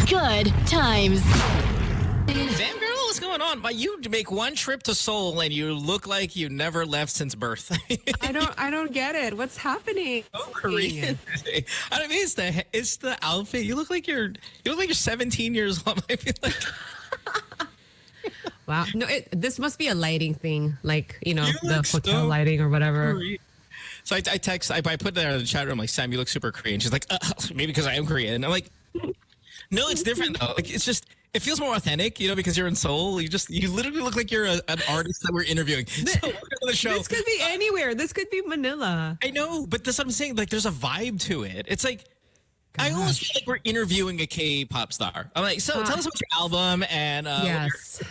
Good times. Damn, girl, what's going on? Why you make one trip to Seoul and you look like you never left since birth? I don't get it. What's happening? Oh, Korean. I mean, it's the outfit. You look like you're 17 years old. I feel like. Wow. No, this must be a lighting thing, like, the hotel so lighting or whatever. Korean. So I put that in the chat room, like, Sam, you look super Korean. She's like, maybe because I am Korean. I'm like, no, it's different though. Like, it's just, it feels more authentic, because you're in Seoul. You literally look like you're an artist that we're interviewing. So welcome to the show. This could be anywhere. This could be Manila. I know, but that's what I'm saying. Like, there's a vibe to it. It's like, I almost feel like we're interviewing a K-pop star. I'm like, so tell us about your album and yes,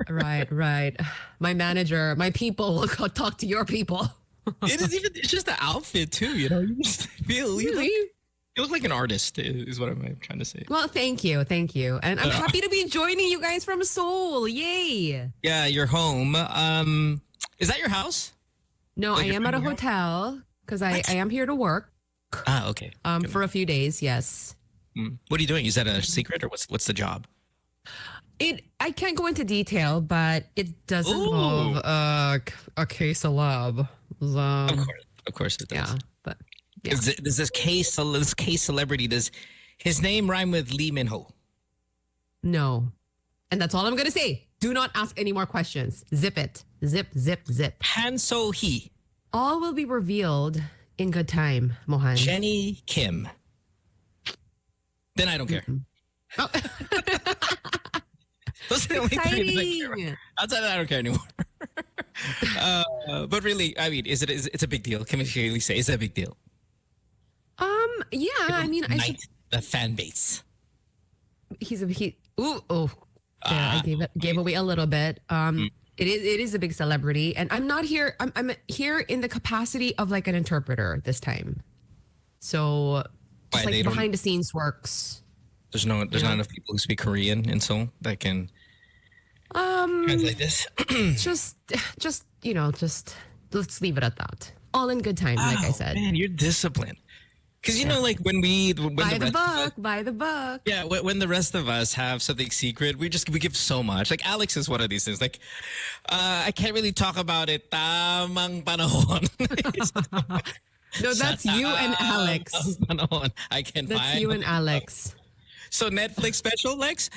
right. My manager, my people will go talk to your people. It's just the outfit too. You just feel you look like an artist. Is what I'm trying to say. Well, thank you, and I'm happy to be joining you guys from Seoul. Yay! Yeah, you're home. Is that your house? No, like I am at a hotel because I am here to work. Ah, okay. For a few days, yes. What are you doing? Is that a secret or what's the job? I can't go into detail, but it does involve a case of lab. Of course it does. Yeah, but yeah. Does this case celebrity, does his name rhyme with Lee Min-ho? No. And that's all I'm going to say. Do not ask any more questions. Zip it. Zip. Han So-hee. All will be revealed in good time, Mohan. Jenny Kim. Then I don't care. Oh. Those are the only things I care. Outside of that, I don't care anymore. But really, I mean, it's a big deal. Can we really say it's a big deal? Yeah, I mean, the fan base. I gave away a little bit. It is a big celebrity, and I'm not here. I'm here in the capacity of like an interpreter this time. So, just like behind the sines works. There's not enough people who speak Korean in Seoul that can translate this. just let's leave it at that. All in good time, like I said. Man, you're disciplined. Because like when by the book. Yeah, when the rest of us have something secret, we give so much. Like Alex is one of these things. Like I can't really talk about it. Tamang panahon. No, that's you and Alex. I can That's find you and Alex. So Netflix special, Lex?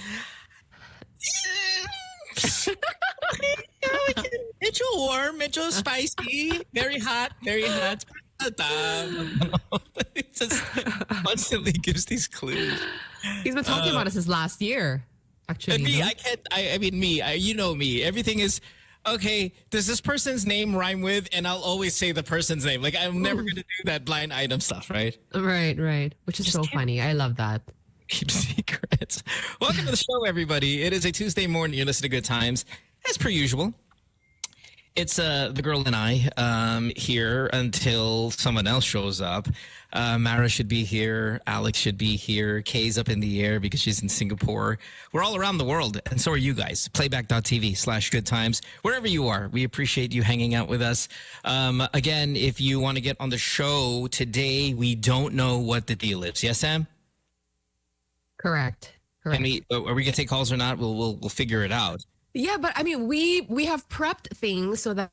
It's warm, it's spicy, very hot. It just constantly gives these clues. He's been talking about us since last year, actually. And me, you know me. Everything is, okay, does this person's name rhyme with, and I'll always say the person's name. Like, I'm never going to do that blind item stuff, right? Right. Which is so funny. I love that. Keep secrets. Welcome to the show, everybody. It is a Tuesday morning. You're listening to Good Times, as per usual. It's the girl and I here until someone else shows up. Mara should be here. Alex should be here. Kay's up in the air because she's in Singapore. We're all around the world, and so are you guys. Playback.tv/goodtimes. Wherever you are, we appreciate you hanging out with us. Again, if you want to get on the show today, we don't know what the deal is. Yes, Sam? Correct. Are we going to take calls or not? We'll figure it out. Yeah, but I mean, we have prepped things so that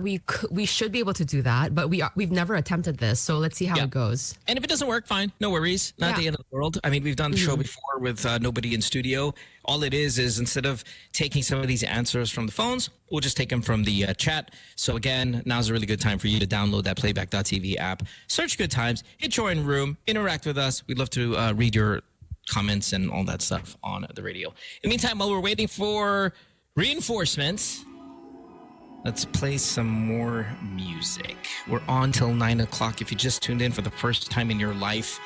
we should be able to do that, but we've never attempted this, so let's see how it goes. And if it doesn't work, fine, no worries, not the end of the world. I mean, we've done the show before with nobody in studio. All it is instead of taking some of these answers from the phones, we'll just take them from the chat. So again, now's a really good time for you to download that Playback.tv app, search Good Times, hit join room, interact with us. We'd love to read your comments and all that stuff on the radio. In the meantime, while we're waiting for reinforcements, let's play some more music. We're on till 9 o'clock. If you just tuned in for the first time in your life,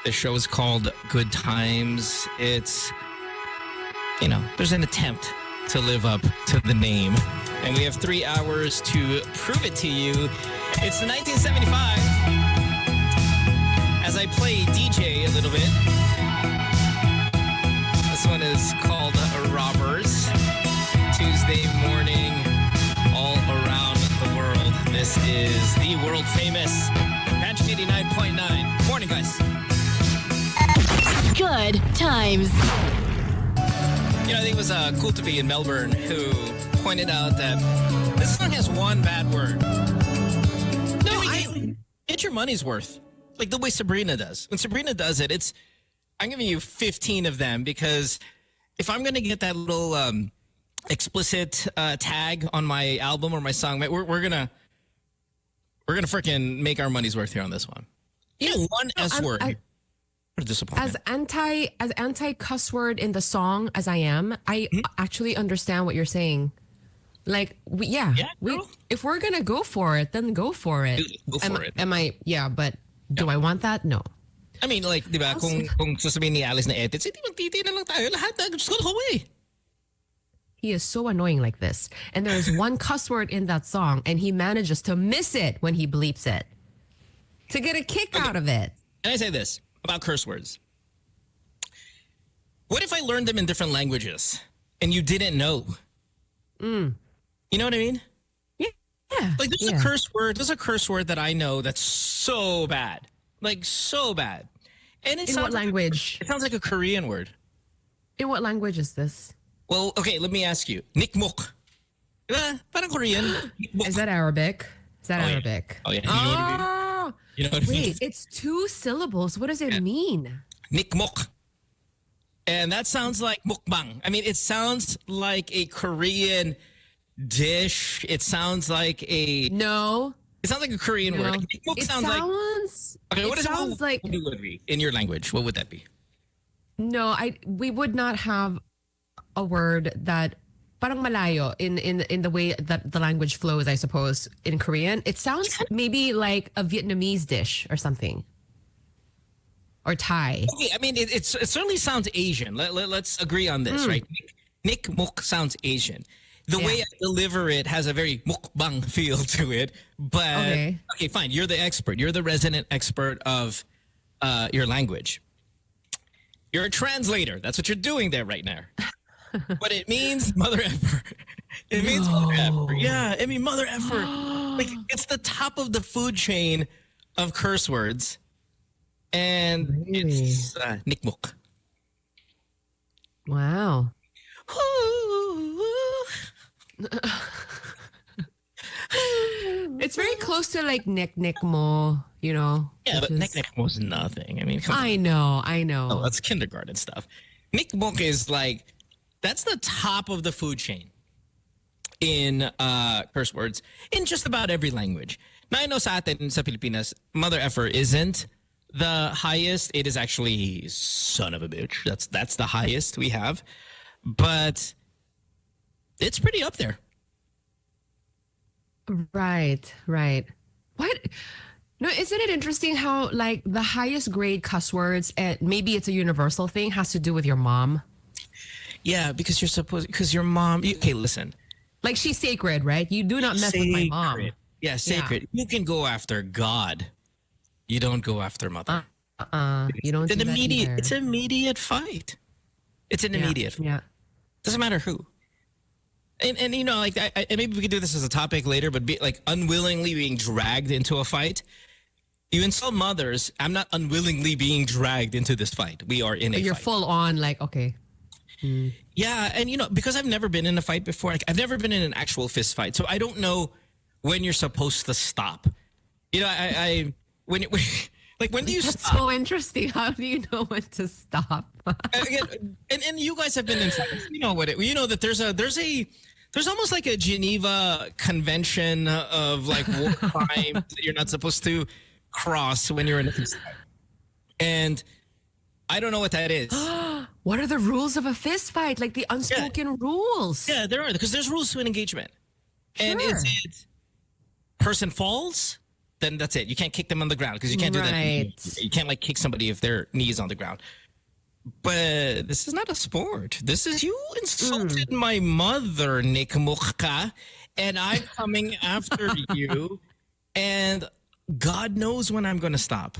the show is called Good Times. It's, there's an attempt to live up to the name. And we have 3 hours to prove it to you. It's the 1975. As I play DJ a little bit. This one is called Robbers. Tuesday morning, all around the world. This is the world famous Magic 89.9. Morning, guys. Good times. You know, I think it was Cool to Be in Melbourne who pointed out that this song has one bad word. No, Get your money's worth. Like the way Sabrina does. When Sabrina does it, I'm giving you 15 of them because if I'm going to get that little explicit tag on my album or my song, we're gonna freaking make our money's worth here on this one. You know, one S word. What a disappointment. as anti cuss word in the song as I am, I actually understand what you're saying. Like, if we're gonna go for it, then go for it. Go for it. But do I want that? No. I mean, like, di ba, kung sasabihin ni Alice na edits, di magtiti na lang tayo. Lahat na, just go away. He is so annoying like this. And there is one cuss word in that song, and he manages to miss it when he bleeps it. To get a kick out of it. And I say this about curse words. What if I learned them in different languages and you didn't know? You know what I mean? Yeah. Like there's a curse word that I know that's so bad. Like so bad. And in what language? It sounds like a Korean word. In what language is this? Well, okay, let me ask you. Nikmok. Parang Korean. Is that Arabic? Is that Arabic? Oh, yeah. You know what I mean? Wait, it's 2 syllables. What does it mean? Nikmok. And that sounds like mukbang. I mean, it sounds like a Korean dish. It sounds like a... No. It sounds like a Korean word. Nikmok sounds like... Okay, what would it be in your language? What would that be? No, we would not have a word that parang malayo in the way that the language flows, I suppose, in Korean. It sounds maybe like a Vietnamese dish or something. Or Thai. Okay, I mean, it certainly sounds Asian. Let's agree on this, right? Nikmok sounds Asian. The way I deliver it has a very mukbang feel to it. But, okay, fine. You're the expert. You're the resident expert of your language. You're a translator. That's what you're doing there right now. But it means mother effer. It means mother effer. Yeah, I mean mother effer. Like it's the top of the food chain of curse words. And it's nikmok. Wow. It's very close to like nick mo, you know. Yeah, but nick mo is nothing. I mean, I know. Oh, that's kindergarten stuff. Nikmok is like, that's the top of the food chain in curse words in just about every language. Now, I know sa atin, sa Pilipinas, mother effer isn't the highest. It is actually son of a bitch. That's the highest we have. But it's pretty up there. Right. What? No, isn't it interesting how like the highest grade cuss words, and maybe it's a universal thing, has to do with your mom? Yeah, because your mom, okay, listen. Like she's sacred, right? You do not mess with my mom. Yeah, sacred. Yeah. You can go after God. You don't go after mother. You don't. It's an immediate fight. It's an immediate fight. Yeah. Doesn't matter who. And you know, like, and maybe we could do this as a topic later, but be like unwillingly being dragged into a fight. You insult mothers. I'm not unwillingly being dragged into this fight. We are in a You're fight. full on like, okay. Yeah, and you know, because I've never been in a fight before, like I've never been in an actual fist fight, so I don't know when you're supposed to stop. You know, when do you That's stop? so interesting. How do you know when to stop? Again, and you guys have been in fights. You know that there's almost like a Geneva Convention of like war crimes that you're not supposed to cross when you're in a fist fight. And I don't know what that is. What are the rules of a fist fight? Like the unspoken rules. Yeah, there are, because there's rules to an engagement. Sure. And it's person falls, then that's it. You can't kick them on the ground because you can't do that. You can't like kick somebody if their knee is on the ground. But this is not a sport. This is, you insulted my mother, Nick Mukha, and I'm coming after you. And God knows when I'm going to stop.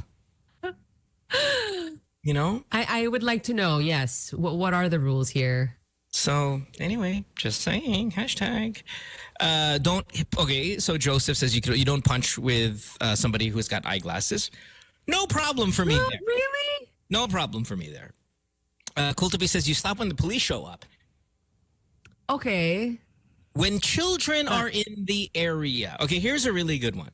You know? I would like to know, yes. What are the rules here? So anyway, just saying, hashtag. Okay, so Joseph says you don't punch with somebody who's got eyeglasses. No problem for me there. Really? No problem for me there. Cool to be says you stop when the police show up. Okay. When children are in the area. Okay, here's a really good one.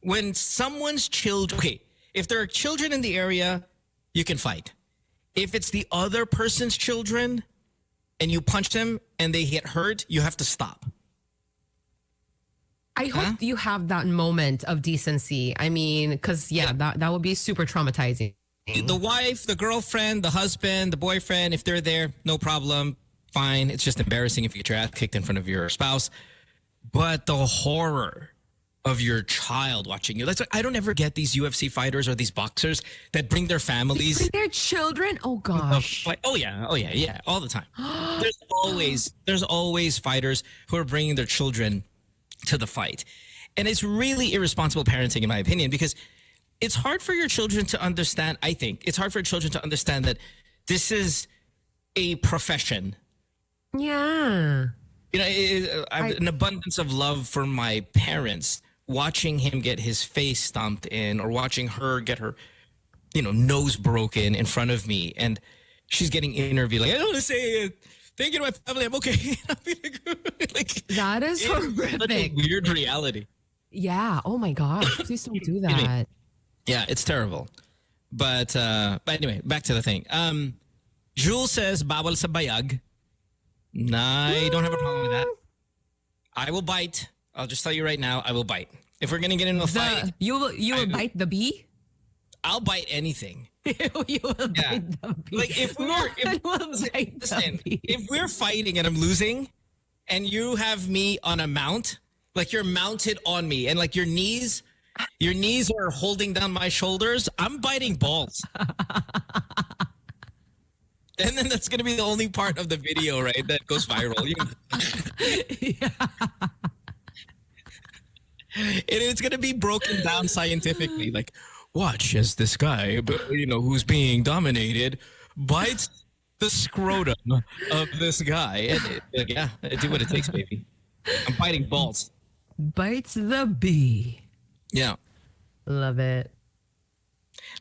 When someone's children, okay, if there are children in the area, you can fight. If it's the other person's children and you punch them and they get hurt, you have to stop. I hope you have that moment of decency. I mean, because, that would be super traumatizing. The wife, the girlfriend, the husband, the boyfriend, if they're there, no problem. Fine. It's just embarrassing if you get your ass kicked in front of your spouse. But the horror of your child watching you. That's why I don't ever get these UFC fighters or these boxers that bring their families. Bring their children? Oh, gosh. Oh, yeah, all the time. there's always fighters who are bringing their children to the fight. And it's really irresponsible parenting, in my opinion, because it's hard for your children to understand, I think. It's hard for your children to understand that this is a profession. Yeah. You know, I have an abundance of love for my parents, watching him get his face stomped in or watching her get her, nose broken in front of me. And she's getting interviewed. Like, I don't want to say thank you to my family. I'm okay. Like, that is horrific. Such a weird reality. Yeah. Oh, my gosh. Please don't do that. Yeah, it's terrible. But anyway, back to the thing. Jules says, bawal sa bayag. I don't have a problem with that. I will bite. I'll just tell you right now, I will bite. If we're going to get into a fight. You will bite the bee? I'll bite anything. You will bite the bee. Like if we're fighting and I'm losing and you have me on a mount, like you're mounted on me and like your knees are holding down my shoulders, I'm biting balls. And then that's going to be the only part of the video, right, that goes viral. Yeah. And it's going to be broken down scientifically. Like, watch as this guy, who's being dominated, bites the scrotum of this guy. And do what it takes, baby. I'm biting balls. Bites the bee. Yeah. Love it.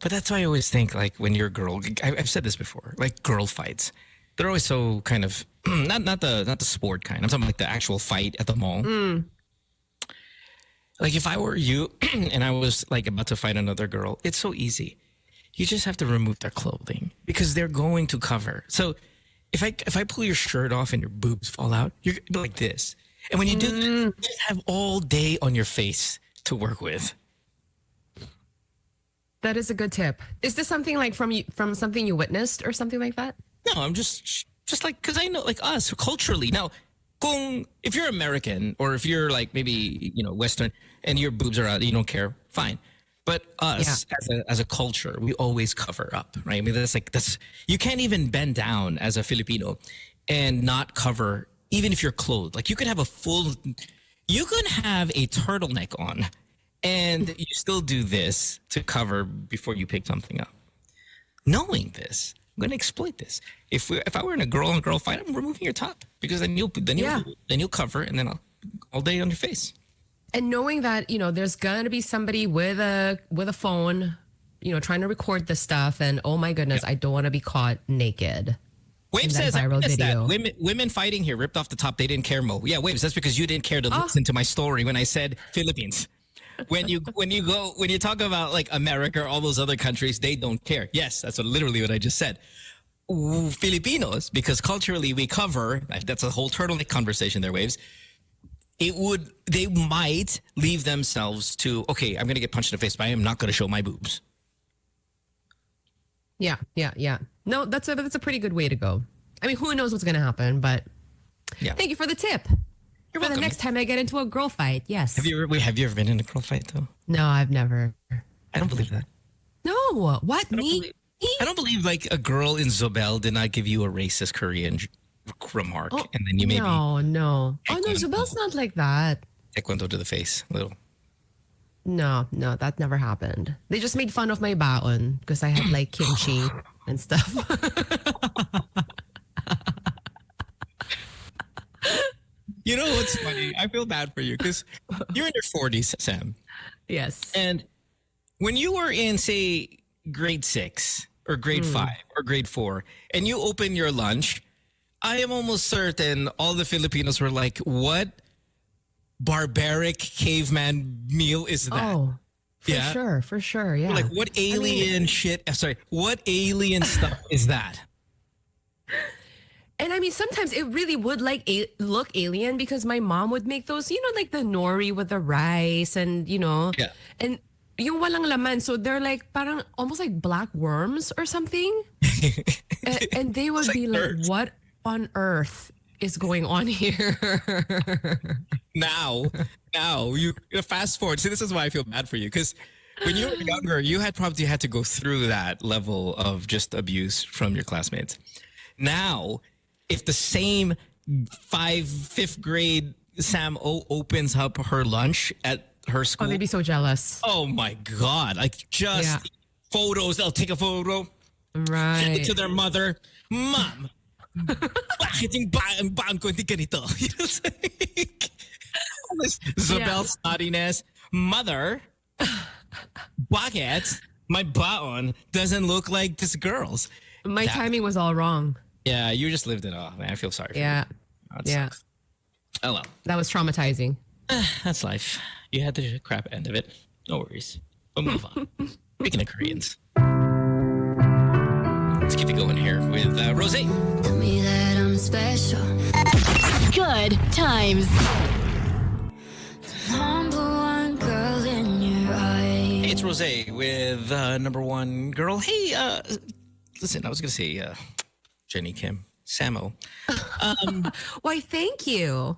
But that's why I always think, like, when you're a girl, I've said this before, like girl fights, they're always so kind of not the sport kind. I'm talking like the actual fight at the mall. Like if I were you and I was like about to fight another girl, it's so easy. You just have to remove their clothing because they're going to cover. So if I pull your shirt off and your boobs fall out, you're like this. And when you do that, you just have all day on your face to work with. That is a good tip. Is this something like from something you witnessed or something like that? No, I'm just like, because I know like us culturally. Now, if you're American or if you're like maybe, Western and your boobs are out, you don't care, fine. But us as a culture, we always cover up, right? I mean, that's you can't even bend down as a Filipino and not cover, even if you're clothed. Like you can have a turtleneck on and you still do this to cover before you pick something up. Knowing this, I'm going to exploit this. If I were in a girl on girl fight, I'm removing your top because then you'll cover and then all day on your face. And knowing that, there's going to be somebody with a phone, trying to record this stuff and oh my goodness, I don't want to be caught naked. Wave says I missed that. Women fighting here ripped off the top. They didn't care, Mo. Yeah, Waves, that's because you didn't care to listen to my story when I said Philippines. When you talk about like America or all those other countries, they don't care. Yes, that's literally what I just said. Filipinos, because culturally we cover, that's a whole turtleneck conversation there, Waves. They might leave themselves to, okay, I'm going to get punched in the face, but I am not going to show my boobs. Yeah. No, that's a pretty good way to go. I mean, who knows what's going to happen, but thank you for the tip. You're for welcome. The next time I get into a girl fight, yes. Have you ever been in a girl fight, though? No, I've never. I don't believe that. No, what? Me? I don't believe like a girl in Zobel did not give you a racist Korean remark, and then you maybe no. Oh no, Zobel's not like that. Taekwondo to the face, little. No, that never happened. They just made fun of my baon because I had like kimchi and stuff. You know what's funny? I feel bad for you because you're in your 40s, Sam. Yes. And when you were in, say, grade 6, or grade 5 or grade 4 and you open your lunch, I am almost certain all the Filipinos were like, what barbaric caveman meal is that? Oh, for sure. Yeah. Like, what alien what alien stuff is that? And I mean, sometimes it really would like look alien because my mom would make those, like the nori with the rice and, Yeah. and yung walang laman. So they're like parang almost like black worms or something. And they would be like, what on earth is going on here? Now, you fast forward. See, this is why I feel bad for you because when you were younger, you had probably had to go through that level of just abuse from your classmates. Now, if the same fifth grade Sam O opens up her lunch at her school, they'd be so jealous. Oh my God! Like just photos. They'll take a photo, right? Send it to their mother. Mom, bakit yung baon ko hindi ganito? You know, it's like, Zabel's snottiness. Mother, bakit my baon doesn't look like this girl's? My timing was all wrong. Yeah, you just lived it off, man. I feel sorry for you. Oh, sucks. Oh, well. That was traumatizing. That's life. You had the crap end of it. No worries. We'll move on. Speaking of Koreans, let's keep it going here with Rose. Tell me that I'm special. Good times. Number one girl in your eyes. Hey, it's Rose with number one girl. Hey, listen, I was going to say Jenny Kim, Samo. Why, thank you.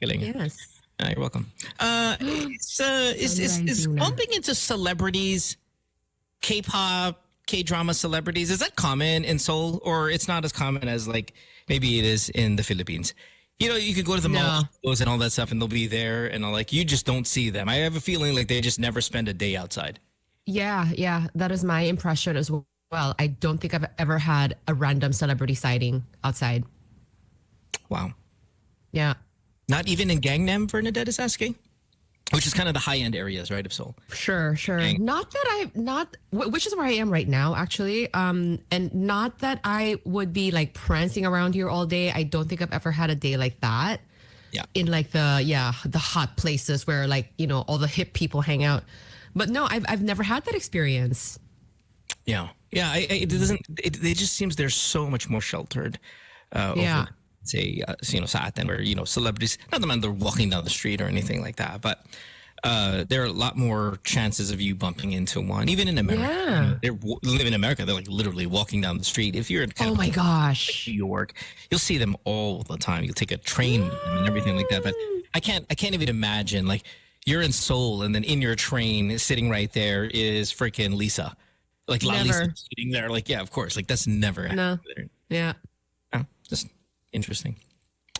Galing. Yes. You're welcome. Is bumping into celebrities, K-pop, K-drama celebrities, is that common in Seoul, or it's not as common as like maybe it is in the Philippines? You know, you could go to the malls and all that stuff, and they'll be there, and like you just don't see them. I have a feeling like they just never spend a day outside. Yeah, that is my impression as well. I don't think I've ever had a random celebrity sighting outside. Wow. Yeah. Not even in Gangnam, Bernadette is asking? Which is kind of the high-end areas, right, of Seoul. Sure. Which is where I am right now, actually. And not that I would be like prancing around here all day. I don't think I've ever had a day like that. Yeah. In like the hot places where like, all the hip people hang out. But no, I've never had that experience. Yeah. It doesn't. It just seems they're so much more sheltered. Over, say, sa atin, where celebrities, not that they're walking down the street or anything like that, but there are a lot more chances of you bumping into one. Even in America, they live in America. They're like literally walking down the street. If you're in oh my gosh, New York, you'll see them all the time. You'll take a train and everything like that. But I can't even imagine like you're in Seoul and then in your train sitting right there is freaking Lisa. Like Lisa sitting there, like, yeah, of course. Like, that's never happened. Yeah. Oh, just interesting.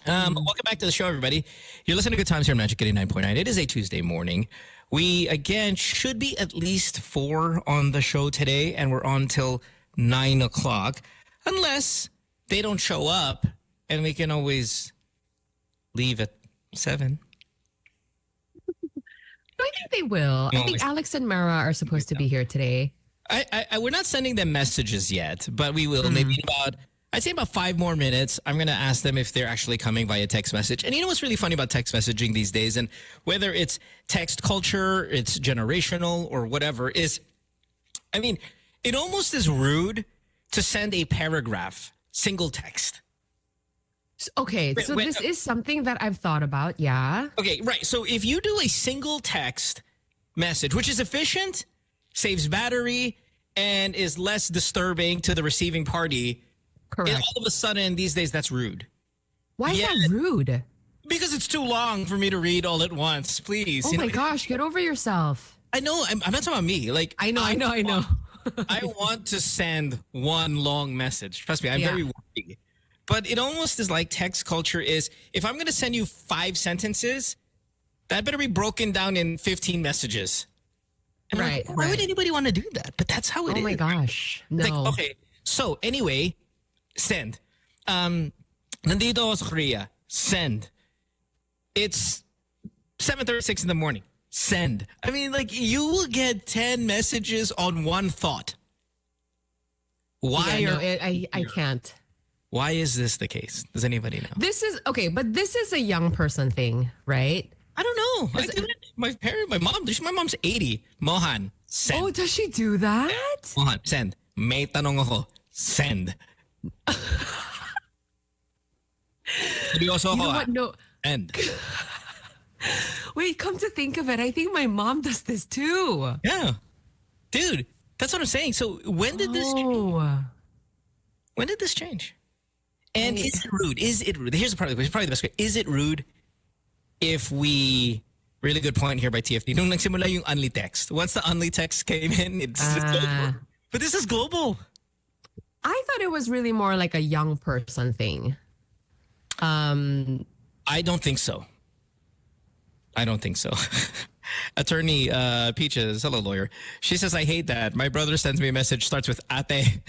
Welcome back to the show, everybody. You're listening to Good Times here on Magic 89.9. It is a Tuesday morning. We, again, should be at least 4 on the show today, and we're on till 9 o'clock. Unless they don't show up, and we can always leave at 7. I think they will. I think Alex and Mara are supposed to be here today. We're not sending them messages yet, but we will. Maybe I'd say about 5 more minutes. I'm going to ask them if they're actually coming via text message. And you know what's really funny about text messaging these days, and whether it's text culture, it's generational or whatever, is, I mean, it almost is rude to send a paragraph, single text. Okay, so this is something that I've thought about, yeah. Okay, right. So if you do a single text message, which is efficient, saves battery, and is less disturbing to the receiving party, correct. And all of a sudden, these days, that's rude. Why is that rude? Because it's too long for me to read all at once. Please. Oh my gosh, get over yourself. I know. I'm not talking about me. Like I know. I want to send one long message. Trust me, I'm very worried. But it almost is like text culture is, if I'm going to send you 5 sentences, that better be broken down in 15 messages. And right. Why would anybody want to do that? But that's how it is. Oh my gosh. No. Like, okay. So anyway, send. Nandito ako sa Korea. Send. It's 7:36 in the morning. Send. I mean, like, you will get 10 messages on one thought. Why Yeah, no, are I can't. Why is this the case? Does anybody know? This is okay, but this is a young person thing, right? I don't know. I do it. My mom's 80. Mohan, send. Oh, does she do that? Mohan, send. May tanong ako. Send. Seryoso You know ako, what? No. Send. Wait, come to think of it, I think my mom does this too. Yeah. Dude, that's what I'm saying. So when did this change? Oh. When did this change? And is it rude? Is it rude? Here's the part of the question. Probably the best way. Is it rude if we... Really good point here by TFD. Nung nagsimula yung only text. Once the only text came in, it's over. But this is global. I thought it was really more like a young person thing. I don't think so. I don't think so. Attorney Peaches, hello lawyer. She says, I hate that. My brother sends me a message, starts with ate.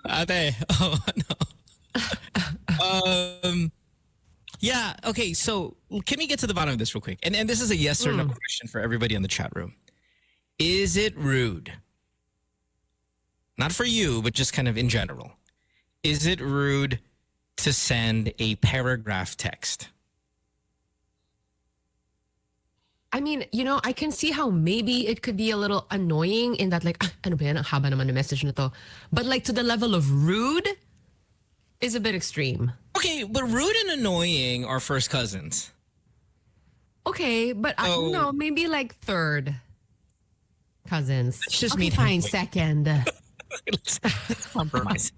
Ate. Oh, no. Yeah, okay, so can we get to the bottom of this real quick? And this is a yes or no question for everybody in the chat room. Is it rude? Not for you, but just kind of in general. Is it rude to send a paragraph text? I mean, you know, I can see how maybe it could be a little annoying in that like, ano ba yan, ang haba naman ng message na to. But like to the level of rude is a bit extreme. Okay, but rude and annoying are first cousins. Okay, but I don't know, maybe like third cousins. Let's just okay, meet fine, halfway. second. Let's compromise.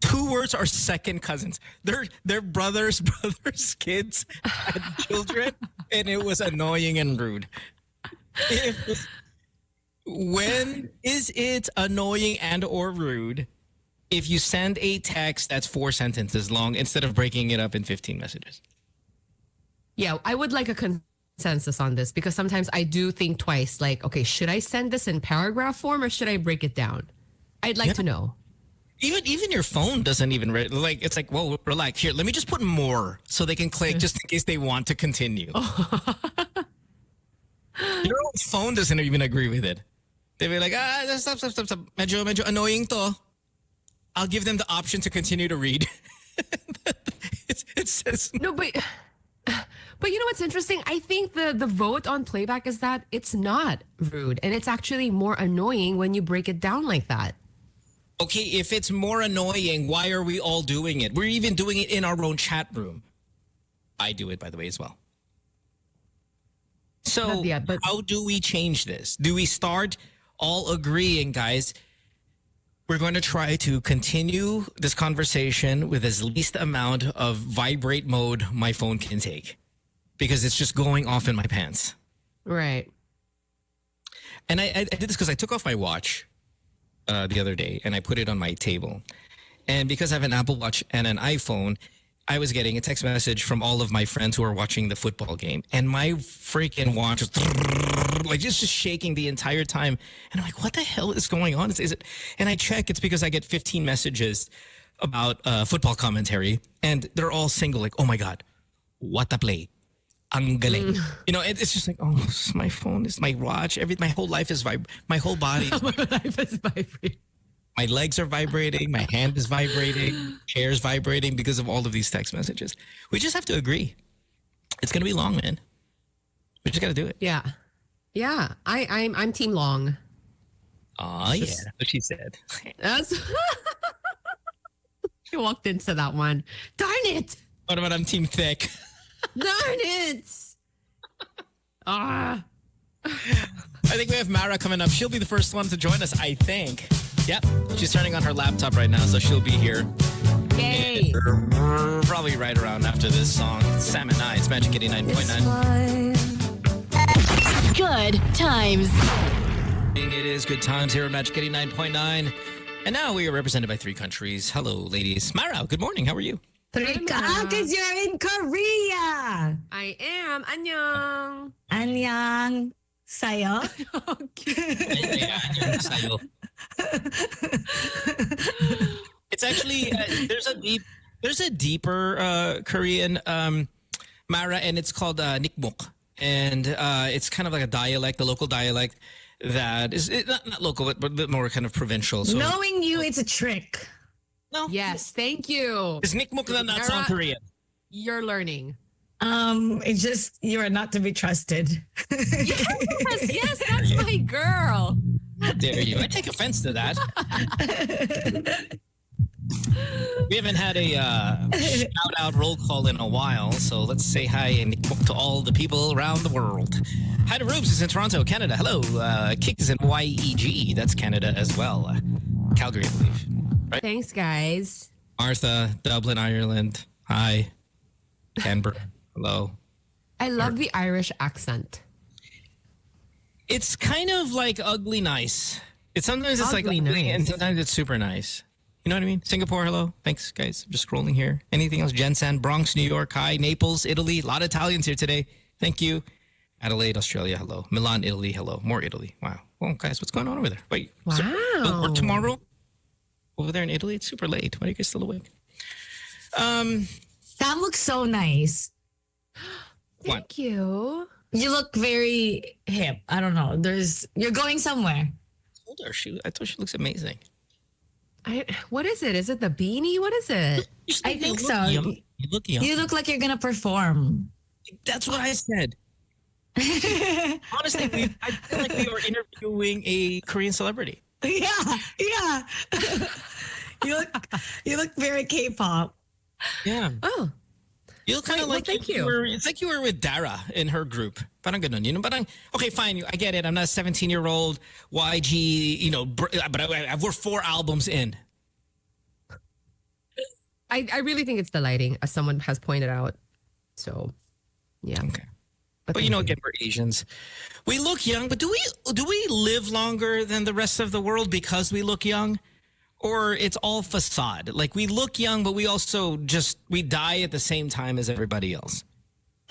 Two words are second cousins. They're brothers' kids had children, and it was annoying and rude. When is it annoying and or rude if you send a text that's 4 sentences long instead of breaking it up in 15 messages? Yeah, I would like a consensus on this because sometimes I do think twice. Like, okay, should I send this in paragraph form or should I break it down? I'd like to know. Even your phone doesn't even like. It's like, whoa, relax. Here, let me just put more so they can click just in case they want to continue. Your own phone doesn't even agree with it. They'll be like, stop. Medyo annoying to. I'll give them the option to continue to read. It says No, but you know what's interesting? I think the vote on playback is that it's not rude and it's actually more annoying when you break it down like that. Okay, if it's more annoying, why are we all doing it? We're even doing it in our own chat room. I do it, by the way, as well. So how do we change this? Do we start all agreeing, guys, we're going to try to continue this conversation with as least amount of vibrate mode my phone can take because it's just going off in my pants. Right. And I did this because I took off my watch the other day and I put it on my table. And because I have an Apple Watch and an iPhone, I was getting a text message from all of my friends who are watching the football game. And my freaking watch was like just shaking the entire time. And I'm like, what the hell is going on? Is it? And I check, it's because I get 15 messages about football commentary. And they're all single, like, oh my God, what a play. Ang galing. You know, it's just like, oh, it's my phone, it's my watch, my whole life is my whole body. My life is vibrating. My legs are vibrating, my hand is vibrating, chair's vibrating because of all of these text messages. We just have to agree. It's gonna be long, man. We just gotta do it. Yeah. Yeah. I'm team long. Oh yeah. That's what she said. That's she walked into that one. Darn it! What about I'm team thick? Darn it! I think we have Mara coming up. She'll be the first one to join us, I think. Yep. She's turning on her laptop right now, so she'll be here. Yay! Probably right around after this song. Sam and I, it's Magic 89.9. Good times. It is Good Times here at Magic 89.9. And now we are represented by 3 countries. Hello, ladies. Mara, good morning. How are you? Because you're in Korea. I am. Annyeong. Annyeong. Sayo. It's actually there's a deeper Korean Mara, and it's called nikmuk. and it's kind of like a dialect, the local dialect that is not local, but a bit more kind of provincial. So Knowing you, it's a trick. no, Yes, thank you. it's Nikmuk na not sound Korean. You're learning. It's just you are not to be trusted. Yes, that's my girl. How dare you? I take offense to that. We haven't had a shout out roll call in a while, so let's say hi and to all the people around the world. Hi to Rubes is in Toronto, Canada. Hello. Kick is in YEG. That's Canada as well. Calgary, I believe. Right? Thanks, guys. Martha, Dublin, Ireland. Hi. Canberra. Hello. I love the Irish accent. It's kind of like ugly nice. Sometimes it's like Ugly ugly nice. and sometimes it's super nice. You know what I mean? Singapore, hello. Thanks, guys. I'm just scrolling here. Anything else? Jensen, Bronx, New York, hi. Naples, Italy. A lot of Italians here today. Thank you. Adelaide, Australia, hello. Milan, Italy, hello. More Italy. Wow. Well, guys, what's going on over there? Wait. Wow. So, work tomorrow? Over there in Italy? It's super late. Why are you guys still awake? That looks so nice. Thank you. You look very hip. I don't know. You're going somewhere. Hold her. I thought she looks amazing. What is it? Is it the beanie? What is it? I think You so. look young. You look young. You look like you're gonna perform. That's what I said. Honestly, I feel like we were interviewing a Korean celebrity. Yeah. You look very K-pop. Yeah. Oh, You look kind of Well, like thank you you. were, it's like you were with Dara in her group. Parang ganun, you know? Okay, fine. I get it. I'm not a 17-year-old YG, you know, but we're 4 albums in. I really think it's the lighting, as someone has pointed out. So, yeah. Okay. But But you know, again, we're Asians. We look young, but do we live longer than the rest of the world because we look young? Or it's all facade? Like we look young, but we also we die at the same time as everybody else.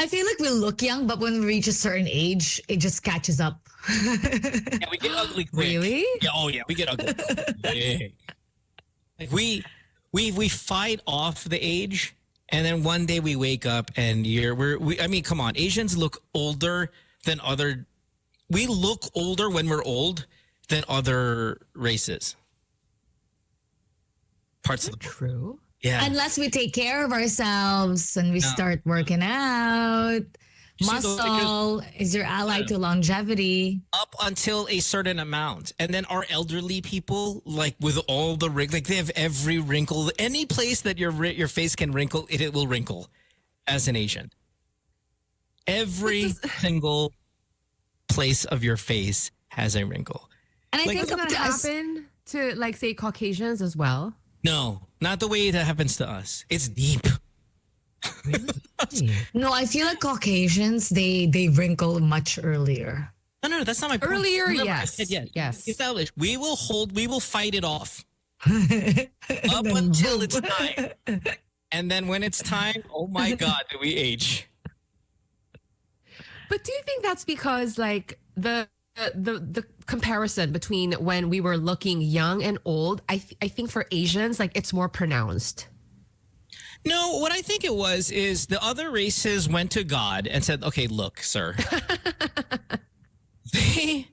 I feel like we look young, but when we reach a certain age, it just catches up. Yeah, we get ugly quick. Really? Yeah, oh yeah, we get ugly. Yeah. Like we fight off the age, and then one day we wake up and I mean, come on, Asians look older than other. We look older when we're old than other races. Parts of the True. yeah. Unless we take care of ourselves and we start working out. You see those Muscle is your ally to longevity. Up until a certain amount, and then our elderly people, like with all the like they have every wrinkle, any place that your face can wrinkle, it will wrinkle. As an Asian, every single place of your face has a wrinkle. And I Like- think Doesn't up that to us, happen to, like, say, Caucasians as well? No, not the way that happens to us. It's deep. no, I feel like Caucasians, they wrinkle much earlier. No, that's not my point. Earlier, Remember, I yes. said yes. Yes. Established. We will fight it off up Then until boom. it's time. And then when it's time, oh my God, do we age? But do you think that's because, like, the comparison between when we were looking young and old, I think for Asians, like, it's more pronounced. No, what I think it was is the other races went to God and said, "Okay, look, sir, they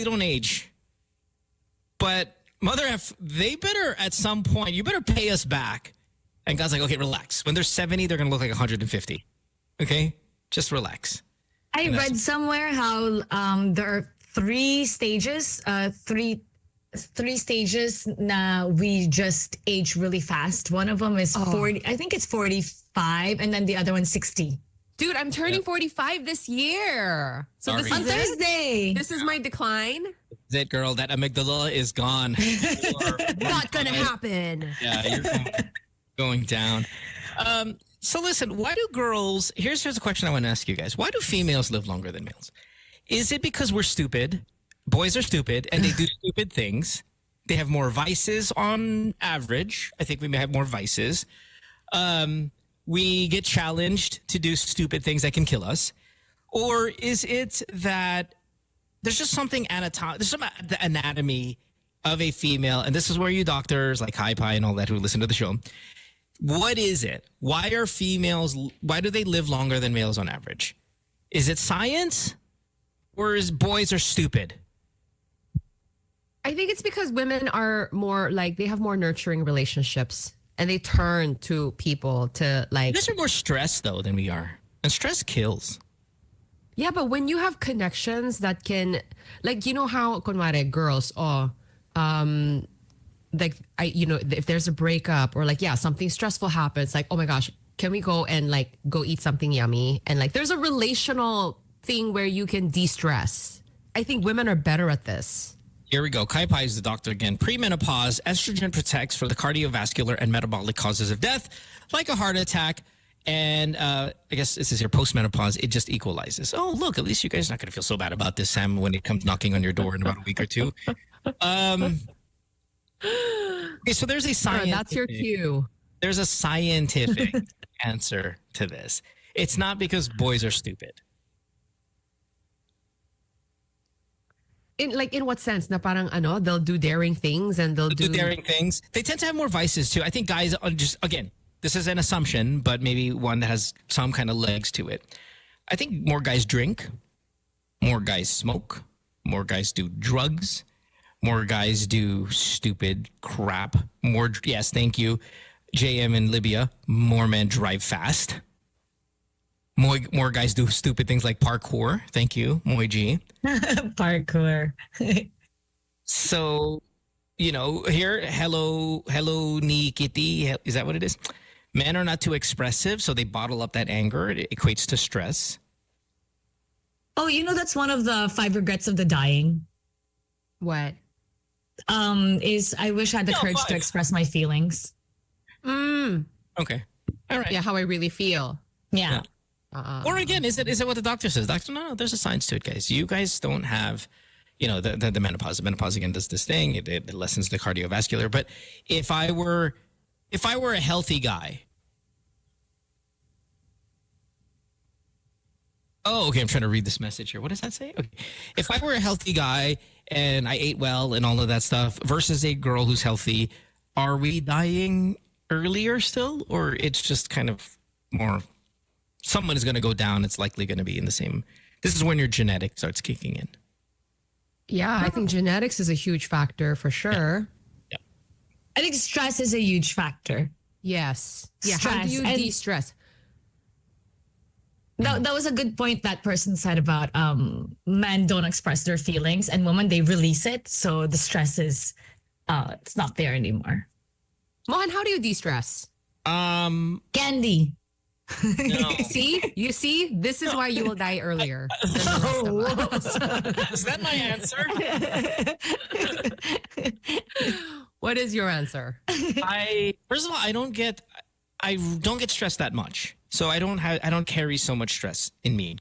don't age, but they better at some point. You better pay us back." And God's like, "Okay, relax. When they're 70, they're gonna look like 150. Okay, just relax." I read somewhere how there are 3 stages, three stages now we just age really fast. One of them is 40, I think it's 45, and then the other one's 60. Dude, I'm turning 45 this year. So Sorry. this On is it. Thursday. This is my decline. That's it, girl. That amygdala is gone. You are- Not gonna happen. Yeah, you're going down. So listen, why do girls? Here's a question I want to ask you guys. Why do females live longer than males? Is it because we're stupid? Boys are stupid and they do stupid things. They have more vices on average. I think we may have more vices. We get challenged to do stupid things that can kill us. Or is it that there's just something there's some the anatomy of a female, and this is where you doctors like Hi Pi and all that who listen to the show What is it? Why do they live longer than males on average? Is it science or is boys are stupid? I think it's because women are more like they have more nurturing relationships and they turn to people to like. Guys are more stressed though than we are. And stress kills. Yeah, but when you have connections that can, like, you know how, kunwari, girls, like, if there's a breakup or like, yeah, something stressful happens, like, oh my gosh, can we go and like go eat something yummy? And like, there's a relational thing where you can de-stress. I think women are better at this. Here we go. Kai Pai is the doctor again. Premenopause, estrogen protects for the cardiovascular and metabolic causes of death, like a heart attack. And I guess this is your postmenopause. It just equalizes. Oh, look, at least you guys are not going to feel so bad about this, Sam, when it comes knocking on your door in about a week or two. Okay, so there's a scientific... That's your cue. There's a scientific answer to this. It's not because boys are stupid. In what sense? Na parang they'll do daring things and they'll do daring things. They tend to have more vices too. I think guys are just, again, this is an assumption, but maybe one that has some kind of legs to it. I think more guys drink, more guys smoke, more guys do drugs, more guys do stupid crap. Yes, thank you, JM in Libya. More men drive fast. More guys do stupid things like parkour. Thank you, Moy G. Parkour. So, here, hello, ni kitty. Is that what it is? Men are not too expressive, so they bottle up that anger. It equates to stress. Oh, that's one of the 5 regrets of the dying. What? Is I wish I had the courage to express my feelings. Okay. All right. Yeah, how I really feel. Yeah. Or again, is it what the doctor says? Doctor, no, there's a science to it, guys. You guys don't have, the menopause. The menopause again does this thing. It lessens the cardiovascular. But if I were a healthy guy. Oh, okay. I'm trying to read this message here. What does that say? Okay. If I were a healthy guy and I ate well and all of that stuff versus a girl who's healthy, are we dying earlier still? Or it's just kind of more, someone is going to go down. It's likely going to be in the same. This is when your genetics starts kicking in. Yeah, I think genetics is a huge factor for sure. Yeah. I think stress is a huge factor. Yes. Yeah. Stress. How do you de-stress? That was a good point that person said about men don't express their feelings and women, they release it. So the stress is, it's not there anymore. Mohan, how do you de-stress? Candy. No. You see, this is why you will die earlier than the rest of us. Is that my answer? What is your answer? First of all, I don't get stressed that much. So I don't carry so much stress in me.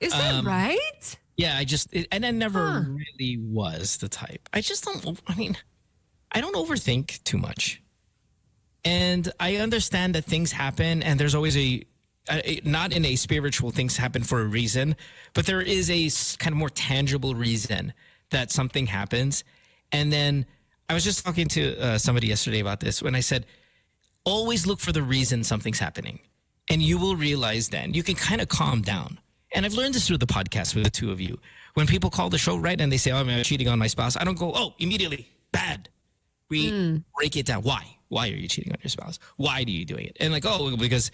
Is that right? Yeah, I never really was the type. I don't overthink too much. And I understand that things happen and there's always not in a spiritual things happen for a reason, but there is a kind of more tangible reason that something happens. And then I was just talking to somebody yesterday about this when I said, always look for the reason something's happening. And you will realize then you can kind of calm down. And I've learned this through the podcast with the two of you. When people call the show, right, and they say, oh, I'm cheating on my spouse, I don't go, oh, immediately, bad. We break it down. Why? Why are you cheating on your spouse? Why are you doing it? And like, oh, because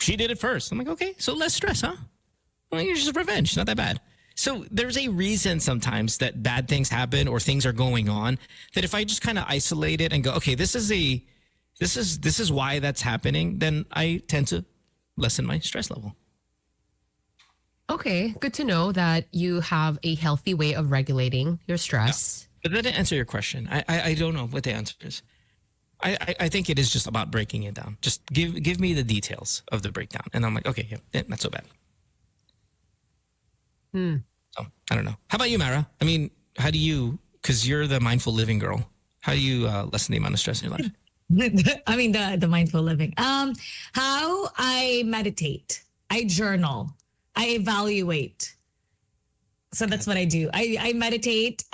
she did it first. I'm like, okay, so less stress, huh? Well, you're just revenge. Not that bad. So there's a reason sometimes that bad things happen or things are going on that if I just kind of isolate it and go, okay, this is why that's happening, then I tend to lessen my stress level. Okay, good to know that you have a healthy way of regulating your stress. Yeah. But that didn't answer your question. I don't know what the answer is. I think it is just about breaking it down. Just give me the details of the breakdown. And I'm like, okay, yeah, not so bad. So, I don't know. How about you, Mara? I mean, how do you, because you're the mindful living girl, how do you lessen the amount of stress in your life? I mean, the mindful living. How I meditate, I journal, I evaluate. So that's what I do. I meditate.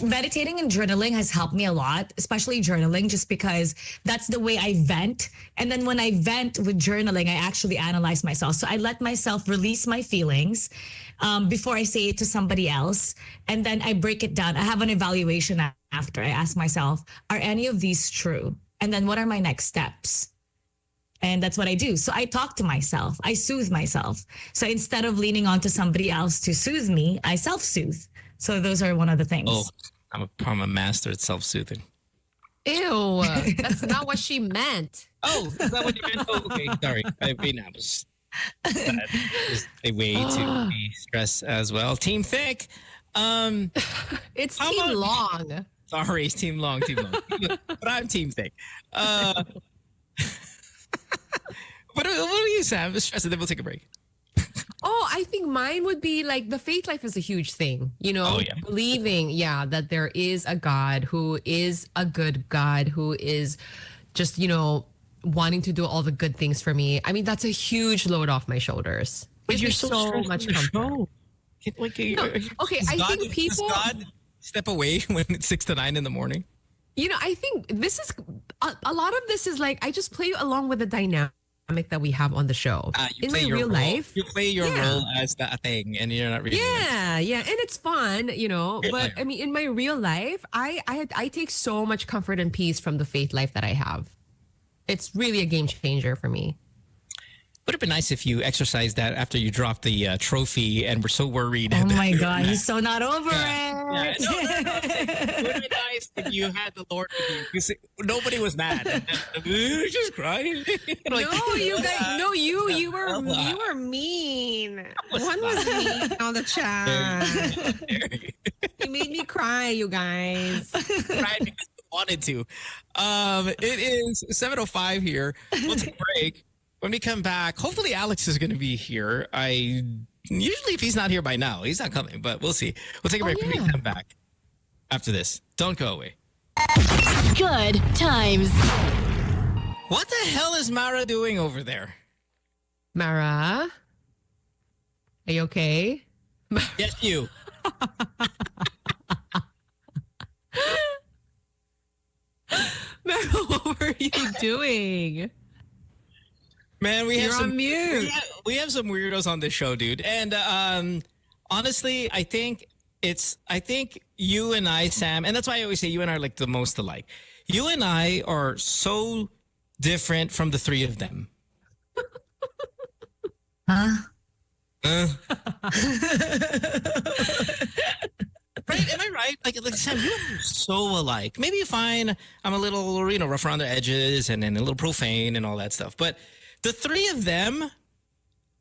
meditating and journaling has helped me a lot, especially journaling, just because that's the way I vent. And then when I vent with journaling, I actually analyze myself. So I let myself release my feelings before I say it to somebody else. And then I break it down. I have an evaluation after. I ask myself, are any of these true? And then what are my next steps? And that's what I do. So I talk to myself. I soothe myself. So instead of leaning on to somebody else to soothe me, I self-soothe. So those are one of the things. Oh, I'm a master at self-soothing. Ew, that's not what she meant. Oh, is that what you meant? Oh, okay, sorry. I mean, that was a way to be stressed as well. Team Thick. It's Team Long. Sorry, it's Team Long, but I'm Team Thick. What do you, Sam? Stress, and then we'll take a break. Oh, I think mine would be like the faith life is a huge thing, believing, that there is a God who is a good God, who is just, wanting to do all the good things for me. I mean, that's a huge load off my shoulders. But you're so much comfort. Okay, I think people... Does God step away when it's 6 to 9 in the morning? I think this is, a lot of this is like, I just play along with the dynamic that we have on the show. In my real life, you play your role as that thing, and you're not really. Yeah, and it's fun, But I mean, in my real life, I take so much comfort and peace from the faith life that I have. It's really a game changer for me. Would have been nice if you exercised that after you dropped the trophy, and we're so worried. Oh my God, he's so not over it. Yeah. No. It would have been nice if you had the Lord with you, because nobody was mad. Just crying. Like, no, you guys. No, you were mean. One was mean on the chat. You made me cry, you guys. Cried because you wanted to. It is 7:05 here. We'll take a break. When we come back, hopefully Alex is going to be here. Usually if he's not here by now, he's not coming, but we'll see. We'll take a break when we come back after this. Don't go away. Good times. What the hell is Mara doing over there? Mara? Are you okay? Yes, you. Mara, what were you doing? Man, You're on mute. We have some weirdos on this show, dude. And honestly, I think you and I, Sam, and that's why I always say you and I are like the most alike. You and I are so different from the three of them. Huh? Right? Am I right? Like Sam, you are so alike. Maybe fine. I'm a little, rough around the edges and a little profane and all that stuff. But the three of them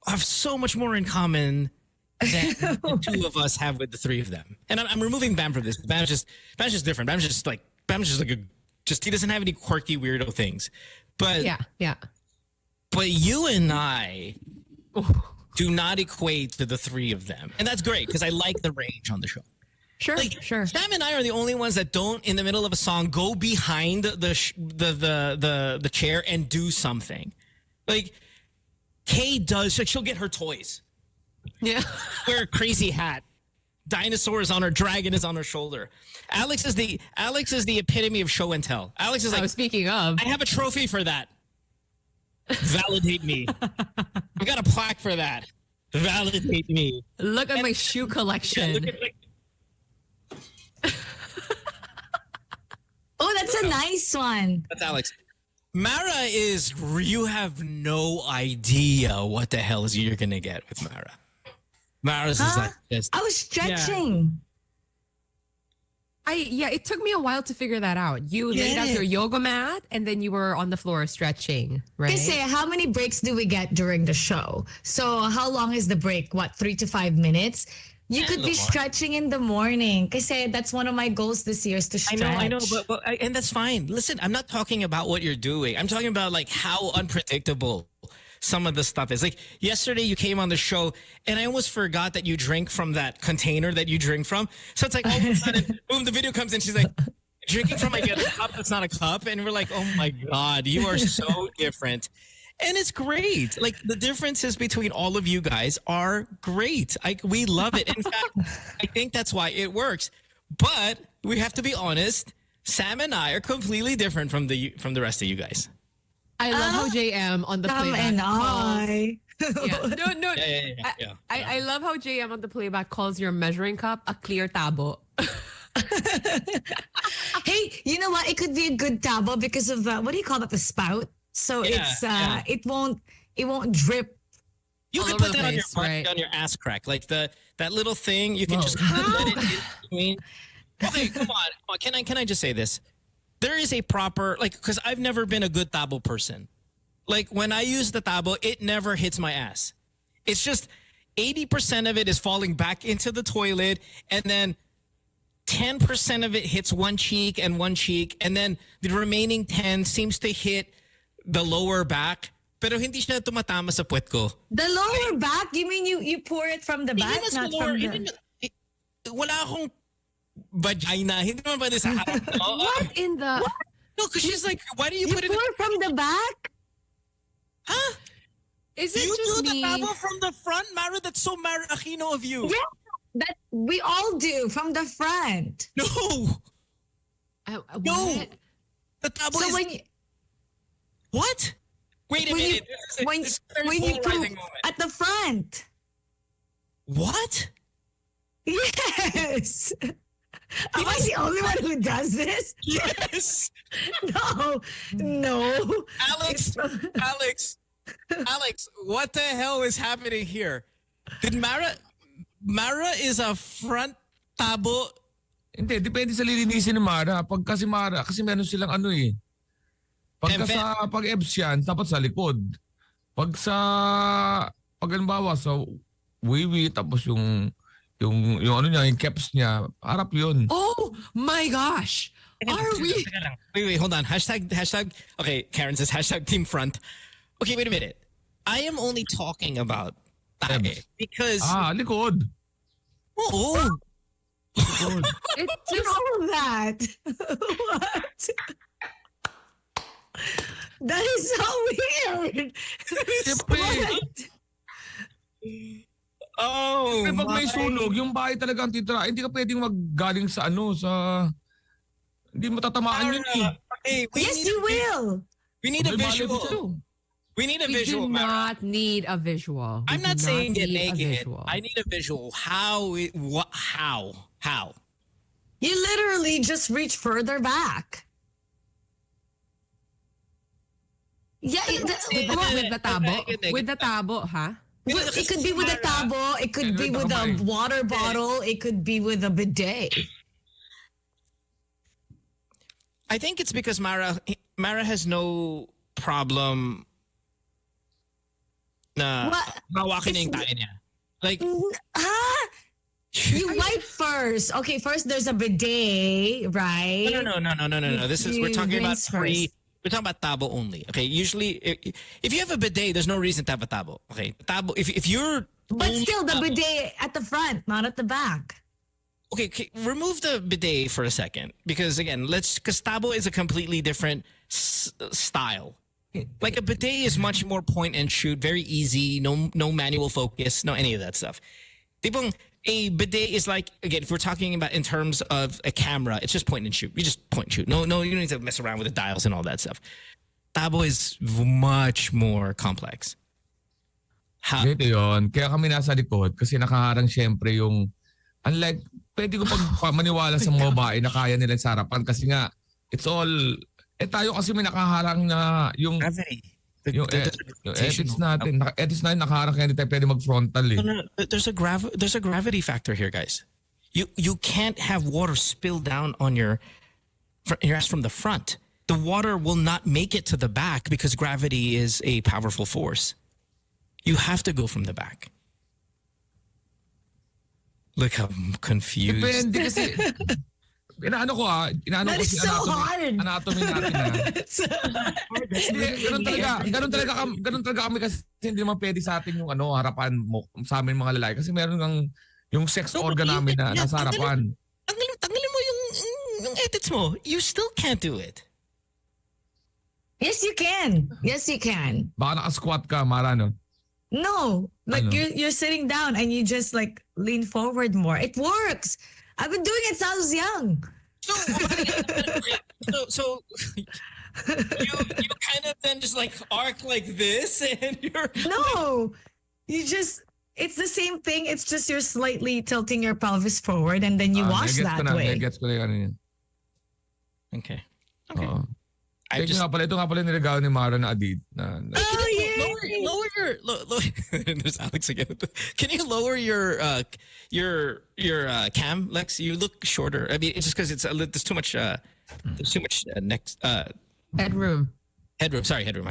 have so much more in common than the two of us have with the three of them. And I'm removing Bam from this. Bam's just different. Bam's just like he doesn't have any quirky weirdo things. But yeah. But you and I do not equate to the three of them, and that's great because I like the range on the show. Sure. Sam and I are the only ones that don't, in the middle of a song, go behind the chair and do something. Like Kay does, like she'll get her toys. Yeah. Wear a crazy hat. Dinosaur is on her, dragon is on her shoulder. Alex is the epitome of show and tell. Alex is like, speaking of, I have a trophy for that. Validate me. I got a plaque for that. Validate me. Look at my shoe collection. Yeah, look at, Oh, that's a nice one. That's Alex. Mara you have no idea what the hell is you're going to get with Mara. Mara's is like this. I was stretching. It took me a while to figure that out. You laid out your yoga mat and then you were on the floor stretching, right? They say, how many breaks do we get during the show? So how long is the break? What, 3 to 5 minutes? You could be stretching in the morning. Kasi that's one of my goals this year is to stretch. I know, but and that's fine. Listen, I'm not talking about what you're doing. I'm talking about like how unpredictable some of the stuff is. Like yesterday you came on the show and I almost forgot that you drink from that container that you drink from. So it's like all of a sudden, boom, the video comes in. She's like, drinking from a cup that's not a cup. And we're like, oh my God, you are so different. And it's great. Like the differences between all of you guys are great. We love it. In fact, I think that's why it works. But we have to be honest. Sam and I are completely different from the rest of you guys. I love how JM on the Sam playback and calls. I. Yeah. No. Yeah. I love how JM on the playback calls your measuring cup a clear tabo. Hey, you know what? It could be a good tabo because of what do you call that? The spout. So it won't drip. You All can over put the that on your place, butt, right? on your ass crack, like that little thing. You can just let it in between. Okay, come on. Can I just say this? There is a proper because I've never been a good tabo person. Like when I use the tabo, it never hits my ass. It's just 80% of it is falling back into the toilet, and then 10% of it hits one cheek, and then the remaining 10 seems to hit the lower back. Pero hindi siya tumatama sa puwet ko. The lower back? You mean you pour it from the back, not from the... Wala akong vagina. Hindi naman pwede sa harap. What in the... What? No, because she's like, why do you put it... You pour from the back? Huh? Is it You just do me? the tabo from the front, Mara? That's so Mara Aquino of you. Yeah, that we all do from the front. No. No. What? The tabo So is... when you, What? Wait a minute. when This is a very you polarizing poop moment. at the front. What? Yes. Am I the only one who does this? Yes. No. Alex, what the hell is happening here? Did Mara is a front tabo? Hindi, depende sa lilinisin ni Mara. Kasi meron silang ano eh. Pag EBS yan, dapat sa likod. Pag halimbawa sa wiwi, tapos yung ano niya, yung caps niya, harap yun. Oh my gosh. Are we? Wait, hold on. Hashtag. Okay, Karen says hashtag team front. Okay, wait a minute. I am only talking about tae because... likod. Oh. It What's just all of that? What? That is so weird. What? Oh, Pero pag may sunog, yung bahay talaga ang titira. Hindi ka pwedeng maggaling sa hindi mo tatamaan yun eh. Okay, Yes, you will. We need a May bali visual. dito. We need a we visual. do Mara. not need a visual. We I'm do not saying get need a naked. visual. I need a visual. How? You literally just reach further back. Yeah, With the tabo? With the tabo, huh? it could be with a tabo. It could be with a water bottle. It could be with a bidet. I think it's because Mara has no problem na What? hawakin niya yung tae niya. Like, Huh? You wipe first. Okay, first there's a bidet, right? No. We're talking about rinse free. first. We're talking about tabo only. Okay, usually if you have a bidet, there's no reason to have a tabo. Okay, tabo. If you're But only still, the tabo- bidet at the front, not at the back. Okay, remove the bidet for a second because again, because tabo is a completely different style. Like a bidet is much more point and shoot, very easy, no manual focus, no any of that stuff. Tipong a bidet is like, again, if we're talking about in terms of a camera, it's just point and shoot. You just point and shoot. No, you don't need to mess around with the dials and all that stuff. Tabo is much more complex. Dito yun. Kaya kami nasa likod kasi nakaharang syempre yung unlike, pwede ko maniwala sa mga babae na kaya nila sa harapan kasi nga, it's all, tayo kasi may nakaharang na yung Gravity. yung edits natin. Edits natin nakaharang kaya hindi tayo pwede mag-frontal eh. No. There's a gravity factor here, guys. You can't have water spill down on your ass from the front. The water will not make it to the back because gravity is a powerful force. You have to go from the back. Look how confused. Depende kasi, inaano ko That is si so hard. anatomy natin na. Hindi, ganun talaga kami kasi hindi naman pwede sa atin yung harapan mo, sa amin mga lalaki. Kasi meron kang yung sex organ namin na nasa harapan. Tanggalin mo yung edits mo. You still can't do it. Yes, you can. Yes, you can. Baka naka-squat ka, Mara, no? No, like Ano? you're sitting down and you just like lean forward more. It works. I've been doing it since I was young. So you kind of then just like arc like this, and you're No, it's the same thing. It's just you're slightly tilting your pelvis forward and then you wash that way. Gets ko na yan. okay. Oo. I just Ito nga pala yung niregalo ni Mara na Adid. Oh, yeah. lower your there's Alex again. Can you lower your cam, Lex? You look shorter. I mean, it's just because there's too much next Bedroom. headroom. Sorry, headroom.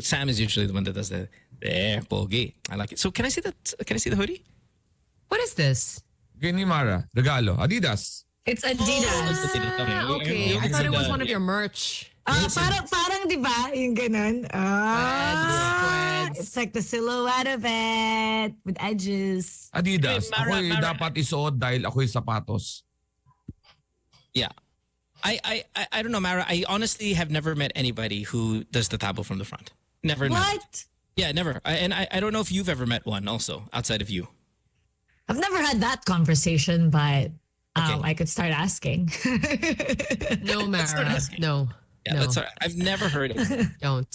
Sam is usually the one that does the pogi. I like it. So can I see that? Can I see the hoodie? What is this? Kay ni Mara, regalo. Adidas. It's Adidas. Okay, I thought it was one of your merch. Parang di ba? Yung ganun. Quads. It's like the silhouette of it with edges. Adidas. Hey, Mara, Ako'y Mara. dapat isuot dahil ako'y sapatos. Yeah. I don't know, Mara. I honestly have never met anybody who does the tabo from the front. Never. What? Yeah, never. I don't know if you've ever met one also outside of you. I've never had that conversation, but Okay. I could start asking. No, Mara. asking. No. Yeah, no. that's all right. I've never heard it. Don't.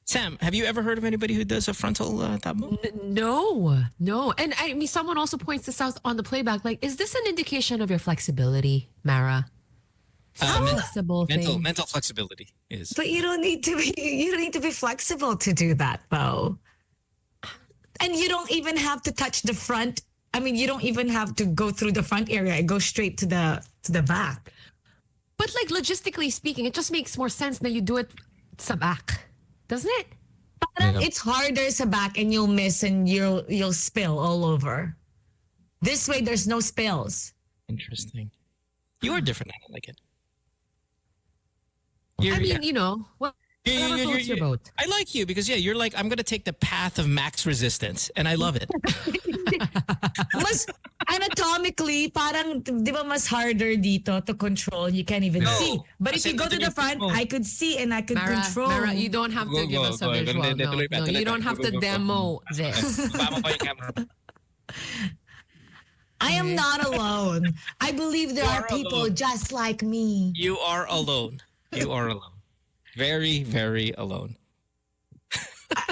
Sam, have you ever heard of anybody who does a frontal tabo? No. And I mean, someone also points this out on the playback. Like, is this an indication of your flexibility, Mara? Flexible thing. Mental flexibility is. But you don't need to be flexible to do that, though. And you don't even have to touch the front. I mean, you don't even have to go through the front area. It goes straight to the back. But like logistically speaking, it just makes more sense that you do it sa back, doesn't it? Parang it's harder sa back and you'll miss and you'll spill all over. This way, there's no spills. Interesting. You are different. I don't like it. I mean, you know, whatever floats your boat. I like you because you're like, I'm gonna take the path of max resistance, and I love it. Mas anatomically, parang di ba mas harder dito to control. You can't even see. But if you go to the front, I could see and I could control. Mara, you don't have to give us a visual. No, you don't have to demo this. I am not alone. I believe there are people alone. just like me. You are alone. You are alone. Very, very alone.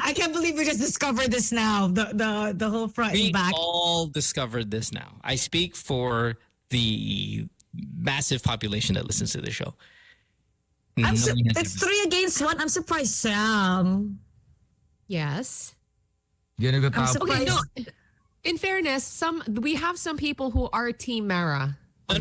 I can't believe we just discovered this now. The whole front We and back. all discovered this now. I speak for the massive population that listens to the show. It's 3 against 1. I'm surprised, Sam. Yes. Yan I'm nagtatapos. surprised. Okay, no. In fairness, we have some people who are Team Mara. No.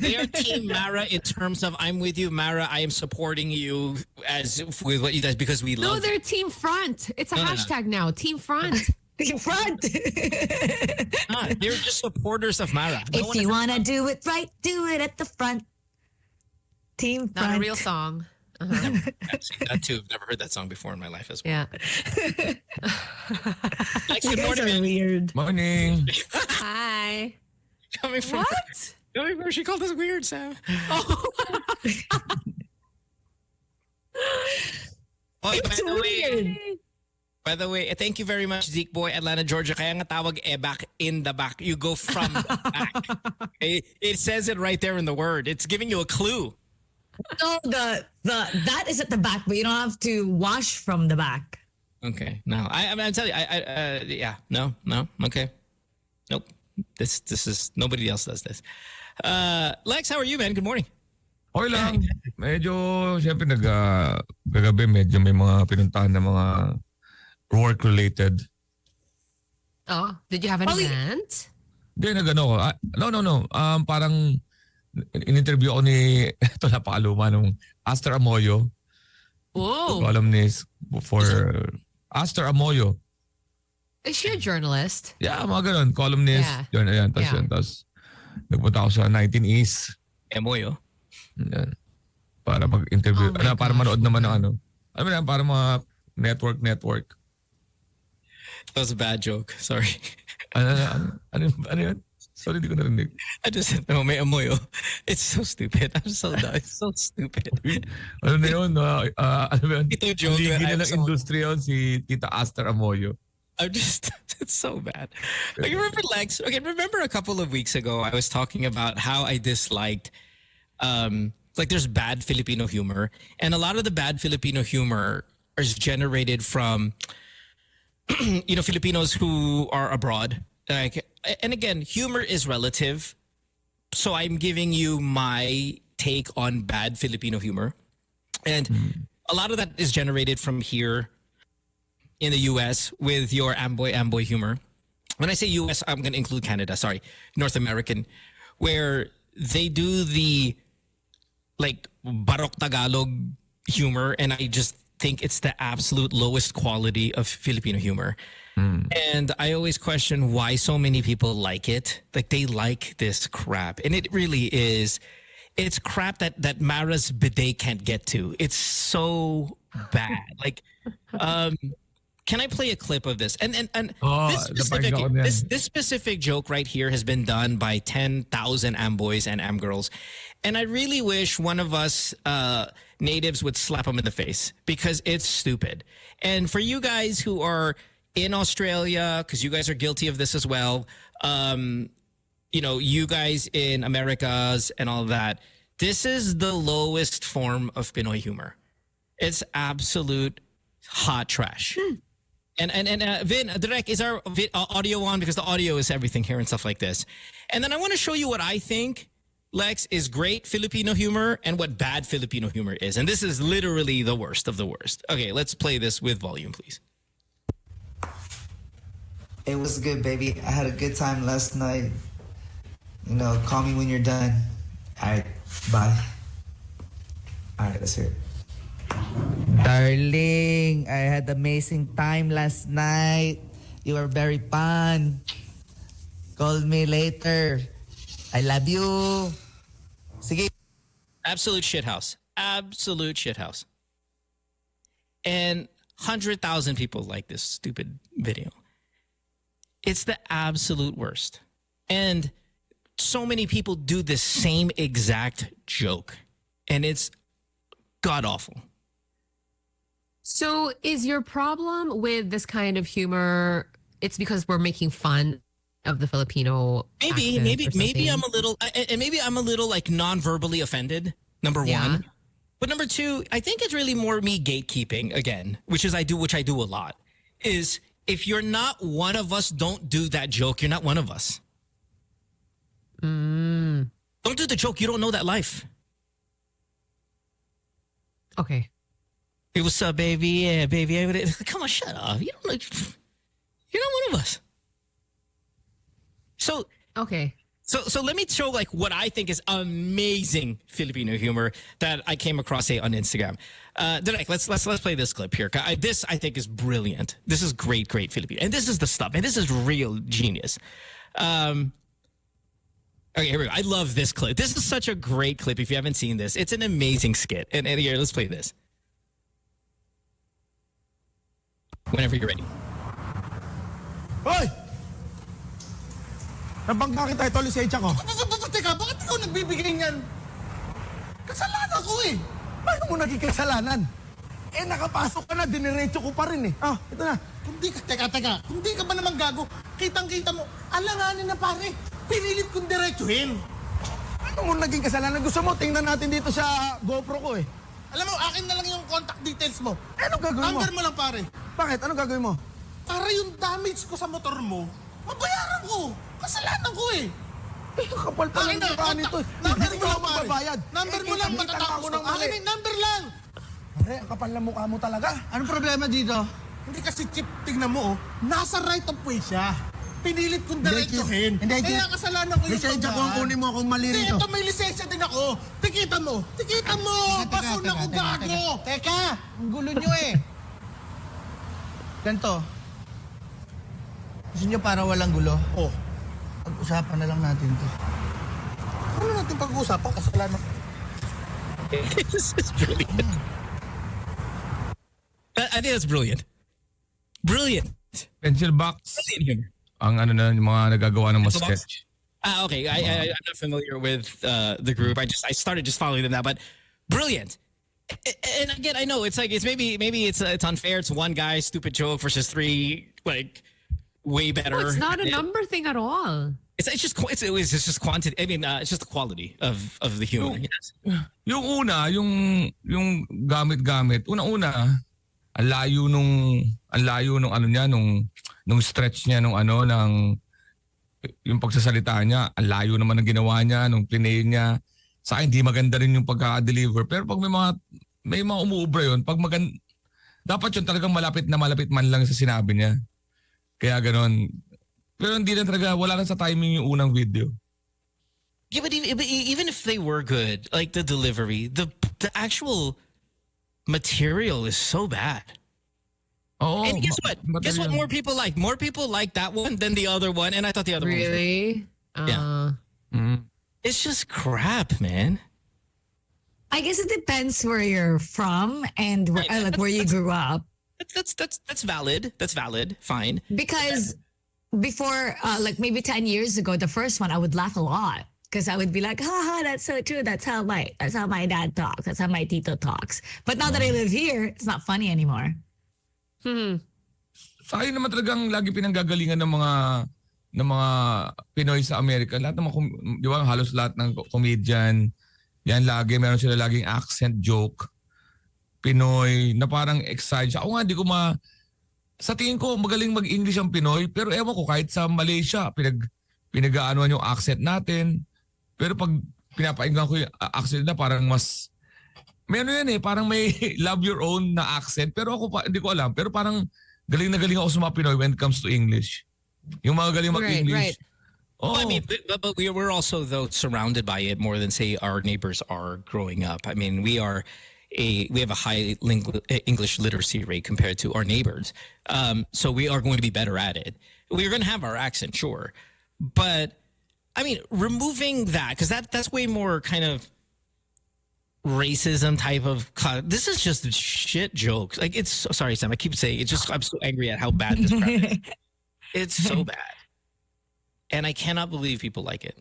They are Team Mara in terms of I'm with you, Mara. I am supporting you as with what you guys because we No, love. they're Team Front. It's a hashtag now. Team Front. In front. They're just supporters of Mara. If you want to do it right, do it at the front. Team front. Not a real song. That too. I've never heard that song before in my life as well. Yeah. Lex, You good guys morning, are man. weird. Morning. Hi. Coming from What? Coming from she called us weird, Sam. Oh. Oy, It's weird. By the way, thank you very much, Zeke Boy, Atlanta, Georgia. Kaya nga tawag back in the back. You go from the back. Okay? It says it right there in the word. It's giving you a clue. No, that is at the back, but you don't have to wash from the back. Okay. No, I'm telling you. Yeah. No. Okay. Nope. This is nobody else does this. Lex, how are you, man? Good morning. Okay lang. Medyo, siyempre kagabi medyo may mga pinuntahan na mga work-related. Oh, did you have an event? Hindi, nag-ano ko. No. Parang in-interview ako ni, ito napakaluma nung Aster Amoyo. Oh. Columnist for Aster Amoyo. Is she a journalist? Yeah, mga ganun. Columnist. Yeah. Yun, ayan. Tapos Yeah. yun. Tapos nagpunta ako sa 19 East. Emoyo. Yan. Para mag-interview. Oh my para gosh. manood naman ng ano. Ano ba yan? Para mga network. That was a bad joke. Sorry. Ano yun? Sorry, di ko narinig. I just said, no, may amoyo. It's so stupid. I'm so dumb. It's so stupid. Ano na yun? Ano ba yun? Ito joke. Ligi I'm na ng so- industriya yun, si Tita Aster Amoyo. I'm just, it's so bad. I remember Lex. Okay, remember a couple of weeks ago, I was talking about how I disliked, like there's bad Filipino humor. And a lot of the bad Filipino humor is generated from, Filipinos who are abroad. Like, and again, humor is relative. So I'm giving you my take on bad Filipino humor. And a lot of that is generated from here in the US with your amboy humor. When I say US, I'm going to include Canada, sorry, North American, where they do the like Barok Tagalog humor, and I just think it's the absolute lowest quality of Filipino humor. And I always question why so many people like it. Like they like this crap. And it really is. It's crap that Mara's bidet can't get to. It's so bad. Like, can I play a clip of this? And this specific joke right here has been done by 10,000 amboys and amgirls. And I really wish one of us natives would slap them in the face because it's stupid. And for you guys who are in Australia, because you guys are guilty of this as well, you guys in Americas and all of that, this is the lowest form of Pinoy humor. It's absolute hot trash. And Vin, Direk, is our audio on? Because the audio is everything here and stuff like this. And then I want to show you what I think, Lex, is great Filipino humor and what bad Filipino humor is. And this is literally the worst of the worst. Okay, let's play this with volume, please. It was good, baby. I had a good time last night. Call me when you're done. All right, bye. All right, let's hear it. Darling, I had amazing time last night. You were very fun. Call me later. I love you. Sige. Absolute shithouse. Absolute shithouse. And 100,000 people like this stupid video. It's the absolute worst. And so many people do the same exact joke. And it's god-awful. So is your problem with this kind of humor, it's because we're making fun of the Filipino maybe I'm a little like non-verbally offended, number one. But number two, I think it's really more me gatekeeping again, which I do a lot, is if you're not one of us, don't do that joke. You're not one of us. Don't do the joke. You don't know that life. Okay. Hey, what's up, baby? Yeah, baby. Come on, shut up. You don't know. You're not one of us. So okay. So let me show like what I think is amazing Filipino humor that I came across on Instagram. Direk, let's play this clip here. This I think is brilliant. This is great Filipino, and this is the stuff, and this is real genius. Okay, here we go. I love this clip. This is such a great clip. If you haven't seen this, it's an amazing skit. And here, let's play this. Whenever you're ready. Hoy! Nabangga kita ito, lisensya ko. Teka, bakit ikaw nagbibigay niyan? Kasalanan ko eh. Paano mo naging kasalanan? Nakapasok ka na, diniretso ko pa rin eh. Ito na. Teka. Hindi ka ba naman gago? Kitang-kita mo, alanganin na pare. Pinilit kong diretsuhin. Paano mo naging kasalanan? Gusto mo, tingnan natin dito sa GoPro ko eh. Alam mo, akin na lang yung contact details mo. Anong gagawin mo? Number mo lang pare. Bakit? Anong gagawin mo? Para yung damage ko sa motor mo, mabayaran ko. Kasalanan ko eh. Kapal pa lang mukha nito. Number Hindi mo lang ako pare. magbabayad. Number mo lang, kita-kita matatapos ako ko. ng mali. Akin yung number lang. Pare, ang kapal na mukha mo talaga. Anong problema dito? Hindi kasi chip, tingnan mo oh. Nasa right of way siya. Pinilit kong diretsuhin. Hindi, Kaya kasalanan ko yung lisensya ko ang kunin mo kung mali Hindi, rito. ito may lisensya din ako. Tikitan mo. Baso na ko gago. Teka, ang gulo nyo eh. Ganto. Gusto nyo para walang gulo? Oh. Pag-usapan na lang natin to. Ano natin pag-uusapan? Kasalanan ko. This is brilliant. I think that's brilliant. Brilliant. Pencil box. Brilliant humor. Ang yung mga nagagawa ng mga Pencil box? sketch. Okay. I'm not familiar with the group. I started just following them now, but brilliant. And again, I know it's maybe it's unfair. It's one guy, stupid joke versus three like way better. No, it's not a number thing at all. It's just quantity. I mean, it's just the quality of the human. Yes. Yung una, yung gamit-gamit. Una-una, ang layo nung ano niya, nung stretch niya, nung yung pagsasalita niya, ang layo naman ng ginawa niya, nung plinay niya. Sa akin, hindi maganda rin yung pagka-deliver. Pero pag may mga umuubra yun, pag dapat yun talagang malapit man lang sa sinabi niya. Kaya ganon. Pero hindi na talaga, wala lang sa timing yung unang video. Yeah, but even if they were good, like the delivery, the actual material is so bad. Oh, And guess what? Guess what more people like? More people like that one than the other one. And I thought the other one was Really? Yeah. It's just crap, man. I guess it depends where you're from and where, where you grew up. That's valid. That's valid. Fine. Because before, like maybe 10 years ago, the first one, I would laugh a lot because I would be like, haha, that's so true. That's how my dad talks. That's how my tito talks. But now that I live here, it's not funny anymore. Sa akin naman talagang lagi pinanggagalingan ng mga Pinoy sa Amerika. Lahat ng di ba, halos lahat ng comedian, yan lagi, meron sila laging accent joke. Pinoy, na parang excited siya. Ako nga, sa tingin ko, magaling mag-English ang Pinoy, pero ewan ko, kahit sa Malaysia, pinag-aanuan yung accent natin. Pero pag pinapainggan ko yung accent na, parang mas, meron yan parang may love your own na accent. Pero ako, hindi ko alam. Pero parang galing na galing ako sa mga Pinoy when it comes to English. Yung mga galing mag-English. Right. Oh. Well, I mean, but we're also, though, surrounded by it more than, say, our neighbors are growing up. I mean, we have a high English literacy rate compared to our neighbors. So we are going to be better at it. We're going to have our accent, sure. But, I mean, removing that, because that's way more kind of racism type of... This is just shit jokes. Like, it's... Sorry, Sam, I keep saying it's just... I'm so angry at how bad this crap is. It's so bad. And I cannot believe people like it.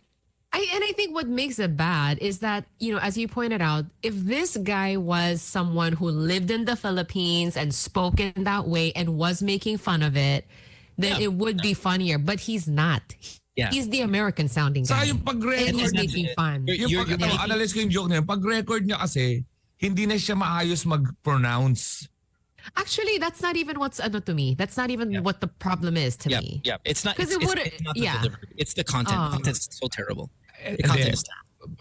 I think what makes it bad is that, as you pointed out, if this guy was someone who lived in the Philippines and spoke in that way and was making fun of it, then it would be funnier. But he's not. Yeah. He's the American sounding guy. Saka yung pag-record, and he's making fun. Analyze ko yung joke na yun. Pag-record niya kasi, hindi na siya maayos mag-pronounce. Actually, that's not even what's to me. That's not even what the problem is to me. Yeah, it's not. Because it's not the delivery. It's the content. Content is so terrible. The content is terrible.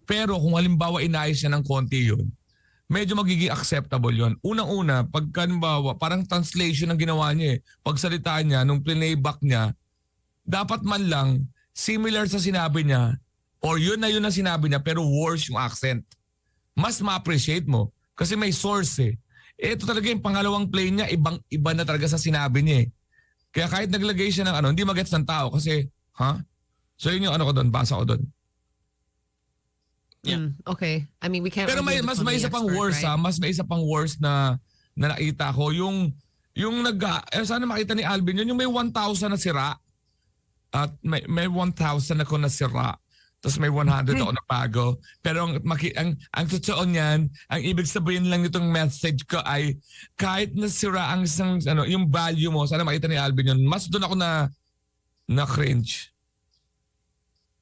Pero kung halimbawa inayos niya ng konti yun, medyo magiging acceptable yun. Unang-una, pagka halimbawa, parang translation ang ginawa niya Pagsalita niya, nung playback niya, dapat man lang similar sa sinabi niya or yun na sinabi niya pero worse yung accent. Mas ma-appreciate mo kasi may source Ito talaga yung pangalawang play niya, iba na talaga sa sinabi niya Kaya kahit naglagay siya ng hindi magets ng tao kasi, So yun yung ko doon, basa ko doon. Yeah. Okay. I mean, we can't... Pero may isa pang worse right? Mas may isa pang worse na nakita ko. Yung sana makita ni Alvin yung may 1,000 na sira. At may 1,000 ako na sira. Tapos may 100 ako na bago. Pero ang totoo niyan, ang ibig sabihin lang nitong message ko ay kahit nasira ang isang, yung value mo, sana makita ni Alvin yun, mas doon ako na cringe.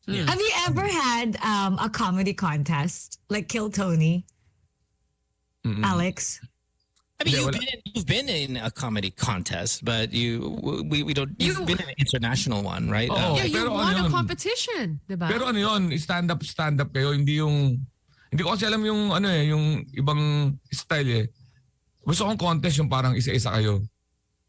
Yeah. Have you ever had a comedy contest like Kill Tony? Alex? I mean, you've been in a comedy contest, but we don't. You've been in an international one, right? You won a competition, diba? Pero yun, stand up kayo, hindi ko kasi alam yung yung ibang style Gusto kong contest yung parang isa-isa kayo.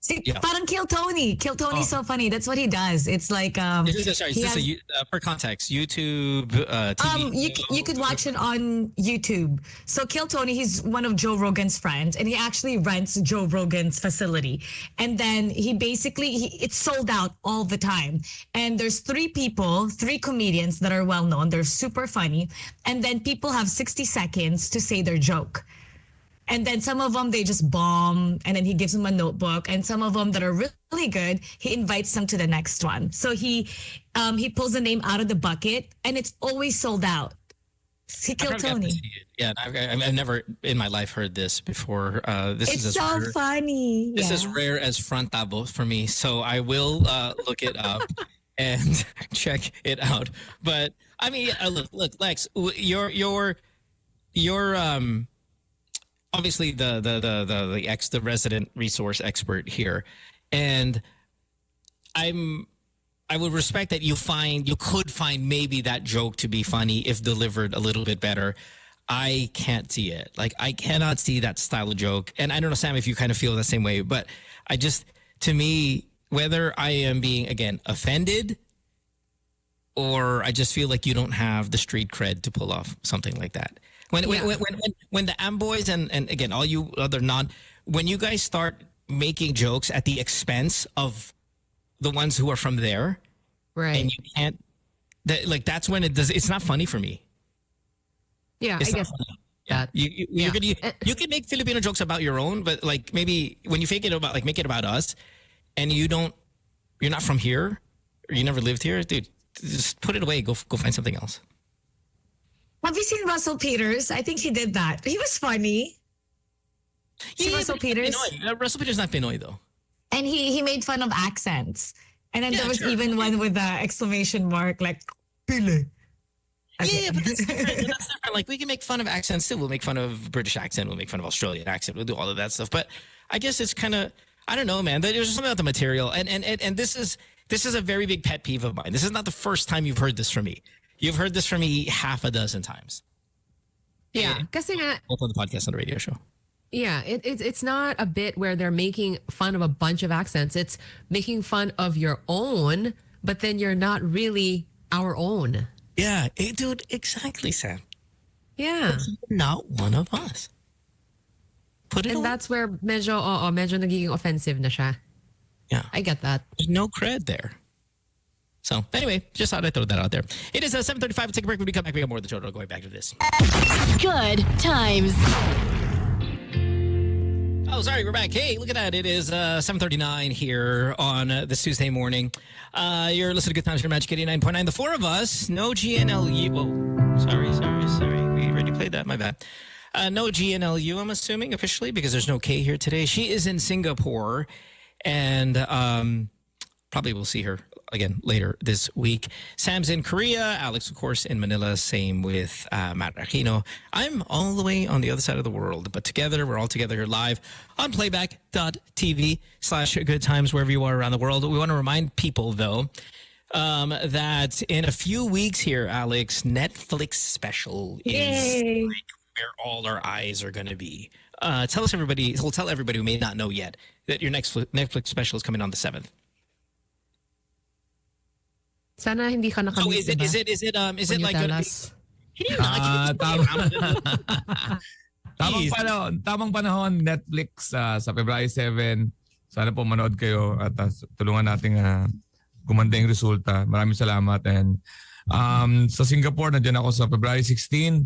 See, parang Kill Tony. Kill Tony's so funny. That's what he does. It's like for context, YouTube, TV. You could watch it on YouTube. So Kill Tony, he's one of Joe Rogan's friends, and he actually rents Joe Rogan's facility. And then it's sold out all the time. And there's 3 comedians that are well known. They're super funny. And then people have 60 seconds to say their joke. And then some of them, they just bomb, and then he gives them a notebook. And some of them that are really good, he invites them to the next one. So he pulls a name out of the bucket, and it's always sold out. He I killed probably have to Tony. see it. Yeah, I've never in my life heard this before. This It's is as so rare, funny. this Yeah. is rare as frontabo for me. So I will look it up and check it out. But I mean, look, Lex, you're obviously the resident resource expert here, and I would respect that you could find maybe that joke to be funny if delivered a little bit better. I can't see it. Like, I cannot see that style of joke. And I don't know, Sam, if you kind of feel the same way, but to me, whether I am being, again, offended or I just feel like you don't have the street cred to pull off something like that. When the Amboys and again, all you other when you guys start making jokes at the expense of the ones who are from there, Right. and you can't, that's when it's not funny for me. Yeah, It's I not guess funny. that. You can make Filipino jokes about your own, but like maybe when you make it about us, and you're not from here, or you never lived here, dude, just put it away. Go find something else. Have you seen Russell Peters? I think he did that. He was funny. See Russell but he's not Peters? Pinoy. Russell Peters not Pinoy though. And he made fun of accents. And then Yeah, there was sure. even one with the exclamation mark, like, Pile. Yeah, but that's different. That's different. Like, we can make fun of accents too. We'll make fun of British accent. We'll make fun of Australian accent. We'll do all of that stuff. But I guess it's kind of, I don't know, man. There's just something about the material. And this is a very big pet peeve of mine. This is not the first time you've heard this from me. You've heard this from me half a dozen times. Yeah. Kasi nga, Both on the podcast and the radio show. yeah, it's not a bit where they're making fun of a bunch of accents. It's making fun of your own, but then you're not really our own. Yeah, dude, exactly, Sam. Yeah. You're not one of us. Put it And on. that's where medyo nagiging offensive na siya. Yeah. I get that. There's no cred there. So anyway, just thought I'd throw that out there. It is 7:35. We'll take a break. When we come back, we got more of the show. Going back to this. Good times. Oh, sorry, we're back. Hey, look at that. It is 7:39 here on this Tuesday morning. You're listening to Good Times here, Magic 89.9. The four of us, no GNLU. Whoa, sorry. We already played that. My bad. No GNLU, I'm assuming, officially, because there's no K here today. She is in Singapore, and probably we'll see her again later this week. Sam's in Korea. Alex, of course, in Manila. Same with Matt Aquino. I'm all the way on the other side of the world, but together, we're all together here live on playback.tv/Good Times, wherever you are around the world. We want to remind people, though, that in a few weeks here, Alex, Netflix special is Yay. like where all our eyes are going to be. Tell everybody who may not know yet that your next Netflix special is coming on the 7th. Sana hindi ka So nakamiss, is it diba? is When it you like tell gonna be, us. can you not give Jeez. Tamang panahon, Netflix sa February 7. Sana po manood kayo at tulungan nating gumanda yung resulta. Maraming salamat. And sa Singapore, nandiyan ako sa February 16.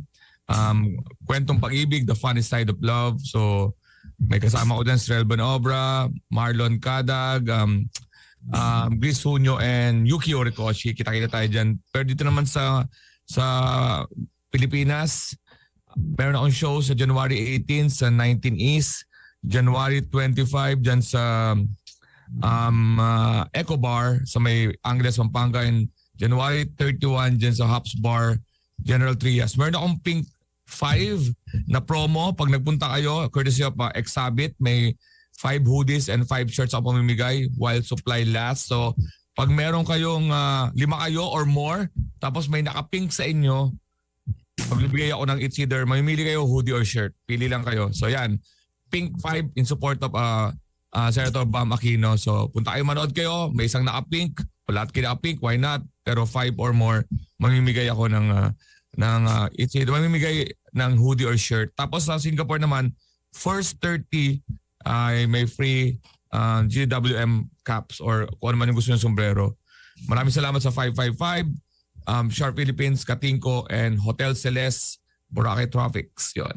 Kwentong pag-ibig, the funny side of love. So may kasama ko dyan si Relban Obra, Marlon Cadag, Gris Junio, and Yuki Orikoshi. Kita-kita tayo dyan. Pero dito naman sa Pilipinas, meron akong show sa January 18 sa 19 East, January 25 dyan sa Eco Bar sa may Angeles, Pampanga, and January 31 dyan sa Hops Bar, General Trias. Meron akong Pink 5 na promo. Pag nagpunta kayo, courtesy of Exhibit, may 5 hoodies and 5 shirts ako pamimigay while supply lasts. So, pag meron kayong 5 kayo or more, tapos may naka-pink sa inyo, magbibigay ako ng it's either mamimili kayo hoodie or shirt. Pili lang kayo. So, yan. Pink 5 in support of Senator Bam Aquino. So, punta kayo, manood kayo. May isang naka-pink. O lahat kayo naka-pink. Why not? Pero 5 or more, mamimigay ako ng it's either mamimigay ng hoodie or shirt. Tapos sa Singapore naman, first 30 ay may free GWM caps or kung ano man yung gusto ng sombrero. Maraming salamat sa 555, Sharp Philippines, Katingko, and Hotel Celeste, Boracay Traffics. Yun.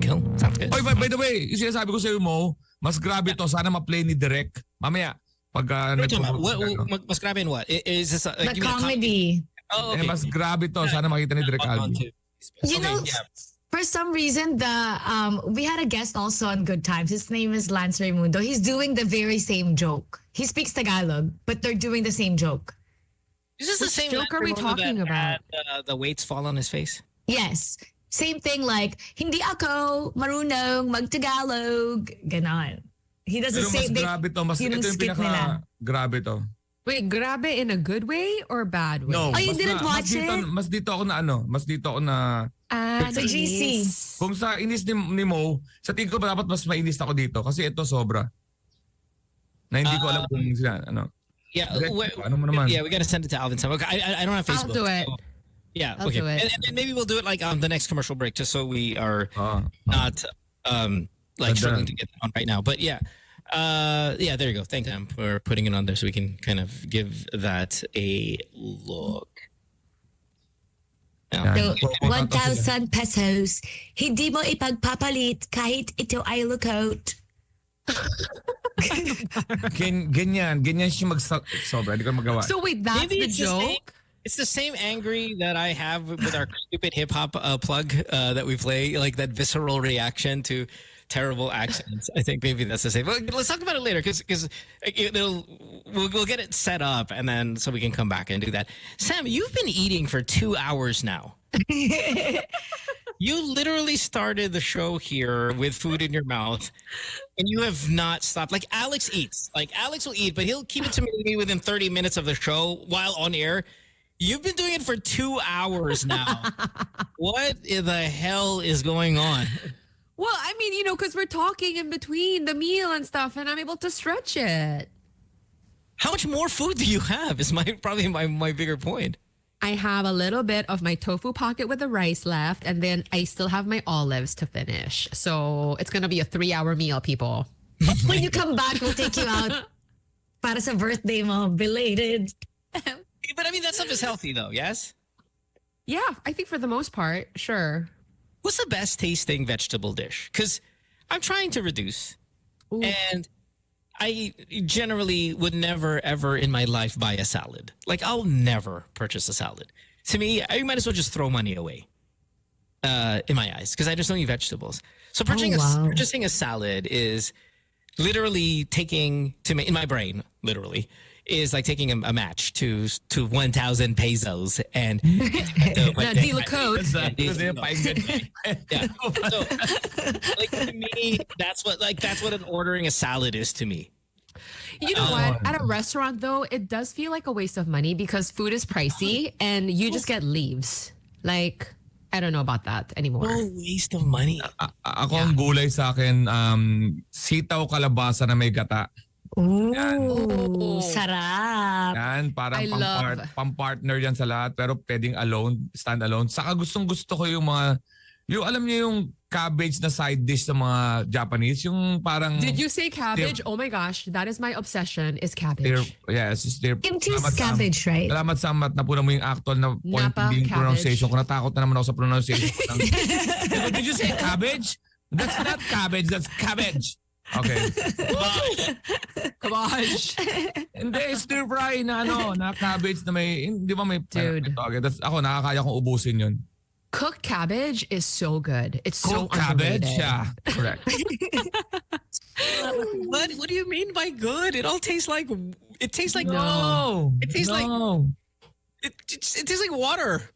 Cool. Sounds good. Oy, by the way, yung sinasabi ko sa iyo mo, mas grabe to. Sana ma-play ni Direk. Mamaya, pag Mas grabe in what? Is this The comedy. Oh, Eh, okay. mas grabe to. Sana makita ni Direk On Alvin. to- You know, yeah. for some reason, we had a guest also on Good Times. His name is Lance Raimundo. He's doing the very same joke. He speaks Tagalog, but they're doing the same joke. Is this the Which same joke are we actor talking that about? had, the weights fall on his face? Yes. Same thing like, hindi ako marunong mag-Tagalog. Ganon. He does the Pero mas same. grabe to. Mas yun ito ang yung skit nila. pinaka-grabe to. Wait, grabe in a good way or bad way? No, Oh, you mas didn't watch it? Mas dito ako na ano. Mas dito ako na... Sa GC. Kung sa inis ni Mo, sa tingin ko dapat mas mainis ako dito. Kasi ito sobra. Na hindi ko alam kung sila, ano. Yeah, Direct, ano mo naman? yeah, we gotta send it to Alvin. Okay, I don't have I'll Facebook. do it. so- yeah, I'll okay. do it. And maybe we'll do it like on the next commercial break, just so we are not like Ganda. struggling to get on right now. But yeah, yeah, there you go. Thanks, Sam, for putting it on there so we can kind of give that a look. Yeah. So, 1,000 pesos. Hindi mo ipagpapalit kahit ito ay lookout. Ganyan siya sobra. Hindi ko magawa. So wait, that's Maybe the it's the same- joke? It's the same angry that I have with our stupid hip hop plug that we play, like that visceral reaction to terrible accents. I think maybe that's the same. But let's talk about it later because we'll get it set up and then so we can come back and do that. Sam, you've been eating for 2 hours now. You literally started the show here with food in your mouth and you have not stopped. Like Alex eats. Like Alex will eat, but he'll keep it to me within 30 minutes of the show while on air. You've been doing it for 2 hours now. What in the hell is going on? Well, I mean, you know, because we're talking in between the meal and stuff, and I'm able to stretch it. How much more food do you have? Is probably my bigger point. I have a little bit of my tofu pocket with the rice left, and then I still have my olives to finish. So it's gonna be a 3-hour meal, people. When you come back, we'll take you out para sa birthday mo, belated. But I mean, that stuff is healthy though, yes? Yeah, I think for the most part, sure. What's the best tasting vegetable dish? Because I'm trying to reduce. Ooh. And I generally would never, ever in my life buy a salad. Like, I'll never purchase a salad. To me, I might as well just throw money away in my eyes because I just don't eat vegetables. So purchasing a salad is literally in my brain, literally, is like taking a match to 1,000 pesos and Now, deal a coat. yeah. So, like to me, that's what an ordering a salad is to me. You know what? At a restaurant, though, it does feel like a waste of money because food is pricey and you just get leaves. Like, I don't know about that anymore. No waste of money. Ako ang gulay sa akin, sitaw kalabasa na may gata. Ooh, sarap. Yan, parang I love. pang-partner yan sa lahat pero pwedeng stand alone. Saka gustong gusto ko yung alam niyo yung cabbage na side dish sa mga Japanese, yung parang... Did you say cabbage? Oh my gosh, that is my obsession, is cabbage. Yes, Kimchi is cabbage, right? Salamat sa napunan mo yung actual na point Napa, yung cabbage. pronunciation ko. Natakot na naman ako sa pronunciation. Did you say cabbage? That's not cabbage, that's cabbage. Okay. Kabosh. Hindi, stir fry na na cabbage na may, di ba may... Dude. Okay, ako, nakakaya kong ubusin yun. Cooked cabbage is so good. It's so Cooked cabbage? underrated. Yeah, correct. What do you mean by good? It tastes like No. it tastes like water.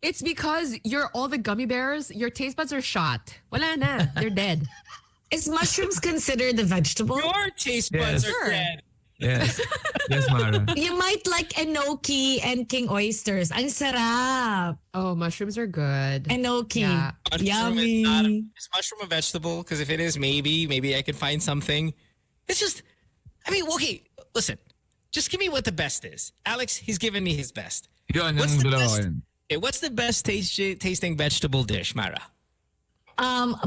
It's because all the gummy bears, your taste buds are shot. Wala na. They're dead. Is mushrooms considered a vegetable? Your taste buds Yes. are dead. Yes. Yes, Mara. You might like enoki and king oysters. Ang sarap. Oh, mushrooms are good. Enoki. Yeah. Yummy. Is mushroom a vegetable? Because if it is, maybe I can find something. It's just, I mean, okay, listen. Just give me what the best is. Alex, he's given me his best. Yun, What's yung the dalawa best? yun. Okay, what's the best tasting vegetable dish, Mara?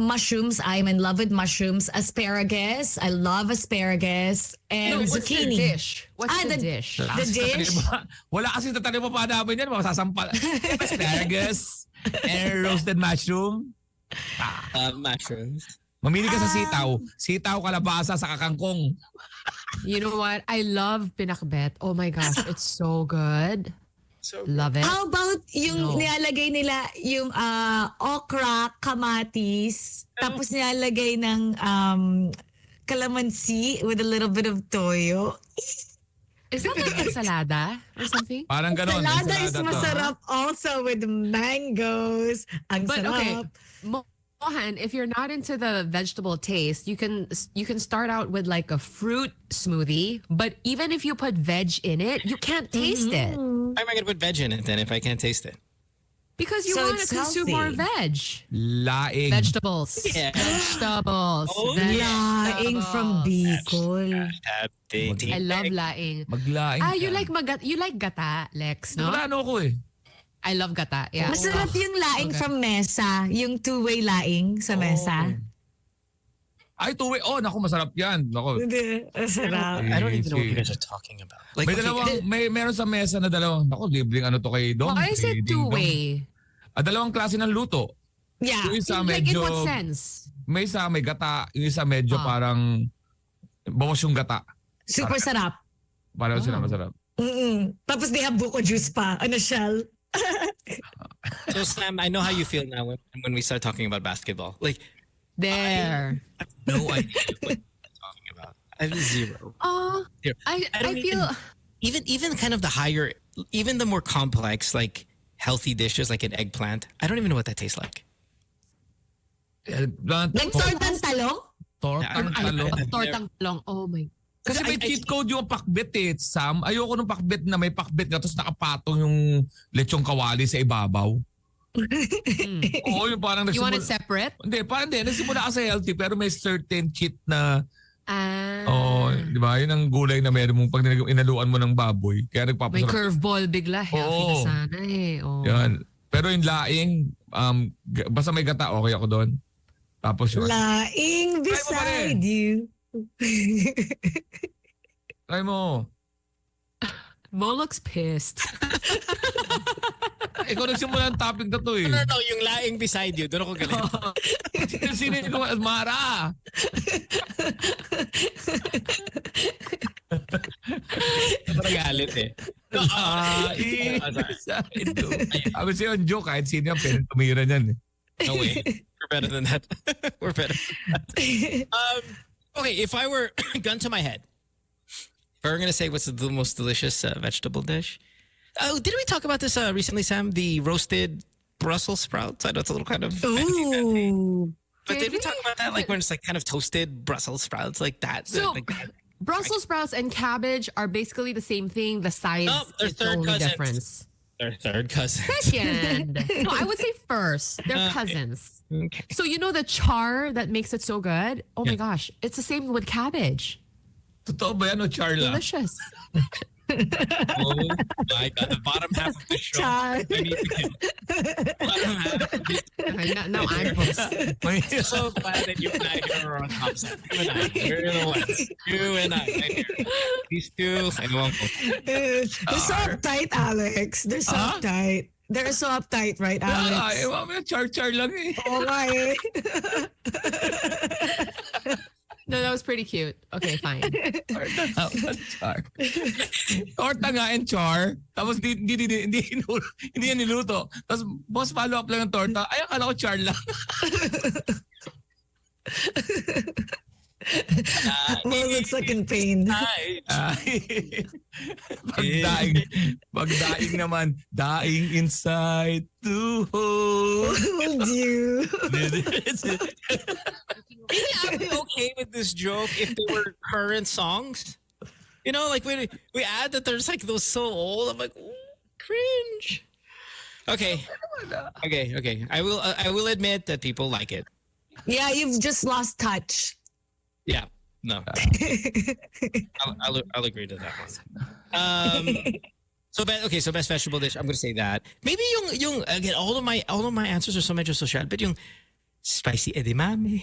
Mushrooms. I'm in love with mushrooms. Asparagus. I love asparagus. And No, what's the zucchini. dish? What's the the- dish? The dish. Wala kasi tatanim mo pa namin yan. Masasampal. Asparagus and roasted mushroom. Mushrooms. Mamili ka sa sitaw. Sitaw, kalabasa, sa kakangkong. You know what? I love pinakbet. Oh my gosh, it's so good. Love it. How about yung No. nilalagay nila yung okra, kamatis, tapos nilalagay ng calamansi with a little bit of toyo. Is that like ensalada or something? Parang ganon. Salada is to. masarap also with mangoes. Ang But okay, sarap. Mohan, if you're not into the vegetable taste, you can start out with like a fruit smoothie. But even if you put veg in it, you can't taste it Why am I going to put veg in it then if I can't taste it? because you So want to it's consume more healthy. veg. Laing. Vegetables. Yeah. Vegetables. Oh, Laing from Bicol. I love laing. Maglaing You ka. like gata, Lex, no? Wala ako eh. I love gata. Yeah. Masarap yung laing Okay. from mesa. Yung two-way laing sa mesa. Ay, two-way. Oh, naku, masarap yan. Naku. Hindi, masarap. I don't even know what you guys are talking about. Like, May dalawang, meron sa mesa na dalawang. Naku, libreng ano to kay Dong. Why is kay it Ding Dong. two-way? Dalawang klase ng luto. Yeah. Yung isa Like in medyo, what sense? may isa may gata. Yung isa medyo parang, bawas yung gata. Super sarap. Pareho sila masarap. Tapos they have buko juice pa. Ano shell? so Sam, I know how you feel now when we start talking about basketball. Like, There. no idea what you're talking about. I have zero. Oh, Zero. I don't feel even kind of the higher, even the more complex, like healthy dishes, like an eggplant. I don't even know what that tastes like. Like tortang talong? Tortang talong. tortang talong. Oh my. Kasi may cheat code yung pakbet eh, Sam. Ayoko ng pakbet na may pakbet na tapos nakapatong yung lechong kawali sa ibabaw. Oo, yung parang You want it nagsimula. separate? Hindi, parang hindi. Nagsimula ka sa healthy pero may certain cheat na, di ba? Yun ang gulay na meron mong pag inaluan mo ng baboy. Kaya May nagpapasarap. curveball bigla. Healthy na Oo. sana eh. Oh. Yan. Pero yung laing, basta may gata, okay ako doon. Tapos yun. Laing beside you. Try mo. Mo looks pissed. Ikaw nagsimula ang topic na to eh. No, yung laing beside you. Doon ako galing. Sino yung Mara? Nagalit eh. Sabi siya yung joke, kahit sino yung pwede tumira niyan eh. No way. We're better than that. We're better than that. Okay, if I were gun to my head, if I were going to say what's the most delicious vegetable dish, oh, didn't we talk about this recently, Sam? The roasted Brussels sprouts? I know it's a little kind of fancy, Ooh. but did we Did talk we? about that? Like when it's like kind of toasted Brussels sprouts, like that. So, like that. Brussels sprouts and cabbage are basically the same thing. The size No, they're is the third only cousins. difference. They're third cousins. Second. No, I would say first. They're cousins. Okay. So you know the char that makes it so good? Oh my gosh. It's the same with cabbage. Totoo ba yan o Charla? Delicious. Oh my God, the bottom half of the show. Char. I need to get- bottom half of the- Okay, now I'm hooked. I'm so glad that you and I are on top side. You and I, we're the ones. You and I, right here. These two, I won't go. They're so uptight, Alex. They're so uptight. They're so uptight, right, Alex? Ewan mo, char lang eh. Oo nga eh. No, that was pretty cute. Okay, fine. Char. Torta nga and char. Tapos hindi yan niluto. Tapos boss follow up lang ng torta. Ay, akala ko char lang. Mo looks like in pain. Ay. Pagdaing naman, daing inside to hold. Hold you. Maybe I'd be okay with this joke if they were current songs. You know, like when we add that there's like those so old, I'm like, ooh, cringe. Okay. I will admit that people like it. Yeah, you've just lost touch. Yeah. No. I'll agree to that one. So best vegetable dish. I'm gonna say that. Maybe yung again all of my answers are so medyo social, but yung spicy edamame.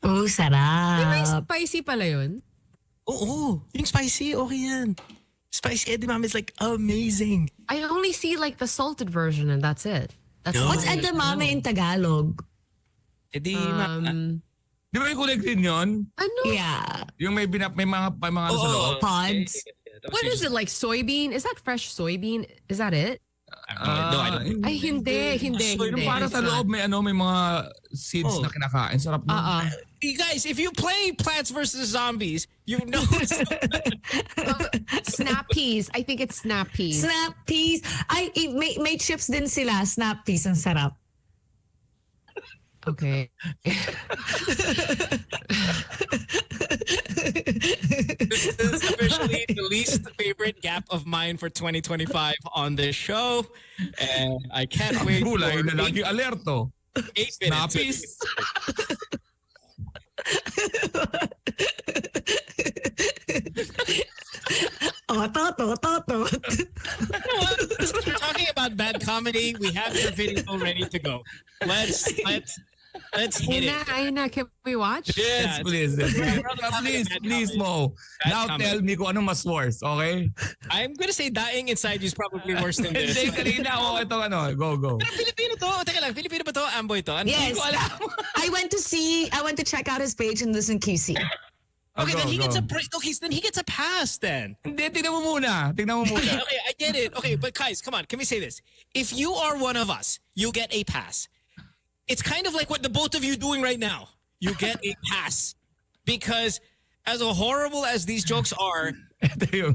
Oh, Di ba sarap. spicy pala yun? Oo, yung spicy, okay yan. Spicy edamame is like amazing. I only see like the salted version and that's it. That's No. What's edamame in Tagalog? Edamame. Di ba yung kulay green yun? Ano? Yeah. Yung may mga ano sa loob. Pods. What is it, like soybean? Is that fresh soybean? Is that it? No, I don't. Ay, hindi. Yung para sa loob may mga seeds na kinakain. Sarap nun. You guys, if you play Plants vs. Zombies, you know Snap peas. I think it's snap peas. Snap peas. Ay, may chips din sila. Snap peas. Ang sarap. Okay. this is officially the least favorite gap of mine for 2025 on this show. And I can't wait for Kulay na lagi alerto. 8 minutes. Snappies. Toto. Since we're talking about bad comedy, we have your video ready to go. Let's hit it. Ayun na. Can we watch? Yes, please. Please, Mo. Now tell me kung ano mas worse, okay? I'm gonna say dying inside you is probably worse than this. Hindi, kanina ako ito go. Pero Filipino to. Teka lang, Filipino ba to? Amboy to? Ano? Yes. Hindi ko alam. I went to check out his page and listen QC. Okay, Go, then he gets go. a break. Okay, then he gets a pass then. Hindi, tingnan mo muna. Okay, I get it. Okay, but guys, come on. Can we say this? If you are one of us, you get a pass. It's kind of like what the both of you doing right now. You get a pass. Because as horrible as these jokes are, Ito yung...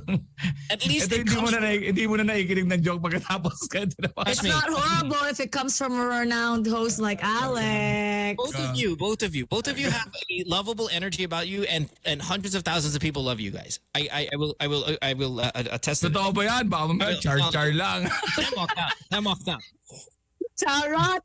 at least Ito it comes from... hindi mo na nakikinig ng joke pagkatapos ka. It's not horrible if it comes from a renowned host like Alex. Both of you have a lovable energy about you, and hundreds of thousands of people love you guys. I will attest to that. Totoo ba yan? Baka mamaya char lang. I'm off now. Charot.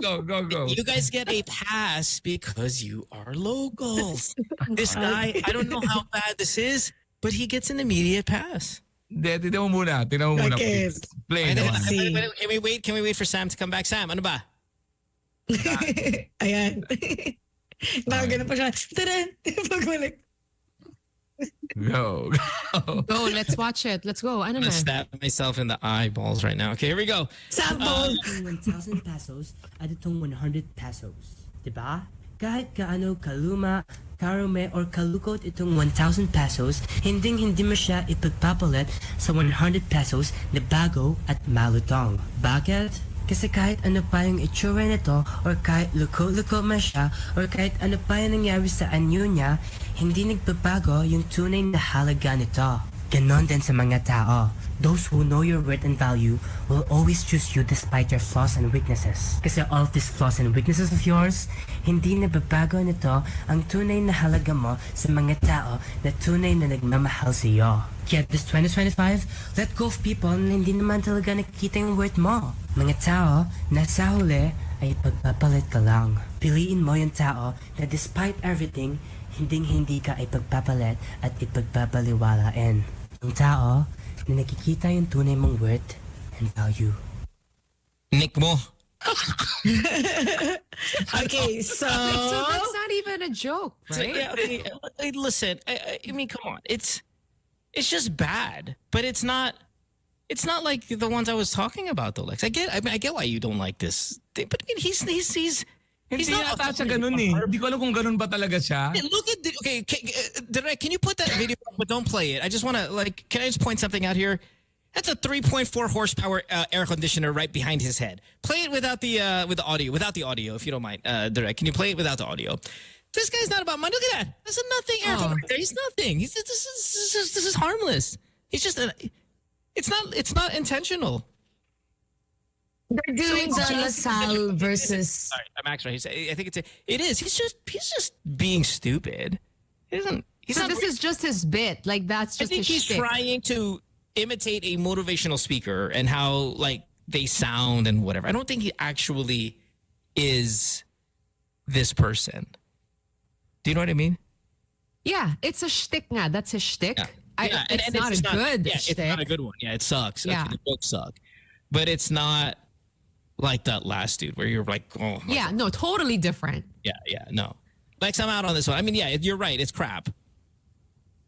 Go. You guys get a pass because you are locals. This guy, I don't know how bad this is, but he gets an immediate pass. Hindi, tingnan mo muna. Okay. Please. Play naman. Can we wait for Sam to come back? Sam, ano ba? Ayan. Nakagano pa siya. Tara! Pagbalik. Go. Go, let's watch it. Let's go. Ano I'm na? gonna stab myself in the eyeballs right now. Okay, here we go. Sample. Itong 1,000 pesos at itong 100 pesos. Diba? Kahit kaano kaluma, karume, or kalukot itong 1,000 pesos, hindi mo siya ipagpapalit sa 100 pesos na bago at malutong. Bakit? Kasi kahit ano pa yung itsura nito, or kahit luko-luko man siya, or kahit ano pa yung nangyari sa anyo niya, hindi nagbabago yung tunay na halaga nito. Ganon din sa mga tao. Those who know your worth and value will always choose you despite your flaws and weaknesses. Kasi all of these flaws and weaknesses of yours, hindi nababago nito ang tunay na halaga mo sa mga tao na tunay na nagmamahal sa iyo. Kaya this 2025, let go of people na hindi naman talaga nakikita yung worth mo. Mga tao na sa huli ay pagpapalit ka lang. Piliin mo yung tao na despite everything, hindi ka ipagpapalit at ipagpapaliwalain. Yung tao na nakikita yung tunay mong worth and value. Nick mo. Okay, so that's not even a joke, right? Yeah, okay, listen, I mean, come on. It's just bad, but it's not like the ones I was talking about though, Lex. I get why you don't like this thing, but I mean, he's Hindi not yata siya ganun eh. Hindi ko alam kung ganun ba talaga siya. Hey, look at Direct, can you put that video up, but don't play it? I just want to can I just point something out here? That's a 3.4 horsepower air conditioner right behind his head. Play it without the audio, if you don't mind. Direct, can you play it without the audio? This guy's not about money. Look at that. That's a nothing air conditioner. He's nothing. This is harmless. He's just it's not intentional. they're doing the LaSalle versus. Sorry, Max, right? I think it is. He's just being stupid. He's So not. this is just his bit. Like that's I just think his he's shtick. trying to imitate a motivational speaker and how they sound and whatever. I don't think he actually is this person. Do you know what I mean? Yeah, it's a shtick nga. That's his shtick. Yeah. It's not a good It's shtick. not a good one. Yeah, it sucks. Yeah. Okay, the jokes suck. But it's not like that last dude where you're like, oh my Yeah, God. no, totally different. Yeah, no. Lex, I'm out on this one. I mean, yeah, you're right. It's crap.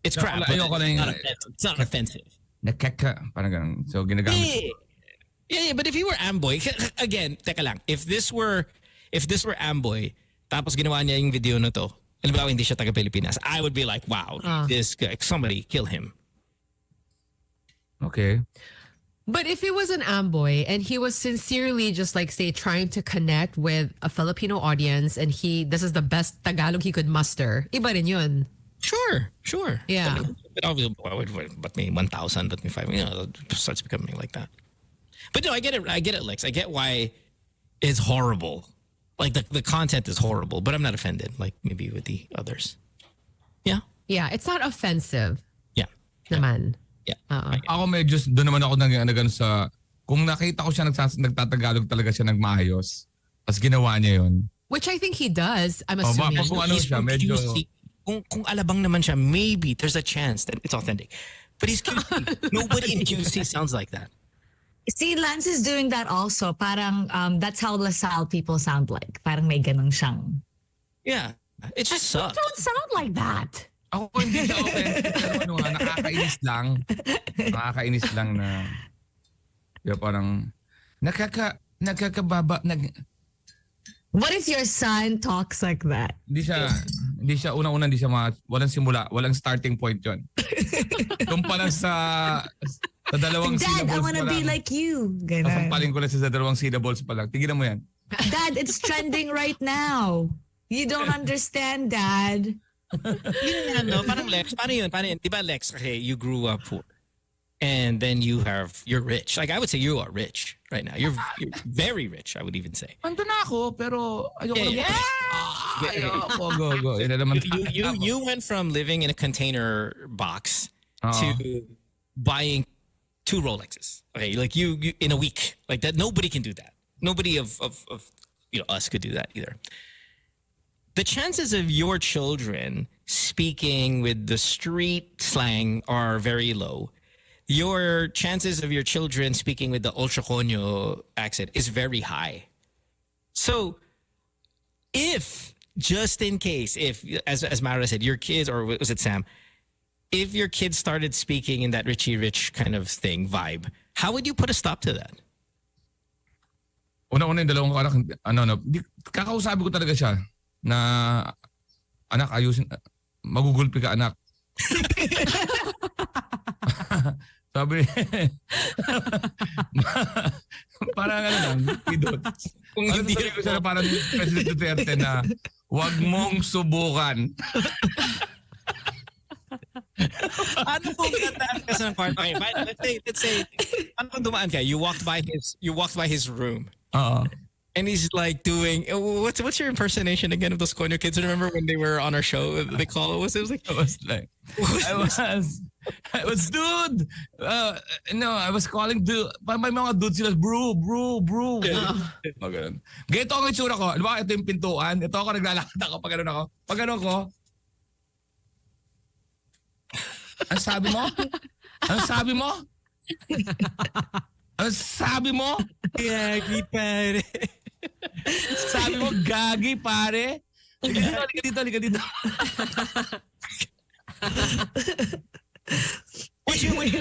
It's No, crap. But ayoko na yung- it's not offensive. Nakaka. Parang ganun. So ginagamit. Yeah, but if you were Amboy, again, teka lang, if this were Amboy, tapos ginawa niya yung video na to, halimbawa hindi siya taga Pilipinas, I would be like, wow, this guy, somebody kill him. Okay. But if it was an Amboy and he was sincerely just like say trying to connect with a Filipino audience and this is the best Tagalog he could muster, iba rin yun. Sure. Yeah. But obviously, but me 1,000, but me 5, it starts becoming like that. But no, I get it, Lex. I get why it's horrible. Like the content is horrible, but I'm not offended. Like maybe with the others. Yeah. Yeah, it's not offensive. Yeah. Naman. Yeah. Ako medyo doon naman ako nag sa kung nakita ko siya nagtatagalog talaga siya nagmaayos. Tapos ginawa niya 'yon. Which I think he does. I'm Baka assuming. kung ano siya, medyo Kung alabang naman siya, maybe there's a chance that it's authentic. But he's QC. Nobody in QC sounds like that. See, Lance is doing that also. Parang that's how LaSalle people sound like. Parang may ganun siyang. Yeah. It just sucks. Don't sound like that. ako hindi siya offensive pero ano nga, nakakainis lang. Nakakainis lang na parang nakakababa What if your son talks like that? Hindi siya unang-una walang simula, walang starting point 'yon. Doon pa lang sa dalawang Dad, syllables I wanna be like you. Ganun. Sasampalin ko na sa dalawang syllables pa lang. Tignan mo yan. Dad, it's trending right now. You don't understand, Dad. Yun no? Parang Lex, paano yun? Di ba Lex, okay, you grew up poor. And then you're rich. Like I would say you are rich right now. You're very rich, I would even say. Ando na ako, pero ayoko Yeah. ayoko. Go. Yan na naman. You went from living in a container box to buying 2 Rolexes. Okay, like you in a week. Like that, nobody can do that. Nobody of us could do that either. The chances of your children speaking with the street slang are very low. Your chances of your children speaking with the ultra coño accent is very high. So, if just in case, if as Mara said, your kids, or was it Sam, if your kids started speaking in that Richie Rich kind of thing vibe, how would you put a stop to that? Una-una yung dalawang anak, kakausapin ko talaga siya na anak ayusin, magugulpi ka anak. Sabi, parang lang, idot. Kung hindi ko siya parang President Duterte na wag mong subukan. Ano kung gandaan ka sa part? Okay, let's say, ano kung dumaan ka? You walked by his room. And he's like doing what's your impersonation again of those Coño kids? Remember when they were on our show? They call it was like I was dude. No, I was calling dude. May mga dude sila, bro. Ganun. Ganito ang itsura ko. Di ba, ito yung pintuan. Ito ako naglalakad ako. Pag ganun ako. Pag ganun ko. Ang sabi mo? Ang sabi mo? Ang sabi mo? Gagi pare. Sabi mo, gagi pare. Halika dito.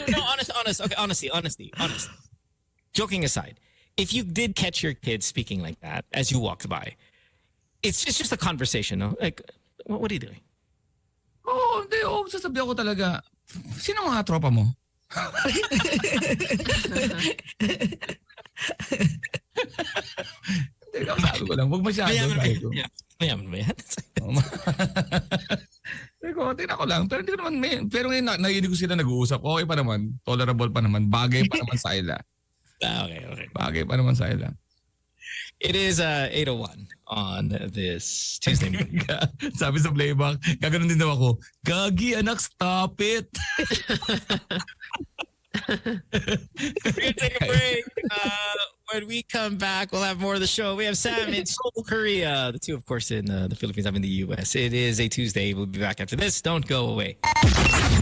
No, honesty. Joking aside, if you did catch your kids speaking like that as you walked by, it's just a conversation, no? Like, what are you doing? Hindi. Sasabihan ko talaga, sino mga tropa mo? Hindi, sabi ko lang, huwag masyado. Mayaman ba yan? Tingnan ko lang. Pero hindi ko naman, pero ngayon naiinig ko sila nag-uusap. Okay pa naman. Tolerable pa naman. Bagay pa naman sa ila. Okay. Bagay pa naman sa ila. It is 8:01 on this Tuesday morning. Sabi sa playback, gaganon din daw ako, Gagi anak, stop it. We're going to take a break. When we come back, we'll have more of the show. We have Sam in Seoul, Korea. The two, of course, in the Philippines. I'm in the U.S. It is a Tuesday. We'll be back after this. Don't go away.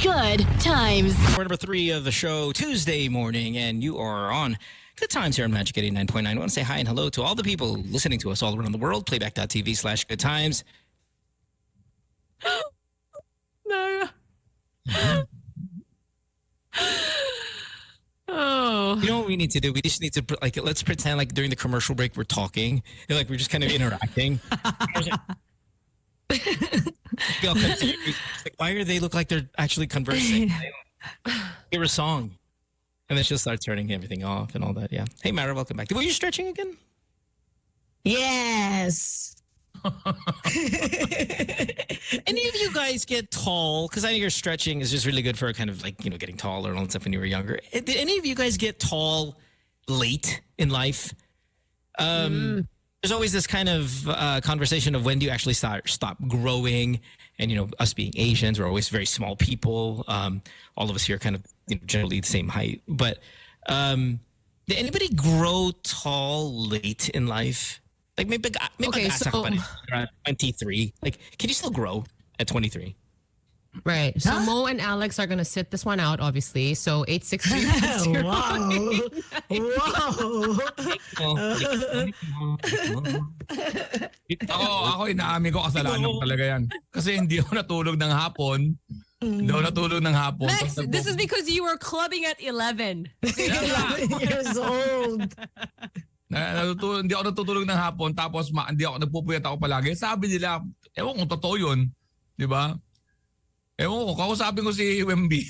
Good times. We're number 3 of the show, Tuesday morning, and you are on Good Times here on Magic 89.9. I want to say hi and hello to all the people listening to us all around the world. Playback.tv/Good Times. No. Oh. You know what we need to do? We just need to, like, let's pretend like during the commercial break we're talking. Like we're just kind of interacting. Like, why do they look like they're actually conversing? Hear a song. And then she'll start turning everything off and all that. Yeah. Hey, Mara, welcome back. Were you stretching again? Yes. Any of you guys get tall? Because I know your stretching is just really good for kind of like, getting taller and all that stuff when you were younger. Did any of you guys get tall late in life? There's always this kind of conversation of when do you actually stop growing? And, us being Asians, we're always very small people. All of us here are kind of generally the same height. But did anybody grow tall late in life? Like maybe Okay, so- around 23. Like, can you still grow at 23? Right. So Mo and Alex are going to sit this one out, obviously. So 863. Ako inaamin ko kasalanan ko talaga yan. Kasi hindi ako natulog ng hapon. Hindi ako natulog ng hapon. Lex, this is because you were clubbing at 11. 11 years old. Hindi ako natutulog ng hapon tapos hindi ako nagpupuyat ako palagi. Sabi nila, ewan kung totoo yun. Di ba? Ewan ko, kausapin ko si Wemby,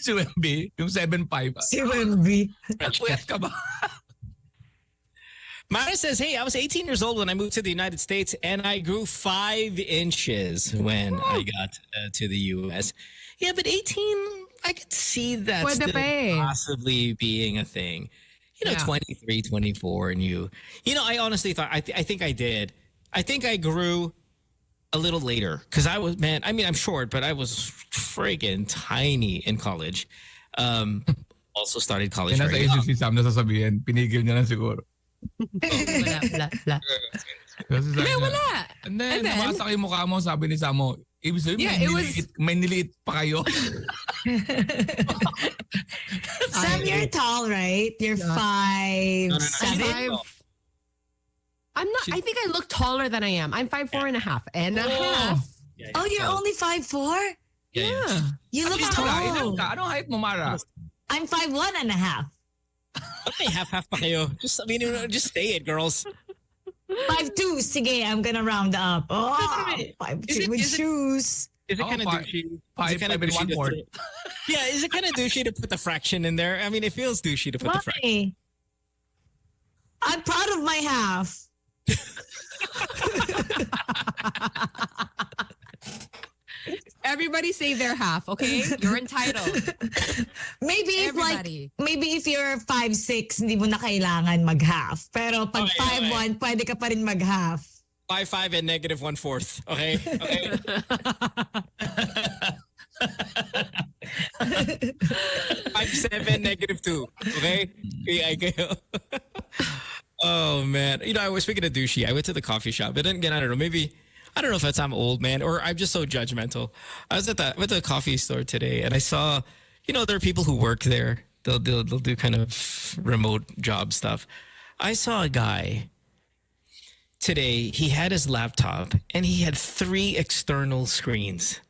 yung 7'5". Si Wemby. Nagpuyat ka ba? Mara says, hey, I was 18 years old when I moved to the United States and I grew 5 inches when I got to the U.S. Yeah, but 18, I could see that Pwede still pa eh. possibly being a thing. Yeah. 23, 24, and I honestly thought, I think I did. I think I grew a little later because I'm short, but I was friggin' tiny in college. Also started college. Nasa very young. agency Sam na sasabihin, pinigil niya lang siguro. Wala. Kasi sabi niya, Wala. And then, And then- nabasa ko yung mukha mo, sabi ni Samo, ibig sabihin, Yeah, it was- may niliit pa kayo. Sam, you're tall, right? You're 5'7". I'm not. I think I look taller than I am. I'm 5'4" and a half. Oh, you're only 5'4"? Yeah. You look Ilan tall. ka? Anong height mo, Mara? I'm 5'1" and a half. Okay, half pa kayo. Just say it, girls. 5'2". Sige, I'm gonna round up. Oh, Is 5'2" it- with is it- shoes. Is it Oh, kind of five- douchey? five- Is it kinda five and douchey to 1/4. throw- Yeah, is it kind of douchey to put the fraction in there? I mean, it feels douchey to put the fraction. Why? I'm proud of my half. Everybody say their half, okay? You're entitled. Maybe Everybody. maybe if you're 5'6", hindi mo na kailangan mag-half. Pero pag Okay, 5'1", pwede ka pa rin mag-half. 5'5" and negative 1/4. Okay. 5'7", negative 2. Okay. Yeah, kayo. Oh man. I was speaking of douchey. I went to the coffee shop. But then again, I don't know. Maybe I don't know if it's I'm old, man, or I'm just so judgmental. I was at the coffee store today, and I saw, there are people who work there. They'll do kind of remote job stuff. I saw a guy today. He had his laptop, and he had 3 external screens.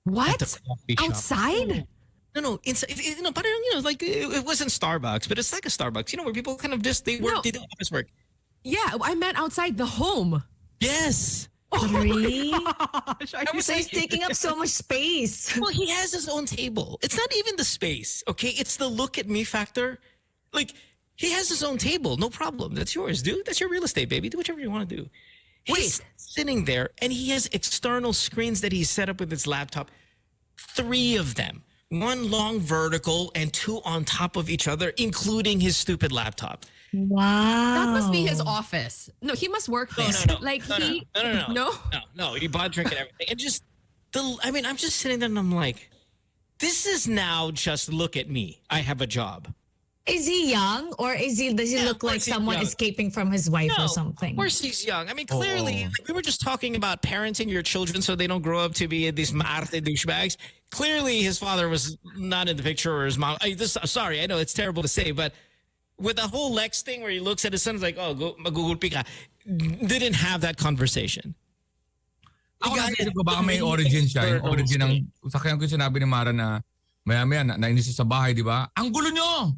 What? At the coffee shop. Outside? No, inside. Parang, like it wasn't Starbucks, but it's like a Starbucks. Where people kind of they work, No. they do office work. Yeah, I meant outside the home. Yes. Really? Gosh, are you So he's taking up so much space. Well, he has his own table. It's not even the space, okay? It's the look at me factor. Like, he has his own table. No problem. That's yours, dude. That's your real estate, baby. Do whatever you want to do. He's sitting there, and he has external screens that he's set up with his laptop. 3 of them. 1 long vertical and 2 on top of each other, including his stupid laptop. Wow. That must be his office. No, he must work there. No. Like No, he bought drink and everything. And just I'm just sitting there and I'm like, this is now just look at me. I have a job. Is he young, or does he Yeah, look of like course he's someone young. escaping from his wife No, or something? Of course he's young. I mean, clearly, like, we were just talking about parenting your children so they don't grow up to be these marte douchebags. Clearly, his father was not in the picture, or his mom. Sorry, I know it's terrible to say, but with the whole Lex thing where he looks at his son, he's like, oh, magugulpi ka. Didn't have that conversation. Ako naisip ko baka may origin siya. Yung origin ng, sakyan ko yung sinabi ni Mara na maya-maya, nainis siya sa bahay, di ba? Ang gulo nyo!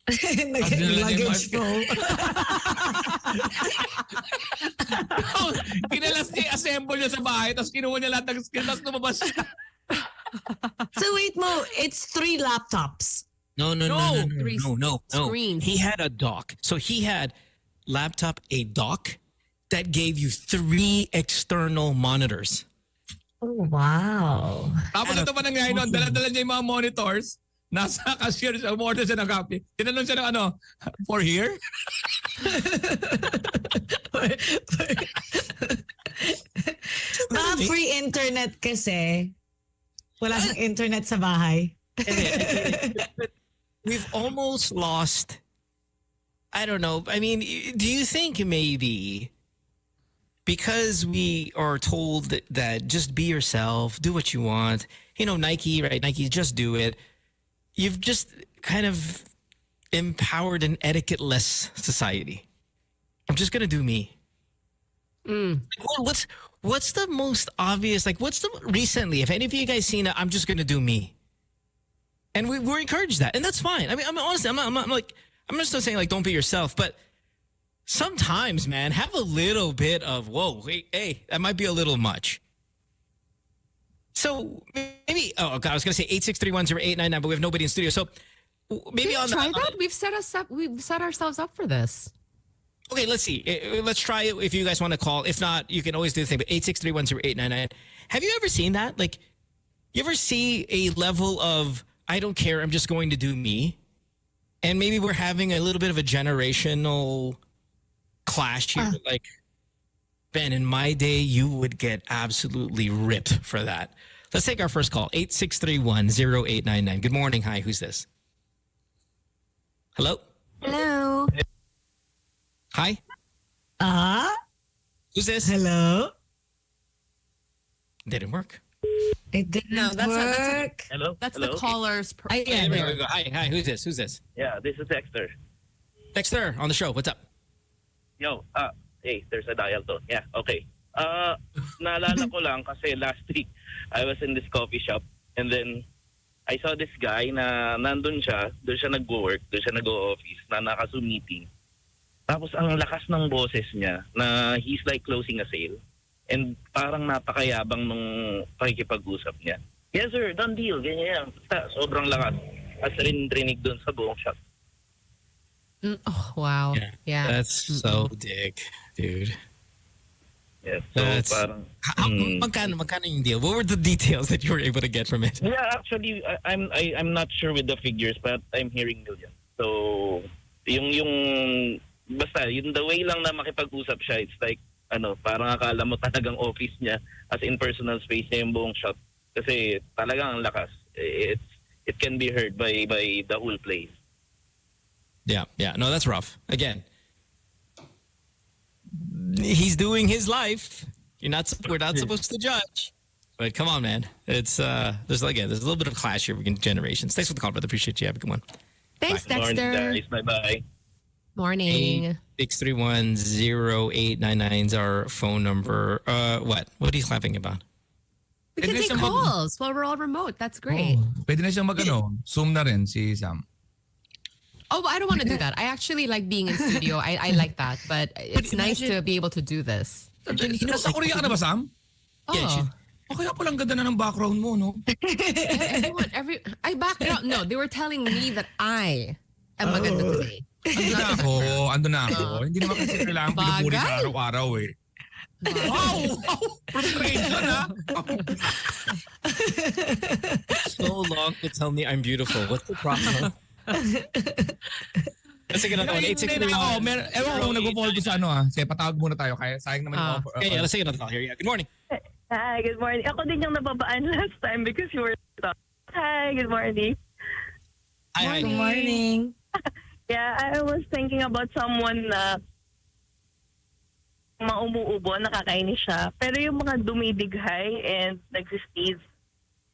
Luggage po. Kinalas niya, assemble niya sa bahay, tapos kinuha niya lahat ng skills, tapos lumabas siya. So wait mo, it's 3 laptops. Three No. screens. He had a dock. So he had laptop, a dock that gave you 3 external monitors. Oh, wow. Tapos ito pa nangyayari noon, dala-dala niya yung mga monitors. Nasa cashier siya, umorder siya ng copy. Tinanong siya ng ano, for here? Free internet kasi. Wala siyang internet sa bahay. We've almost lost, I don't know. I mean, do you think maybe because we are told that just be yourself, do what you want, you know, Nike, right? Nike, just do it. You've just kind of empowered an etiquette-less society. I'm just going to do me. Well, what's the most obvious, like what's the recently, if any of you guys seen it, I'm just going to do me. And we're encouraged that. And that's fine. I mean, I'm honestly, I'm just not saying like don't be yourself, but sometimes, man, have a little bit of, whoa, hey, that might be a little much. So maybe, oh God, I was going to say 863108999, but we have nobody in studio. So maybe Can we try that? We've set ourselves up for this. Okay, let's see. Let's try it if you guys want to call. If not, you can always do the thing. But 863108999. Have you ever seen that? Like, you ever see a level of, I don't care, I'm just going to do me? And maybe we're having a little bit of a generational clash here. Like, Ben, in my day, you would get absolutely ripped for that. Let's take our first call. 863108999. Good morning. Hi, who's this? Hello? Hello. Hi? Who's this? Hello? Didn't work. It didn't work. Hello? That's Hello? the caller's. There we go. Hi, who's this? Yeah, this is Dexter. Dexter, on the show. What's up? Yo, hey, there's a dial tone. Yeah, okay. Naalala ko lang kasi last week, I was in this coffee shop and then I saw this guy na nandun siya, doon siya nag-work, doon siya nag-office, na naka-Zoom meeting. Tapos ang lakas ng boses niya na he's like closing a sale. And parang napakayabang nung pakikipag-usap niya. Yes sir, done deal, ganyan yan. Basta, sobrang lakas. As rin rinig doon sa buong shop. Oh, wow. Yeah. That's so dick, dude. Yeah, so That's, parang... magkano yung deal? What were the details that you were able to get from it? Yeah, actually, I'm not sure with the figures, but I'm hearing millions. So, yung basta, yung the way lang na makipag-usap siya, it's like, parang akala mo talagang office niya as in personal space niya yung buong shop. Kasi talagang ang lakas. It can be heard by the whole place. Yeah. No, that's rough. Again, he's doing his life. We're not supposed to judge. But come on, man. It's there's a little bit of clash here between generations. Thanks for the call, brother. Appreciate you. Have a good one. Thanks, Bye. Dexter. Morning, guys. Bye-bye. Morning. 6310899 is our phone number. What are you clapping about? We can take calls while we're all remote. That's great. Pwede na siyang Zoom na rin si Sam. Oh, I don't want to do that. I actually like being in studio. I like that. But it's nice to be able to do this. Nasa Korea ka na ba, Sam? Oh. Kaya palang ganda na ng background mo, no? Background. No, they were telling me that I am maganda today. Ando na ako. Hindi naman kasi kailangan pinupuri sa araw-araw eh. Wow! Frustration, ha? So long to tell me I'm beautiful. What's the problem? Kasi ganun ako. 861. Ewan ko kung nag-fall ko sa Sige, patawag muna tayo. Kaya sayang naman yung offer. Okay, let's take another call here. Yeah. Good morning. Hi, good morning. Ako din yung nababaan last time because you were talking. Hi, good morning. Hi. Good morning. Yeah, I was thinking about someone na maumuubo, nakakainis siya. Pero yung mga dumidighay and nagsisneeze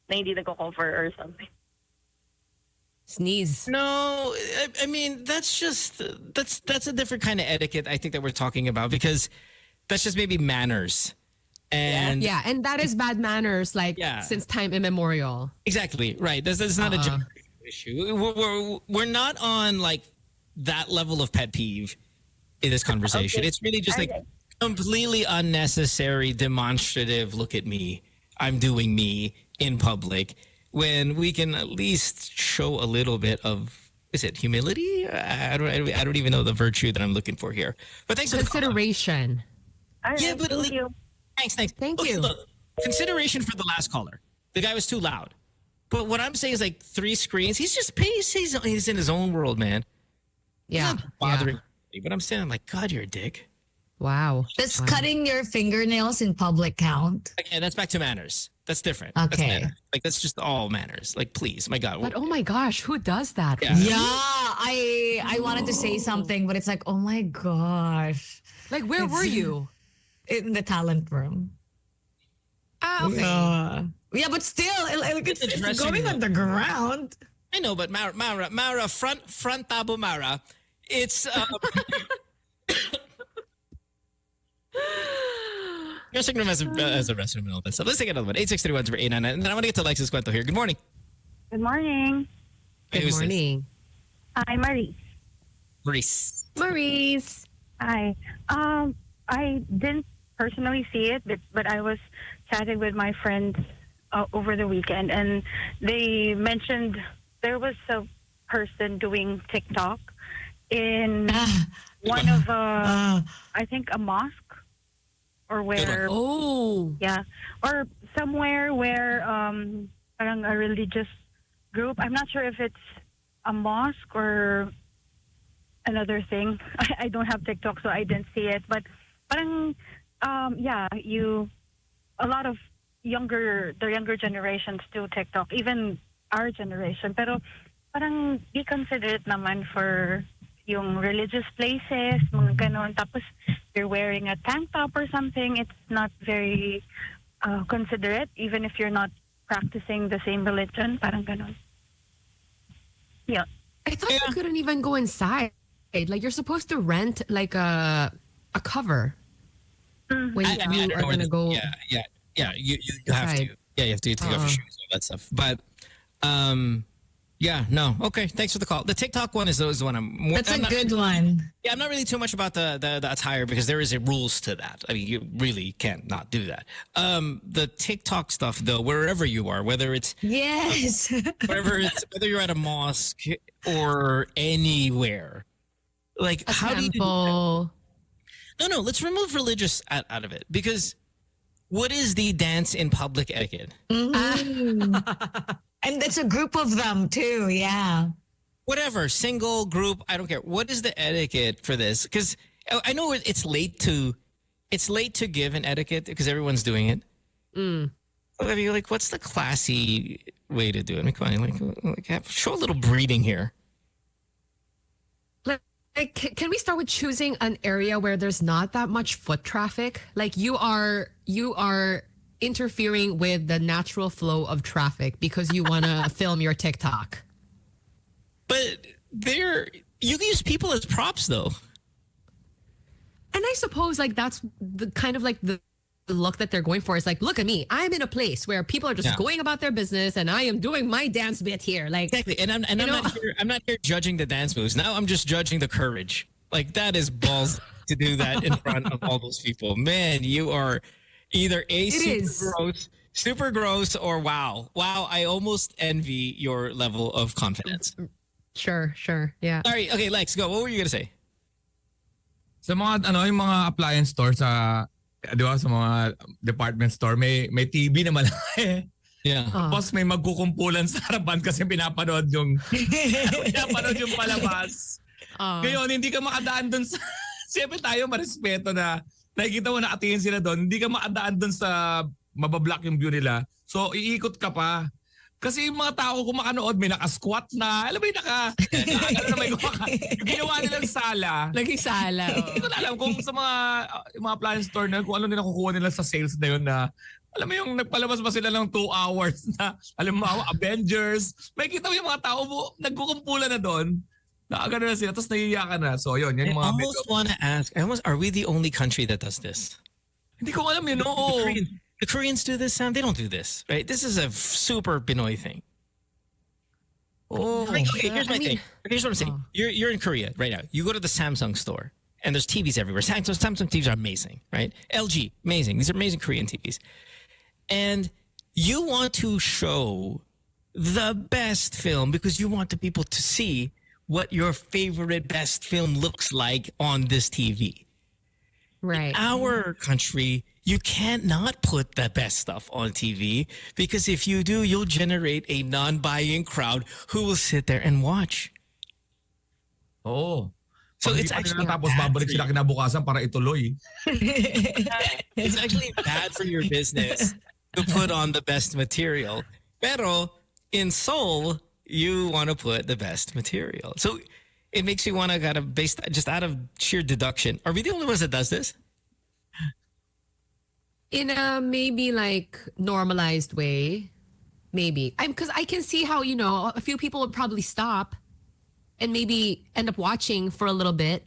na hindi nagko-cover or something. Sneeze. No, I mean, that's a different kind of etiquette I think that we're talking about because that's just maybe manners. And and that is bad manners since time immemorial. Exactly, right. This is not a gender issue. We're not on like that level of pet peeve in this conversation. Okay. It's really just like completely unnecessary demonstrative look at me. I'm doing me in public. when we can at least show a little bit of, is it humility? I don't even know the virtue that I'm looking for here. But thanks for the call. Consideration. All right, Yeah, but thank you. Thanks. Thank Okay, you. Look, consideration for the last caller. The guy was too loud. But what I'm saying is like 3 screens. He's just he's in his own world, man. Yeah. He's not bothering me. But I'm saying, like, God, you're a dick. Wow. Does Wow. cutting your fingernails in public count? Okay, that's back to manners. That's different. Okay. That's manners. Like, that's just all manners. Like, please, my God. But oh my gosh, who does that? Yeah. Yeah, I wanted to say something, but it's like, oh my gosh. Like, where were you? In the talent room. Ah, okay. Yeah, but still, it's dressing going room. on the ground. I know, but Mara, front tabo Mara. It's dressing room as a restroom and all that stuff. Let's take another one. 8631-899. And then I want to get to Lex's cuento here. Good morning. Good morning. Hey, Good who's this? morning. Hi, Marie. Maurice. Maurice. Hi. I didn't personally see it, but I was chatting with my friends over the weekend, and they mentioned there was a person doing TikTok in one of I think a mosque or where or somewhere where parang a religious group. I'm not sure if it's a mosque or another thing. I don't have TikTok, so I didn't see it. But parang a lot of the younger generations do TikTok, even our generation. Pero parang be considerate naman for yung religious places, mga ganon. Tapos you're wearing a tank top or something. It's not very considerate, even if you're not practicing the same religion. Parang ganon. Yeah. I thought you couldn't even go inside. Like, you're supposed to rent like a cover when I mean, you are going to go. Yeah. You have to. Inside. Yeah, you have to take off your shoes and all that stuff. But yeah, no. Okay, thanks for the call. The TikTok one is the one I'm more. That's I'm a good one. Yeah, I'm not really too much about the attire because there is a rules to that. I mean, you really can't not do that. The TikTok stuff though, wherever you are, whether it's Yes. whether you're at a mosque or anywhere, like A how do you do that? temple. No, let's remove religious out of it because what is the dance in public etiquette? And it's a group of them too, yeah. Whatever, single, group, I don't care. What is the etiquette for this? Because I know it's late to give an etiquette because everyone's doing it. But I mean, like, what's the classy way to do it? I mean, come on, like show a little breeding here. Like, can we start with choosing an area where there's not that much foot traffic? Like, you are interfering with the natural flow of traffic because you want to film your TikTok. But you can use people as props though. And I suppose like that's the kind of like the look that they're going for. Is like, look at me, I'm in a place where people are just going about their business and I am doing my dance bit here. Like, Exactly. And I'm not here judging the dance moves. Now I'm just judging the courage. Like, that is balls to do that in front of all those people. Man, you are either super gross or wow. I almost envy your level of confidence. Sure, yeah. Sorry, okay, Lex, go. What were you gonna say? Sa mga yung mga appliance store sa di ba sa mga department store may TV na malaki. Yeah. Tapos may magkukumpulan sa harapan kasi pinapanood yung palabas. Ngayon hindi ka makadaan doon sa siyempre tayo marespeto na nakikita mo nakatingin sila doon, hindi ka makadaan doon sa mabablock yung view nila. So iikot ka pa. Kasi yung mga tao kung makanood, may naka-squat na. Alam mo yung yung ginawa nilang sala. Naging sala. Hindi ko na alam kung sa mga appliance store na kung ano nila kukuha nila sa sales na yun na alam mo yung nagpalabas ba sila ng 2 hours na alam mo Avengers. May kita mo yung mga tao nagkukumpulan na doon. Nakagano na sila tapos nahihiya ka na. So yun, yan yung mga almost want to ask, are we the only country that does this? Hindi ko alam yun, oo. The Koreans do this, Sam. They don't do this, right? This is a super Pinoy thing. Oh, okay, here's my thing. Here's what I'm saying. You're in Korea right now. You go to the Samsung store, and there's TVs everywhere. Samsung TVs are amazing, right? LG, amazing. These are amazing Korean TVs. And you want to show the best film because you want the people to see what your favorite best film looks like on this TV. Right. In our country, you can't not put the best stuff on TV because if you do, you'll generate a non-buying crowd who will sit there and watch. Oo. So Pag it's di pa actually nila tapos bad babalik for sila you. kinabukasan para ituloy. It's actually bad for your business to put on the best material. Pero in Seoul, you want to put the best material. So it makes you want to kind of based just out of sheer deduction. Are we the only ones that does this? In a maybe like normalized way, maybe. Because I can see how, you know, a few people would probably stop and maybe end up watching for a little bit.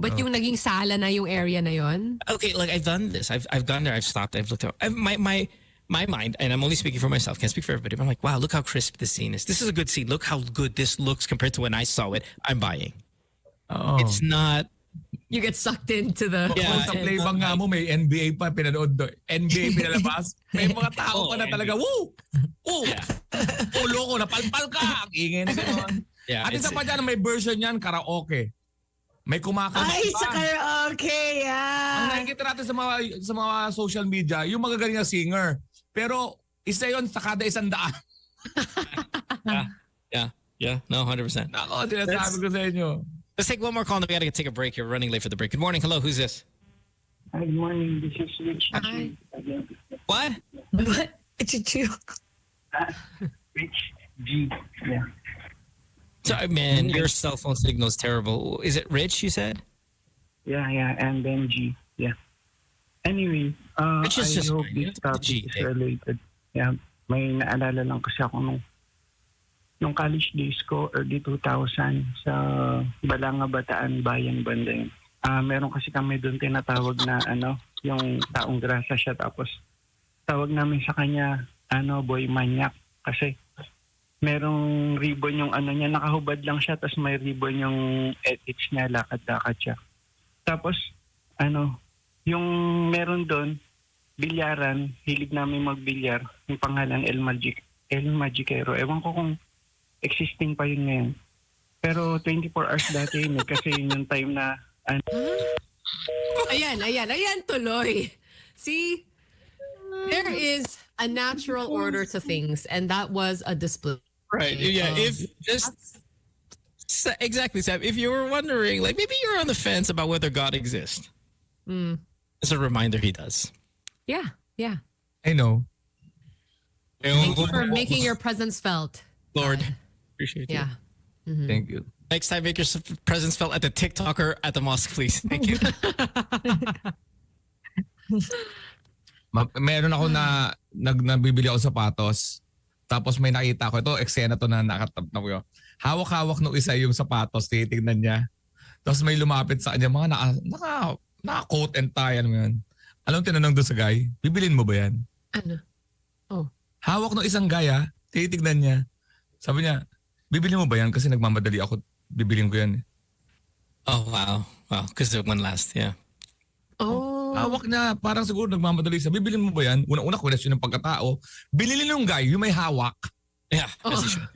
But yung naging sala na yung area na yon. Okay, like I've done this. I've gone there. I've stopped. I've looked at my mind, and I'm only speaking for myself. Can't speak for everybody. But I'm like, wow, look how crisp this scene is. This is a good scene. Look how good this looks compared to when I saw it. I'm buying. Oo. It's not. You get sucked into the Yeah, Sa content. playback nga mo, may NBA pa pinanood doon. NBA pinalabas. May mga tao pa na talaga, woo! Woo! Oh, loko, napalpal ka! Ang ingay na gano'n. Yeah, At isa it's- pa dyan, may version yan, karaoke. May kumakanta Ay, pa. sa karaoke, Ang yeah. nakikita natin sa mga social media, yung magagaling na singer. Pero isa yon sa kada 100. Yeah. No, 100%. Ako, sinasabi ko sa inyo. Let's take one more call. And we got to take a break here. We're running late for the break. Good morning. Hello. Who's this? Good morning. This is Rich. Hi. What? What? It's a joke. Rich G. Yeah. Sorry, man. Your cell phone signal is terrible. Is it Rich? You said. Yeah. And then G. Yeah. Anyway, I Rich is just hope fine. You this don't have to topic G is there. related. Yeah. May naalala lang kasi ako nung college days ko, early 2000, sa Balanga, Bataan, Bayan, banda yun. Meron kasi kami doon tinatawag na yung taong grasa siya. Tapos tawag namin sa kanya, boy manyak. Kasi merong ribbon yung niya, nakahubad lang siya, tapos may ribbon yung edits niya, lakad-lakad siya. Tapos, yung meron doon, bilyaran, hilig namin magbilyar, yung pangalan El Magicero. Ewan ko kung existing pa yun ngayon. Pero 24 hours dati yun kasi yun yung time na Ayan tuloy. See, there is a natural order to things, and that was a display. Right. Yeah. If just exactly, Sam. If you were wondering, like maybe you're on the fence about whether God exists, it's a reminder He does. Yeah. I know. Thank you for making your presence felt. Lord, appreciate you. Yeah. Thank you. Next time, make your presence felt at the TikToker at the mosque, please. Thank you. Meron ako na nabibili ako sapatos. Tapos may nakita ko, ito eksena to na nakatap na ko. Hawak-hawak nung isa yung sapatos, titignan niya. Tapos may lumapit sa kanya, mga naka-coat and tie, ano yun. Alam tinanong doon sa guy, bibilin mo ba yan? Ano? Oh. Hawak ng isang guy, titignan niya. Sabi niya, bibili mo ba yan? Kasi nagmamadali ako, bibilin ko yan. Oh, wow. Because it won last, yeah. Oh. Hawak na, parang siguro nagmamadali siya. Bibilin mo ba yan? Una-una, question ng pagkatao. Bilili ng guy, yung may hawak. Yeah.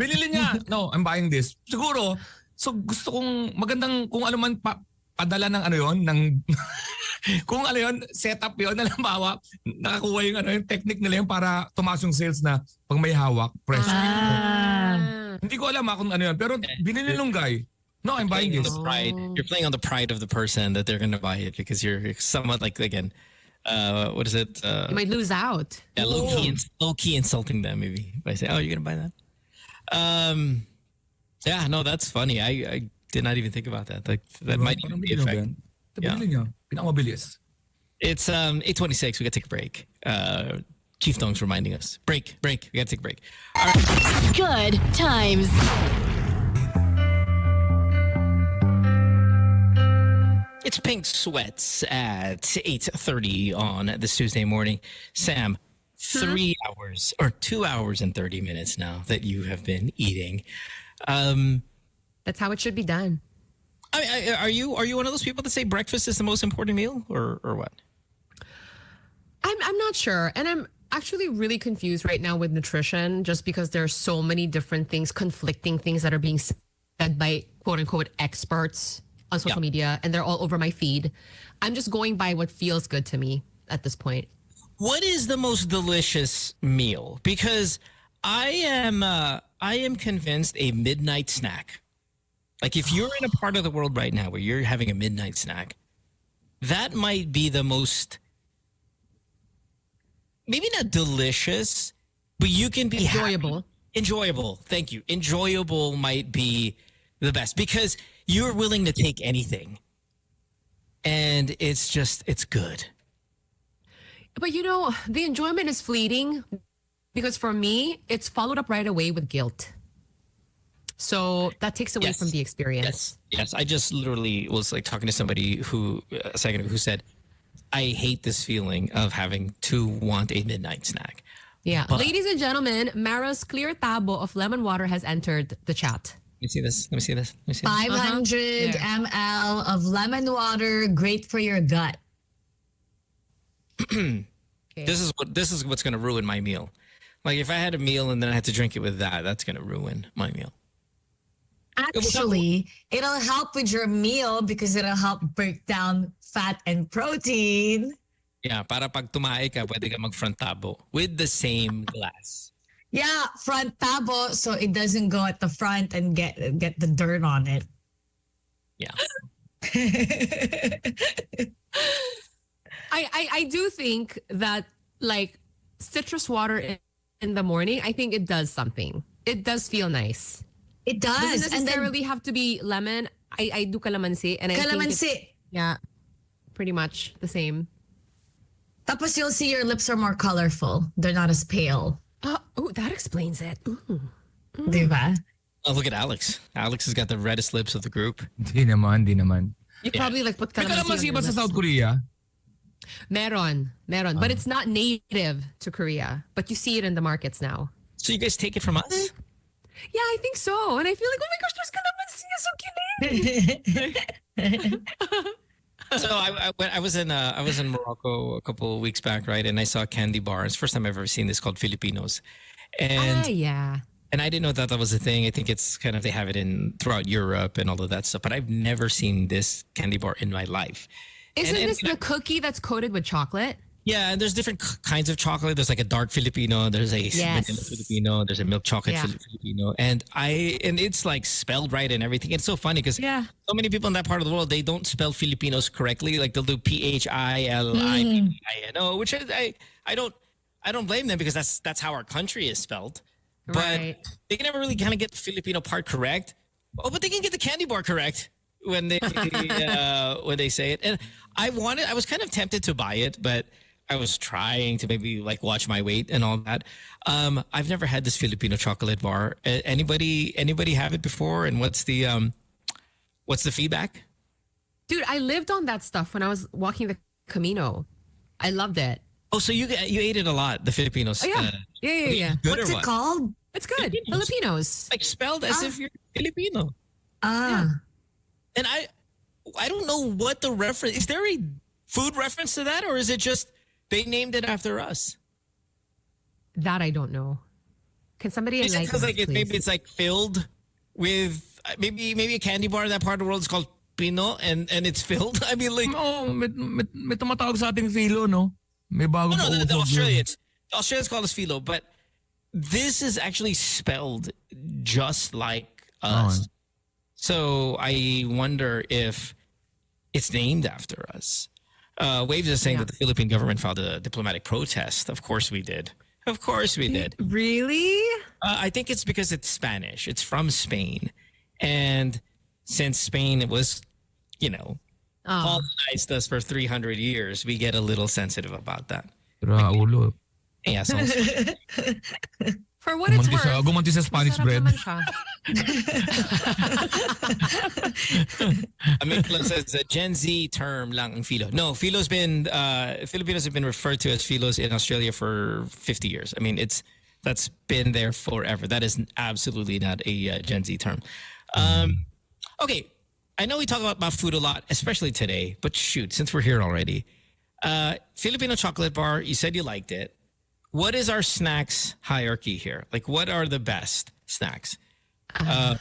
Binili niya, no, I'm buying this. Siguro, so gusto kong magandang kung ano man padala ng ng kung setup yun, halimbawa, nakakuha yung technique nila yung para tumaas yung sales na pag may hawak, fresh. Hindi ko alam kung ano yun, pero binili ng guy. No, I'm buying this. You're playing on the pride of the person that they're going to buy it because you're somewhat like, again, what is it? You might lose out. Yeah, low key insulting them maybe by saying, "Oh, you're gonna buy that." Yeah, no, that's funny. I did not even think about that. Like that might even be a fact. Yeah. Pinakamabilis. It's 8:26. We gotta take a break. Chief Dong's reminding us. Break. We gotta take a break. All right. Good times. It's Pink Sweats at 8:30 on this Tuesday morning. Sam, 3 hours or 2 hours and 30 minutes now that you have been eating. That's how it should be done. Are you one of those people that say breakfast is the most important meal or what? I'm not sure, and actually really confused right now with nutrition just because there are so many different things, conflicting things that are being said by quote unquote experts on social media, and they're all over my feed. I'm just going by what feels good to me at this point. What is the most delicious meal? Because I am convinced a midnight snack. Like if you're in a part of the world right now where you're having a midnight snack, that might be the most, maybe not delicious, but you can be enjoyable. Happy. Enjoyable. Thank you. Enjoyable might be the best because you're willing to take anything. And it's good. But you know, the enjoyment is fleeting because for me, it's followed up right away with guilt. So that takes away from the experience. Yes. I just literally was like talking to somebody who a second ago who said, I hate this feeling of having to want a midnight snack. Yeah. But, ladies and gentlemen, Mara's clear tabo of lemon water has entered the chat. Let me see this. 500 ml of lemon water, great for your gut. Okay. This is what's going to ruin my meal. Like if I had a meal and then I had to drink it with that's going to ruin my meal. Actually, it'll help with your meal because it'll help break down fat and protein. Yeah, para pag tumae ka, pwede ka mag-front tabo with the same glass. Yeah, front tabo so it doesn't go at the front and get the dirt on it. Yeah. I do think that like citrus water in the morning, I think it does something. It does feel nice. It does. Doesn't necessarily have to be lemon. I do calamansi. And I calamansi. think yeah, pretty much the same. Tapos you'll see your lips are more colorful. They're not as pale. Oh, that explains it. Diba? Oh, look at Alex. Alex has got the reddest lips of the group. Di naman. You probably like put calamansi ba sa South Korea? Meron. But it's not native to Korea. But you see it in the markets now. So you guys take it from us? Yeah, I think so. And I feel like, oh my gosh, there's calamansi. So cute. So I was in Morocco a couple of weeks back, right? And I saw a candy bar. It's the first time I've ever seen this called Filipinos. And yeah. And I didn't know that was a thing. I think it's kind of, they have it throughout Europe and all of that stuff. But I've never seen this candy bar in my life. Isn't this the cookie that's coated with chocolate? Yeah, and there's different kinds of chocolate. There's like a dark Filipino. There's a vanilla Filipino. There's a milk chocolate Filipino. And it's like spelled right and everything. It's so funny because so many people in that part of the world, they don't spell Filipinos correctly. Like they'll do Philipino, which I don't blame them because that's how our country is spelled. But they can never really kind of get the Filipino part correct. Oh, but they can get the candy bar correct when they say it. And I was kind of tempted to buy it, but I was trying to maybe like watch my weight and all that. I've never had this Filipino chocolate bar. Anybody have it before? And what's the feedback? Dude, I lived on that stuff when I was walking the Camino. I loved it. Oh, so you ate it a lot, the Filipinos. Oh, yeah. Yeah. Good What's it called? It's good. Filipinos. Like spelled as if you're Filipino. Yeah. And I don't know what the reference is. There a food reference to that, or is it just they named it after us? That I don't know. Can somebody enlighten us, like maybe it's like filled with maybe a candy bar in that part of the world is called Pino and it's filled. I mean, like may tumatawag sa ating filo, no? May bagong the Australians call us filo, but this is actually spelled just like us. So I wonder if it's named after us. Waves is saying that the Philippine government filed a diplomatic protest. Of course we did. Really? I think it's because it's Spanish. It's from Spain. And since Spain was, colonized us for 300 years, we get a little sensitive about that. Yeah, so for what it's worth. Gumanti sa Spanish bread. Amikla says a Gen Z term lang ang filo. No, filo's been Filipinos have been referred to as filos in Australia for 50 years. I mean, that's been there forever. That is absolutely not a Gen Z term. Okay, I know we talk about food a lot, especially today. But shoot, since we're here already, Filipino chocolate bar. You said you liked it. what is our snacks hierarchy here? Like, what are the best snacks? I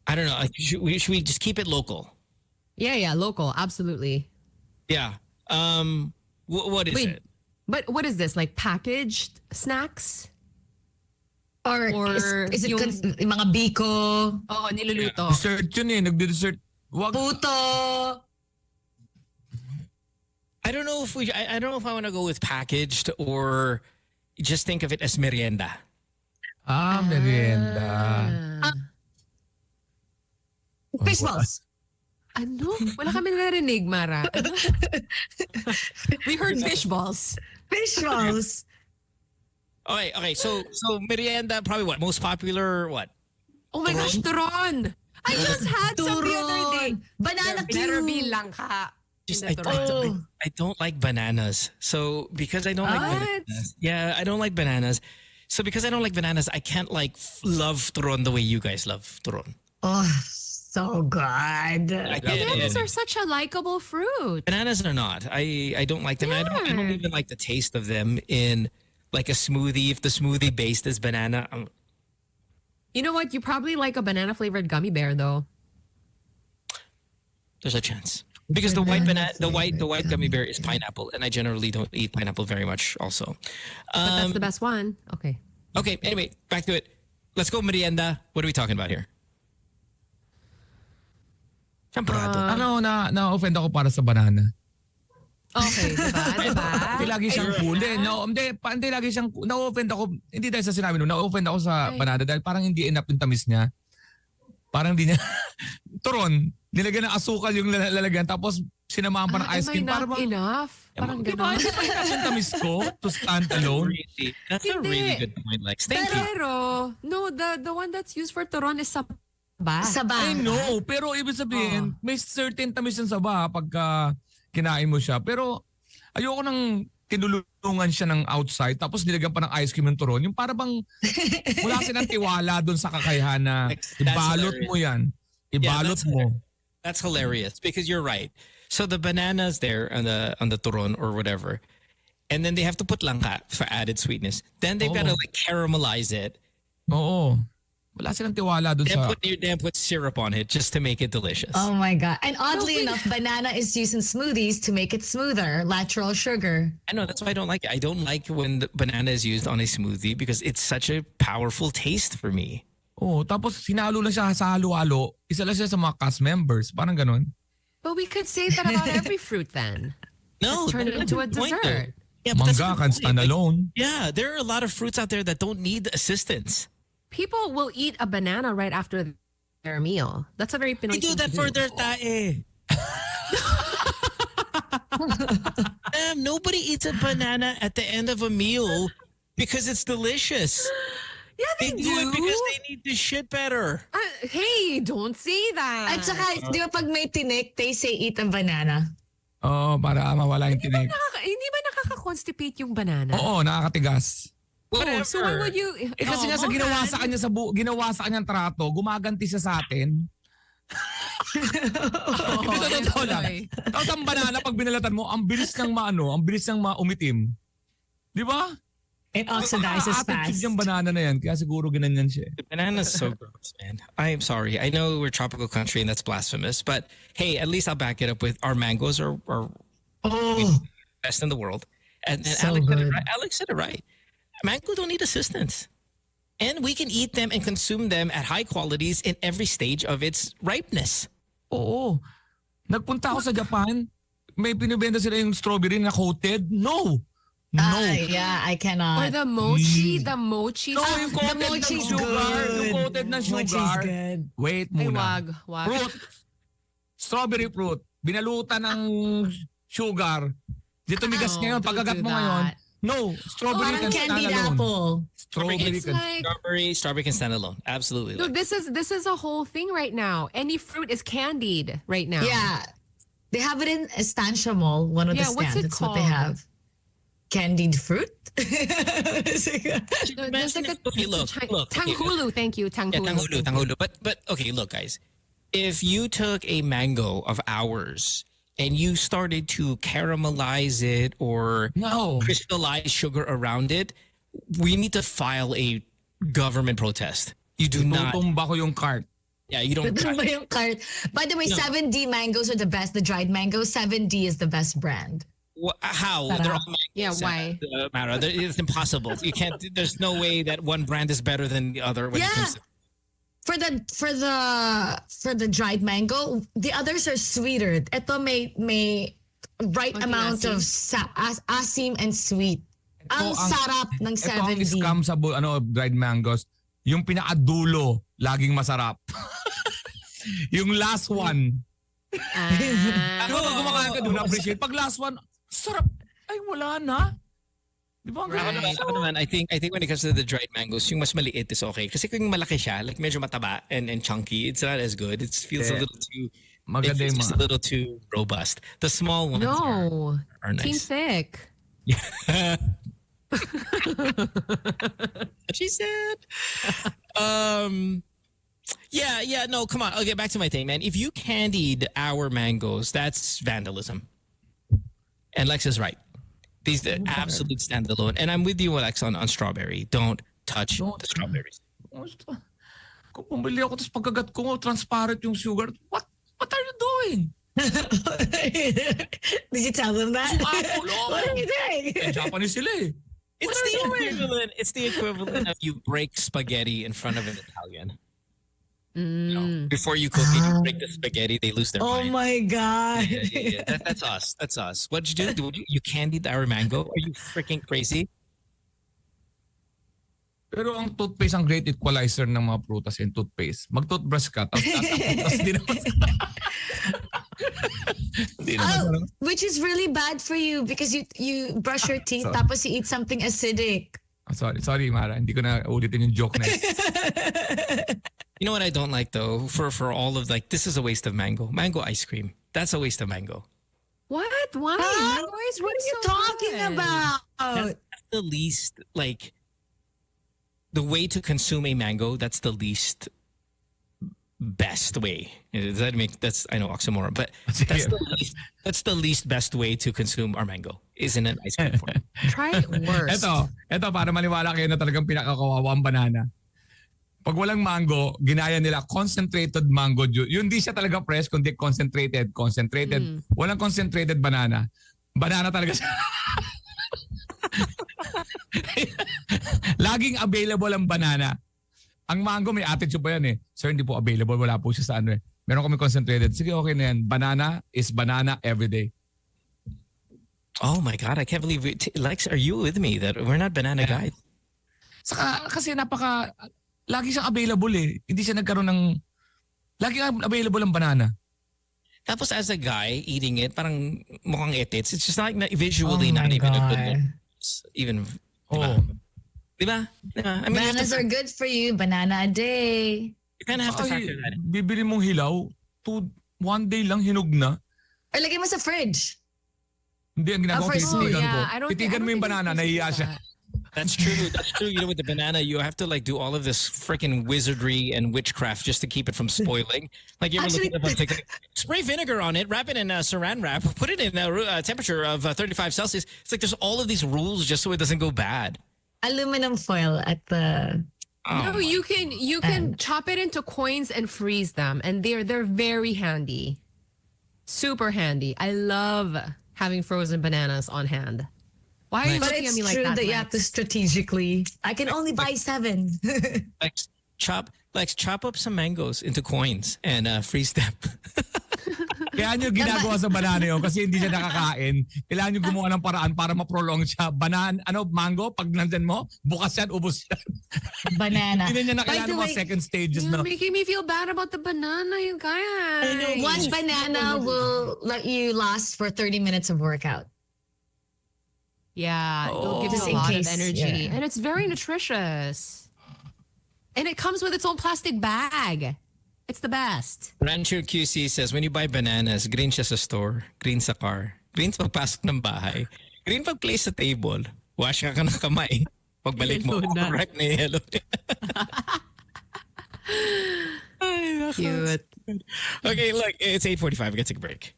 don't know. Like, should we just keep it local? Yeah, local, absolutely. Yeah. What is it? But what is this? Like packaged snacks? Or is it yung mga biko? Oo, niluluto. Dessert yun eh. Nagde-dessert. Puto. I don't know if I don't know if I want to go with packaged or just think of it as merienda. Merienda. Fish balls. Ano? Wala kami narinig, Mara. We heard fish balls. Fish balls. Okay. So merienda, probably what? Most popular what? Oh my gosh, turon! I just had some the other day. Banana Better cue. be langka. I don't like bananas. So because I don't like bananas. Yeah, I don't like bananas. So because I don't like bananas, I can't like love turon the way you guys love turon. Oh, so good. Bananas are such a likable fruit. Bananas are not. I don't like them. Yeah. I don't even like the taste of them in like a smoothie. If the smoothie based is banana, You know what? You probably like a banana flavored gummy bear though. there's a chance. Because the white gummy bear is pineapple, and I generally don't eat pineapple very much. Also, But that's the best one. Okay. Okay. Anyway, back to it. Let's go merienda. What are we talking about here? Champorado. Na-offend ako para sa banana. Okay, diba? Hindi lagi siyang cool. Hindi lagi siyang na-offend ako. Hindi dahil sa sinabi no, na-offend ako sa banana dahil parang hindi enough yung tamis niya. Parang hindi niya turon. Nilagyan ng asukal yung lalagyan tapos sinamahan pa ng ice cream. Am I not enough? Parang gano'n. Di ba enough yung tamis ko to stand alone? Really? That's a really good point, Lex. Thank you. Pero, no, the one that's used for turon is saba. I know, pero ibig sabihin, may certain tamis yung saba pagka kinain mo siya. Pero ayoko nang tinulungan siya ng outside tapos nilagyan pa ng ice cream yung turon. Yung para bang wala silang tiwala doon sa kakayahan na ibalot mo yan. Ibalot mo. That's hilarious because you're right. So the bananas there on the turon or whatever, and then they have to put langka for added sweetness. Then they've got to like caramelize it. Oo. Wala silang tiwala doon sa... Then put syrup on it just to make it delicious. Oh my God. And oddly enough, banana is used in smoothies to make it smoother. Natural sugar. I know, that's why I don't like it. I don't like when the banana is used on a smoothie because it's such a powerful taste for me. Oh, tapos sinalo lang siya sa halo-halo. Isa lang siya sa mga cast members. Parang ganun. But we could say that about every fruit then. No. Let's turn it into a point, dessert. Yeah, but Manga can stand alone. Yeah, there are a lot of fruits out there that don't need assistance. People will eat a banana right after their meal. That's a very Pinoy They do thing that to for do. their tae. Nobody eats a banana at the end of a meal because it's delicious. Yeah, they do it because they need to shit better. Hey, don't say that. At saka, di ba pag may tinik, they say eat a banana. Oo, para mawala yung tinig. Hindi ba nakaka-constipate yung banana? Oo, nakakatigas. Oh, so why would you... Kasi nga sa ginawa sa kanya ginawa sa kanyang trato, gumaganti siya sa atin. Hindi sa totoo lang. Tapos ang banana, pag binalatan mo, ang bilis niyang maumitim. Di ba? It oxidizes fast. Attitude yung banana na yan, kaya siguro ganyan siya. The banana's so gross, man. I am sorry. I know we're a tropical country and that's blasphemous, but hey, at least I'll back it up with our mangoes are best in the world. And So Alex said it right. Mango don't need assistance. And we can eat them and consume them at high qualities in every stage of its ripeness. Oo. Nagpunta ako sa Japan, may pinibenta sila yung strawberry na coated. No. Yeah, I cannot. Or the mochi. The mochi. No, yung coated ng mochi's sugar. good. Yung coated ng sugar. Mochi's good. Wait Ay, muna. wag. Fruit. Strawberry fruit. Binalutan ng sugar. Dito migas Oh, ngayon. don't Pagkagat do mo that. ngayon. No. Strawberry Parang can stand candied alone. apple. Strawberry It's can... like... Strawberry can stand alone. Absolutely. Look, this is a whole thing right now. Any fruit is candied right now. Yeah. They have it in Estancia Mall, one of the Yeah, what's stands. it That's what they called? have. Candied fruit? There's like a Okay, look. tanghulu. Thank you, Yeah, tanghulu. But okay, look, guys. If you took a mango of ours and you started to caramelize it or crystallize sugar around it, we need to file a government protest. You do not. Tutumba ko yung cart. Yeah, you don't. Tutumba yung cart. By the way, 7D mangoes are the best. The dried mangoes, 7D is the best brand. How? They're all mangoes. Yeah, why? Mara, it's impossible. You can't. There's no way that one brand is better than the other when it comes to. For the dried mango, the others are sweeter. Ito may right amount of asim and sweet. Ang sarap ng 7D. Ito ang scam sa dried mangoes. Yung pinakadulo, laging masarap. Yung last one. Ano ba kumakain ka doon? Appreciate. Pag last one, sarap. Ay, wala na. Di ba? Ako naman, I think when it comes to the dried mangoes, yung mas maliit is okay. Kasi kung malaki siya, like medyo mataba and chunky, it's not as good. It feels a little too... It's just a little too robust. The small ones are nice. Team thick. What she said. Yeah, no, come on. I'll get back to my thing, man. If you candied our mangoes, that's vandalism. And Lex is right. These are absolute standalone. And I'm with you, Lex, on strawberry. Don't touch the strawberries. Kung pumili ako, tapos pagkagat ko, transparent yung sugar. What are you doing? Did you tell them that? What are you doing? Japanese sila eh. It's the equivalent of you break spaghetti in front of an Italian. You know, before you cook it, you break the spaghetti, they lose their mind. Oh my God. Yeah. That's us. That's us. What'd you do? You candied our mango? Are you freaking crazy? Pero ang toothpaste ang great equalizer ng mga prutas and toothpaste. Mag-toothbrush ka, tapos di naman. Which is really bad for you because you brush your teeth tapos you eat something acidic. Sorry Mara, hindi ko na ulitin yung joke na yun. You know what I don't like though? For all of this is a waste of mango. Mango ice cream. That's a waste of mango. What? Why? Mango ice cream what are you talking about? That's the least the way to consume a mango. That's the least best way. Does that make I know oxymoron, but that's the least best way to consume our mango. Isn't it ice cream form? Try it worse. Ito para maniwala kayo na talagang pinakakawawa ang banana. Pag walang mango, ginaya nila concentrated mango juice. Yun di siya talaga fresh, kundi concentrated. Walang concentrated banana. Banana talaga siya. Laging available ang banana. Ang mango may attitude pa yan eh. Sir, hindi po available. Wala po siya sa ano eh. Meron kami concentrated. Sige, okay na yan. Banana is banana every day. Oh my God, I can't believe it. Lex, are you with me that we're not banana guys? Saka, kasi lagi siyang available eh. Hindi siya nagkaroon ng... Lagi available ang banana. Tapos as a guy eating it, parang mukhang it's just like visually not even a good look. Even... Diba? I mean, bananas are good for you. Banana a day. You kind of have to factor that in. Bibili mong hilaw, 1 day lang hinog na. Or lagay mo sa fridge. Hindi, ang ginagawa ko, titigan ko. Titigan mo yung banana, nahiya siya. That's true. That's true. You know, with the banana, you have to do all of this freaking wizardry and witchcraft just to keep it from spoiling. Like you ever look at spray vinegar on it, wrap it in saran wrap, put it in a temperature of 35 Celsius. It's like there's all of these rules just so it doesn't go bad. Aluminum foil at the... No, you can chop it into coins and freeze them, and they're very handy. Super handy. I love having frozen bananas on hand. Why are you looking at me like that? But it's true that you have to strategically. I can only buy 7. Chop up some mangoes into coins and freeze them. Kaya nyo ginagawa sa banana yun kasi hindi siya nakakain. Kailangan nyo gumawa ng paraan para ma-prolong siya. Mango, pag nandyan mo, bukas yan, ubos yan. Banana. Hindi niya na kailangan mga second stages na. You're making me feel bad about the banana, you guys. One banana will let you last for 30 minutes of workout. Yeah, it'll give you a lot of energy. And it's very nutritious. And it comes with its own plastic bag. It's the best. Rancher QC says, when you buy bananas, green siya sa store, green sa car, green pagpasok ng bahay, green pag place sa table, wash ka ng kamay, pagbalik mo, ripe na yellow. Cute. Okay, look, it's 8:45. We gotta take a break.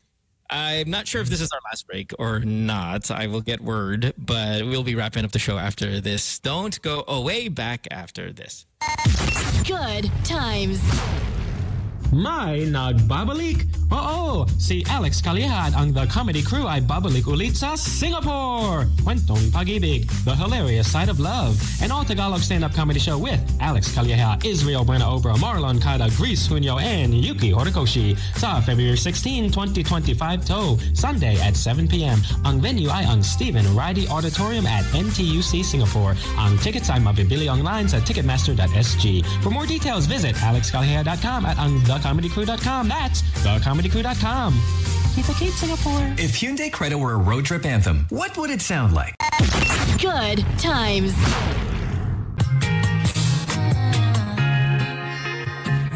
I'm not sure if this is our last break or not. I will get word, but we'll be wrapping up the show after this. Don't go away. Back after this. Good times. May nagbabalik! Oo, si Alex Karylle ang The Comedy Crew ay babalik ulit sa Singapore! Kwentong pag-ibig, the hilarious side of love, an all-Tagalog stand-up comedy show with Alex Karylle, Israel Buena-Obra, Marlon Cada, Grease Junio, and Yuki Horikoshi sa February 16, 2025 to Sunday at 7 p.m. Ang venue ay ang Stephen Ridey Auditorium at NTUC Singapore. Ang tickets ay mabibili online sa ticketmaster.sg. For more details, visit alexkarylle.com at ang thecomedycrew.com. That's thecomedycrew.com. Kita Kate Singapore. If Hyundai Creta were a road trip anthem, what would it sound like? Good times.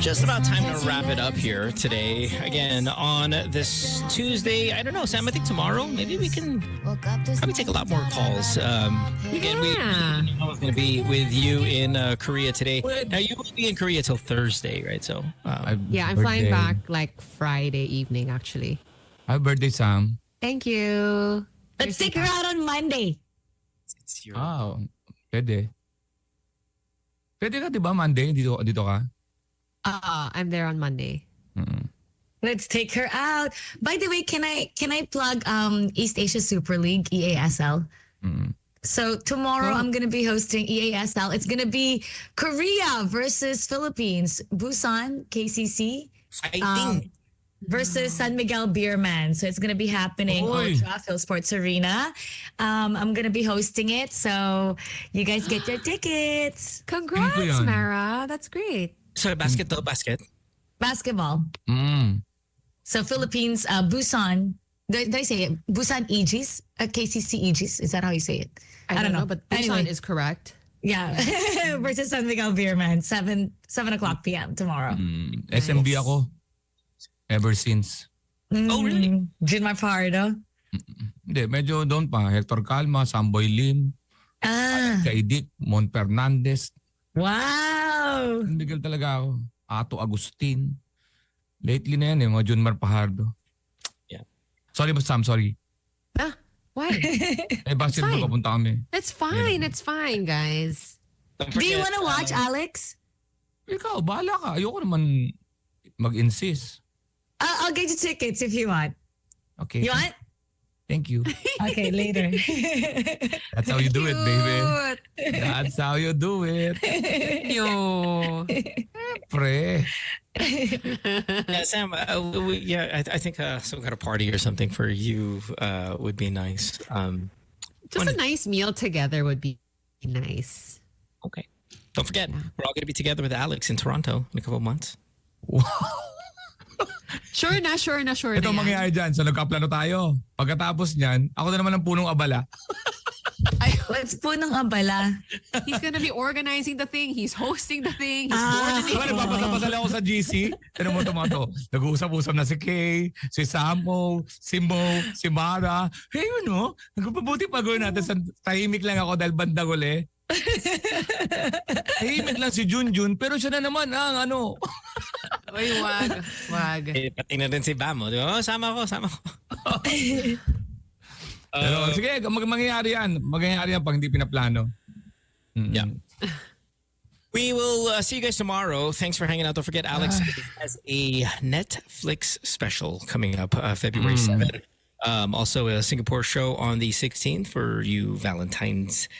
Just about time to wrap it up here today. Again, on this Tuesday. I don't know, Sam, I think tomorrow, maybe we can probably take a lot more calls. Again, we know it's going to be with you in Korea today. Now, you will be in Korea till Thursday, right? So, I'm flying back like Friday evening, actually. Happy birthday, Sam. Thank you. Let's take her out on Monday. It's your... Pwede. Pwede ka, di ba, Monday? Dito ka? I'm there on Monday. Let's take her out. By the way, can I plug East Asia Super League, EASL? So tomorrow I'm going to be hosting EASL. It's going to be Korea versus Philippines. Busan, KCC. Fighting. Versus San Miguel Beerman. So it's going to be happening on Phil Sports Arena. I'm going to be hosting it. So you guys get your tickets. Congrats, Mara. That's great. So basket. Basketball. So Philippines, Busan. Did I say it? Busan Aegis? KCC Aegis. Is that how you say it? I don't know, but Busan is correct. Yeah. Versus San Miguel Beerman. 7 o'clock p.m. tomorrow. SMB ako. Ever since. Oh, really? Junmar Fajardo? Hindi, medyo doon pa. Hector Calma, Samboy Lim, Kaidik, Mon Fernandez. Wow! Bigil talaga ako. Ato Agustin. Lately na yan mga Junmar Fajardo. Yeah. Sorry, Sam, sorry. Why? Basketball papunta kami. It's fine. It's fine, guys. Do you want to watch, Alex? Ikaw, bahala ka. Ayoko naman mag-insist. I'll get you tickets if you want. Okay. You want? Thank you. Okay, later. That's how you do it, baby. That's how you do it. Yo. Pre. Yeah, Sam, I think some kind of party or something for you would be nice. Just a nice meal together would be nice. Okay. Don't forget, we're all going to be together with Alex in Toronto in a couple of months. Sure na. Ito mangyayari dyan. So nagkaplano tayo. Pagkatapos niyan, ako na naman ang punong abala. What's punong abala? He's gonna be organizing the thing. He's hosting the thing. He's coordinating. Nagpapasapasal ako sa GC. Ano mo to? Nag-uusap-usap na si Kay, si Samo, si Mo, si Mara. Hey, nagpapabuti pa gawin natin sa tahimik lang ako dahil bandang uli. Tahimik lang si Junjun, pero siya na naman ang ano. Uy, wag. Pati na din si Bamo. Sama ko. Pero sige, mangyayari yan. Mangyayari yan pag hindi pinaplano. Yeah. We will see you guys tomorrow. Thanks for hanging out. Don't forget, Alex has a Netflix special coming up February 7th. Also, a Singapore show on the 16th for you Valentine's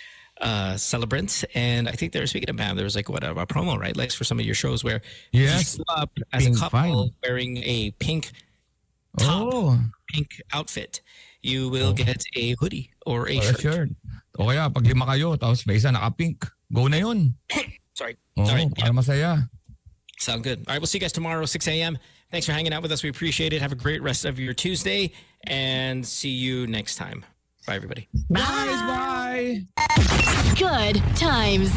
celebrants. And I think speaking of Bam, there was a promo, right? Like for some of your shows where you show up as a couple wearing a pink top, pink outfit. You will get a hoodie or a shirt. O kaya pag 5 kayo, tapos may isa naka-pink. Go na yun. Sorry. Para masaya. Sound good. All right, we'll see you guys tomorrow, 6 a.m. Thanks for hanging out with us. We appreciate it. Have a great rest of your Tuesday and see you next time. Bye, everybody. Bye. Good times.